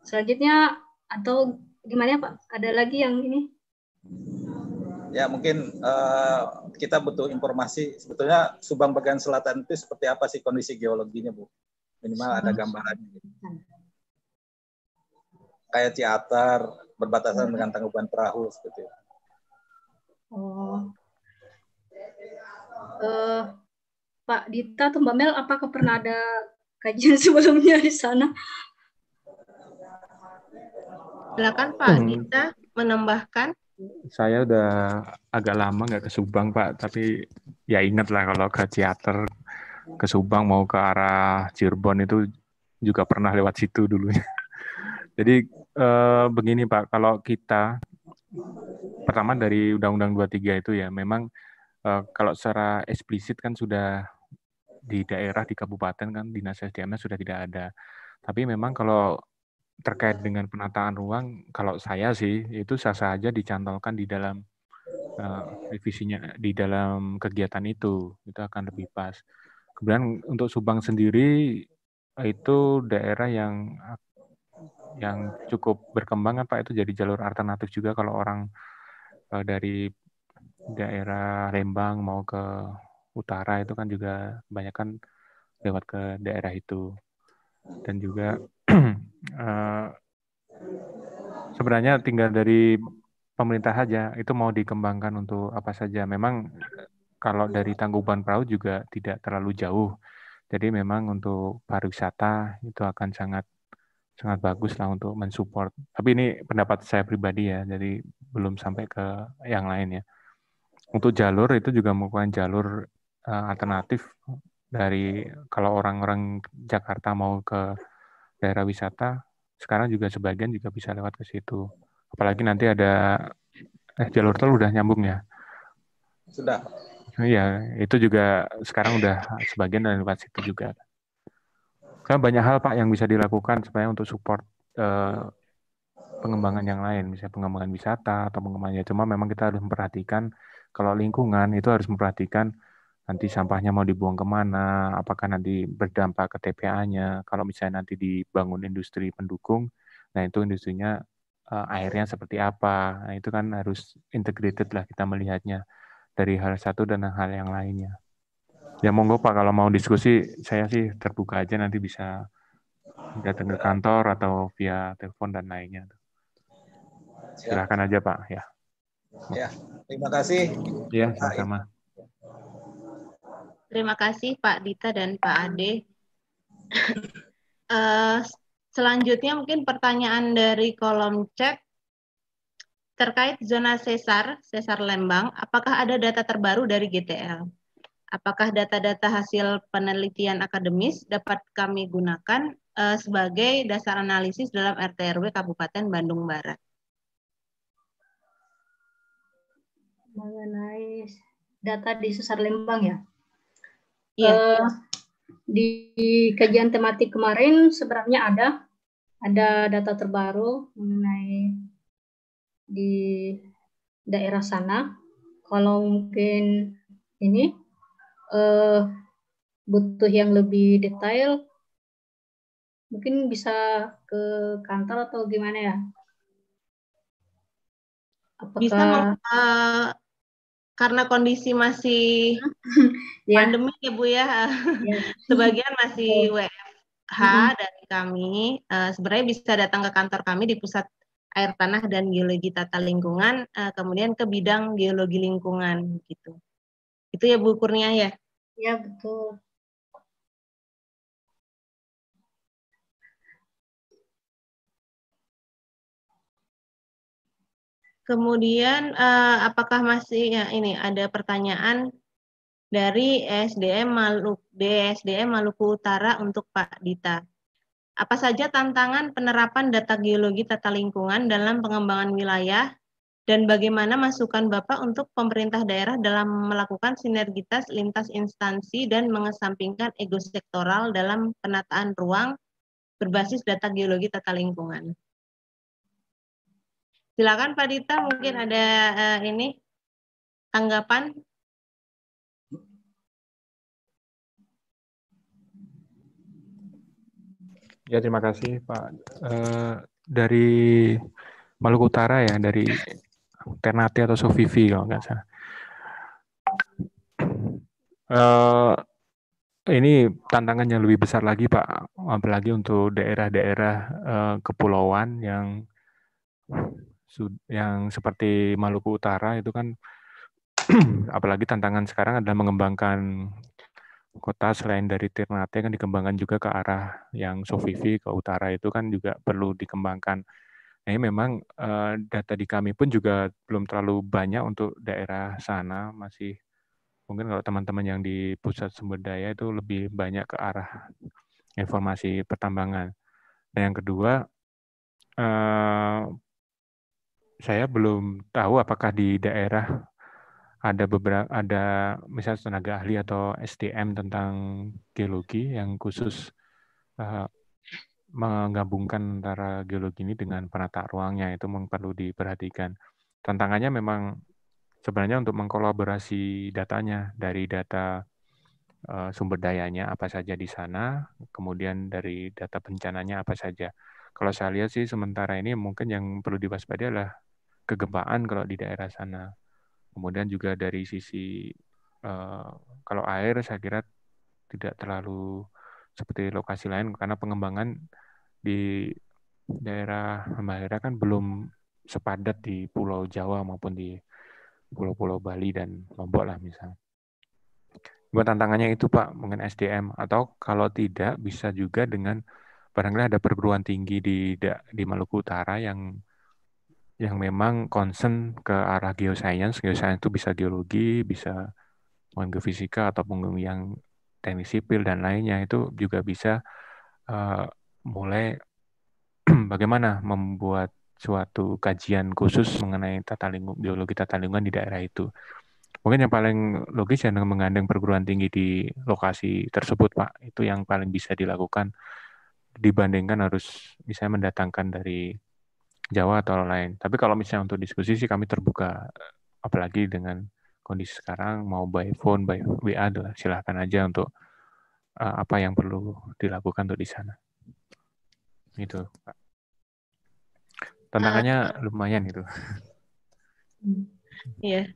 Selanjutnya atau gimana Pak? Ada lagi yang ini? Ya, mungkin kita butuh informasi sebetulnya Subang bagian selatan itu seperti apa sih kondisi geologinya, Bu? Minimal ada gambarannya. Kayak Ciater, berbatasan dengan Tangkuban Perahu seperti itu. Pak Dita atau Mbak Mel, apakah pernah ada kajian sebelumnya di sana? Silakan Pak Dita menambahkan. Saya udah agak lama nggak ke Subang, Pak, tapi ya ingat lah kalau ke Ciater, ke Subang mau ke arah Cirebon itu juga pernah lewat situ dulunya. Jadi begini Pak, kalau kita pertama dari Undang-Undang 23 itu ya, memang kalau secara eksplisit kan sudah di daerah, di kabupaten kan Dinas SDM-nya sudah tidak ada. Tapi memang kalau terkait dengan penataan ruang, kalau saya sih itu sah-sah aja dicantolkan di dalam revisinya, di dalam kegiatan itu akan lebih pas. Kemudian untuk Subang sendiri itu daerah yang cukup berkembang kan Pak, itu jadi jalur alternatif juga kalau orang dari daerah Lembang mau ke utara itu kan juga kebanyakan lewat ke daerah itu. Dan juga sebenarnya tinggal dari pemerintah saja itu mau dikembangkan untuk apa saja. Memang kalau dari Tangkuban Perahu juga tidak terlalu jauh. Jadi memang untuk pariwisata itu akan sangat bagus lah untuk mensupport. Tapi ini pendapat saya pribadi ya, jadi belum sampai ke yang lain ya. Untuk jalur itu juga merupakan jalur alternatif dari kalau orang-orang Jakarta mau ke daerah wisata, sekarang juga sebagian juga bisa lewat ke situ. Apalagi nanti ada jalur tol udah nyambung ya. Sudah. Iya, itu juga sekarang udah sebagian dari lewat situ juga. Karena banyak hal Pak yang bisa dilakukan supaya untuk support pengembangan yang lain, misalnya pengembangan wisata atau pengembangannya. Cuma memang kita harus memperhatikan kalau lingkungan itu harus memperhatikan nanti sampahnya mau dibuang kemana, apakah nanti berdampak ke TPA-nya. Kalau misalnya nanti dibangun industri pendukung, nah itu industrinya airnya seperti apa. Nah itu kan harus integrated lah kita melihatnya dari hal satu dan hal yang lainnya. Ya monggo Pak, kalau mau diskusi, saya sih terbuka aja, nanti bisa datang ke kantor atau via telepon dan lainnya. Silahkan aja Pak. Ya. Ya, terima kasih. Ya, sama-sama. Terima kasih Pak Dita dan Pak Ade. Selanjutnya mungkin pertanyaan dari kolom chat terkait zona sesar Lembang. Apakah ada data terbaru dari GTL? Apakah data-data hasil penelitian akademis dapat kami gunakan sebagai dasar analisis dalam RT/RW Kabupaten Bandung Barat? Mengenai data di sesar Lembang ya? Iya. Di kajian tematik kemarin sebenarnya ada data terbaru mengenai di daerah sana. Kalau mungkin ini butuh yang lebih detail, mungkin bisa ke kantor atau gimana ya? Apakah bisa karena kondisi masih pandemi ya Bu ya, sebagian masih WFH dari kami, sebenarnya bisa datang ke kantor kami di Pusat Air Tanah dan Geologi Tata Lingkungan, kemudian ke bidang geologi lingkungan gitu. Itu ya Bu Kurnia ya? Ya betul. Kemudian apakah masih ya ini ada pertanyaan dari DSDM Maluku Utara untuk Pak Dita. Apa saja tantangan penerapan data geologi tata lingkungan dalam pengembangan wilayah dan bagaimana masukan Bapak untuk pemerintah daerah dalam melakukan sinergitas lintas instansi dan mengesampingkan ego sektoral dalam penataan ruang berbasis data geologi tata lingkungan? Silakan Pak Dita, mungkin ada ini tanggapan. Ya, terima kasih Pak. Dari Maluku Utara ya, dari Ternate atau Sofivi kalau nggak salah. Ini tantangan yang lebih besar lagi Pak, apalagi untuk daerah-daerah kepulauan yang seperti Maluku Utara itu kan, apalagi tantangan sekarang adalah mengembangkan kota selain dari Ternate kan dikembangkan juga ke arah yang Sofivi ke utara itu kan juga perlu dikembangkan. Nah, ini memang data di kami pun juga belum terlalu banyak untuk daerah sana, masih mungkin kalau teman-teman yang di pusat sumber daya itu lebih banyak ke arah informasi pertambangan. Nah, yang kedua, saya belum tahu apakah di daerah ada misalnya tenaga ahli atau SDM tentang geologi yang khusus menggabungkan antara geologi ini dengan penata ruangnya, itu perlu diperhatikan. Tantangannya memang sebenarnya untuk mengkolaborasi datanya dari data sumber dayanya apa saja di sana, kemudian dari data bencananya apa saja. Kalau saya lihat sih sementara ini mungkin yang perlu diwaspadai adalah kegempaan kalau di daerah sana. Kemudian juga dari sisi kalau air saya kira tidak terlalu seperti lokasi lain karena pengembangan di daerah Halmahera kan belum sepadat di Pulau Jawa maupun di pulau-pulau Bali dan Lombok lah misalnya. Buat tantangannya itu Pak, mungkin SDM, atau kalau tidak bisa juga dengan barangkali ada perguruan tinggi di Maluku Utara yang memang concern ke arah geoscience. Geoscience itu bisa geologi, bisa mungkin geofisika ataupun yang teknik sipil dan lainnya, itu juga bisa mulai bagaimana membuat suatu kajian khusus mengenai geologi tata lingkungan di daerah itu. Mungkin yang paling logis yang menggandeng perguruan tinggi di lokasi tersebut, Pak. Itu yang paling bisa dilakukan dibandingkan harus misalnya mendatangkan dari Jawa atau lain. Tapi kalau misalnya untuk diskusi sih kami terbuka, apalagi dengan kondisi sekarang mau by phone, by WA, silahkan aja untuk apa yang perlu dilakukan untuk di sana. Gitu, Pak. Tantangannya lumayan itu. Iya.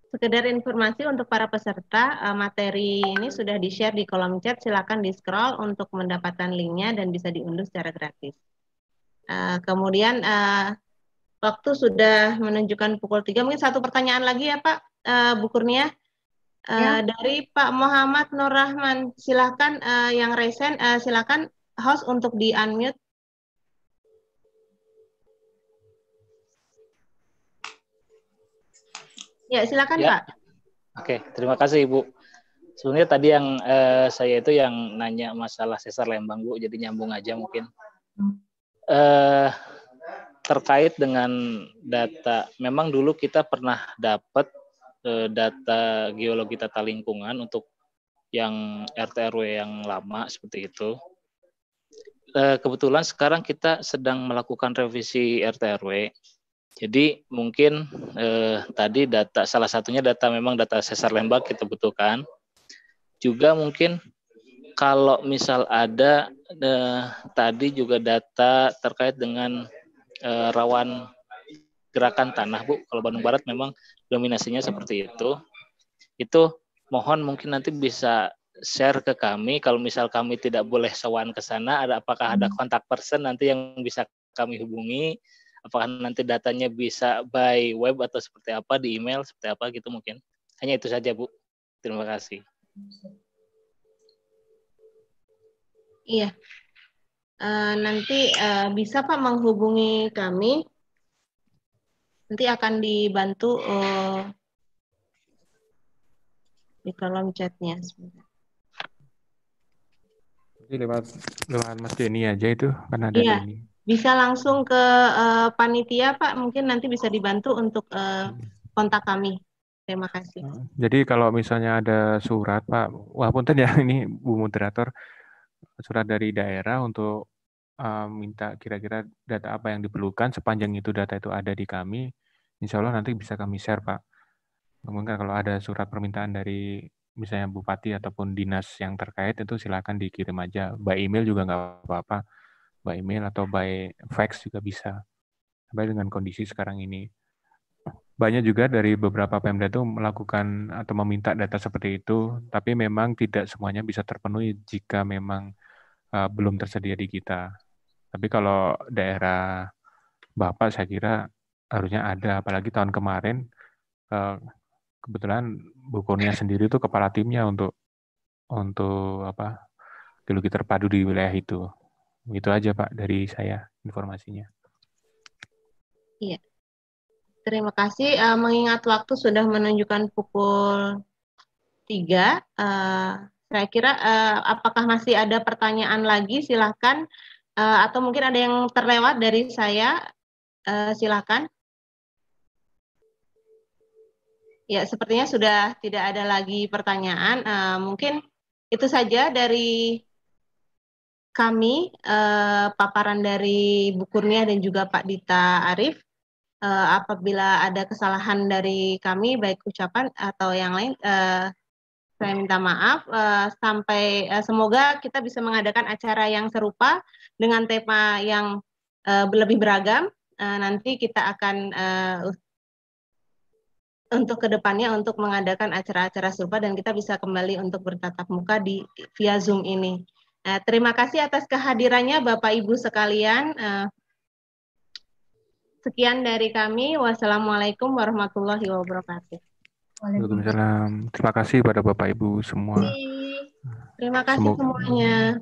Sekedar informasi untuk para peserta, materi ini sudah di-share di kolom chat, silakan di-scroll untuk mendapatkan linknya dan bisa diunduh secara gratis. Kemudian waktu sudah menunjukkan pukul 3, mungkin satu pertanyaan lagi ya Pak, Bu Kurnia. Dari Pak Muhammad Nur Rahman, silakan yang resen, silakan host untuk di-unmute. Ya, silakan ya. Pak. Oke, terima kasih Ibu. Sebenarnya tadi yang saya itu yang nanya masalah sesar Lembang Bu, jadi nyambung aja mungkin. Terkait dengan data, memang dulu kita pernah dapat data geologi tata lingkungan untuk yang RT/RW yang lama seperti itu. Kebetulan sekarang kita sedang melakukan revisi RT/RW. Jadi mungkin tadi data, salah satunya data memang data sesar Lembang kita butuhkan. Juga mungkin kalau misal ada tadi juga data terkait dengan rawan gerakan tanah Bu. Kalau Bandung Barat memang dominasinya seperti itu. Itu mohon mungkin nanti bisa share ke kami. Kalau misal kami tidak boleh sowan ke sana, apakah ada kontak person nanti yang bisa kami hubungi? Apakah nanti datanya bisa by web atau seperti apa, di email, seperti apa gitu mungkin. Hanya itu saja, Bu. Terima kasih. Iya. Nanti bisa Pak menghubungi kami. Nanti akan dibantu di kolom chatnya. Jadi lewat Mas Denny aja itu, kan ada iya. Denny. Bisa langsung ke panitia Pak, mungkin nanti bisa dibantu untuk kontak kami. Terima kasih. Jadi kalau misalnya ada surat Pak, wah punten ya ini Bu Moderator, surat dari daerah untuk minta kira-kira data apa yang diperlukan, sepanjang itu data itu ada di kami, insya Allah nanti bisa kami share Pak. Mungkin kalau ada surat permintaan dari misalnya Bupati ataupun dinas yang terkait itu silakan dikirim aja, by email juga nggak apa-apa. By email atau by fax juga bisa. Sampai dengan kondisi sekarang ini. Banyak juga dari beberapa Pemda itu melakukan atau meminta data seperti itu, tapi memang tidak semuanya bisa terpenuhi jika memang belum tersedia di kita. Tapi kalau daerah Bapak saya kira harusnya ada, apalagi tahun kemarin kebetulan Bu Kurnia sendiri itu kepala timnya untuk apa geologi terpadu di wilayah itu. Itu aja Pak dari saya informasinya. Iya. Terima kasih. Mengingat waktu sudah menunjukkan pukul 3, saya kira apakah masih ada pertanyaan lagi? Silakan. Atau mungkin ada yang terlewat dari saya? Silakan. Ya, sepertinya sudah tidak ada lagi pertanyaan. Mungkin itu saja dari kami, paparan dari Bu Kurnia dan juga Pak Dita Arif. Apabila ada kesalahan dari kami, baik ucapan atau yang lain, saya minta maaf. Sampai semoga kita bisa mengadakan acara yang serupa dengan tema yang lebih beragam. Nanti kita akan untuk kedepannya untuk mengadakan acara-acara serupa dan kita bisa kembali untuk bertatap muka via Zoom ini. Terima kasih atas kehadirannya Bapak Ibu sekalian. Sekian dari kami. Wassalamualaikum warahmatullahi wabarakatuh. Waalaikumsalam. Terima kasih pada Bapak Ibu semua. Terima kasih semuanya.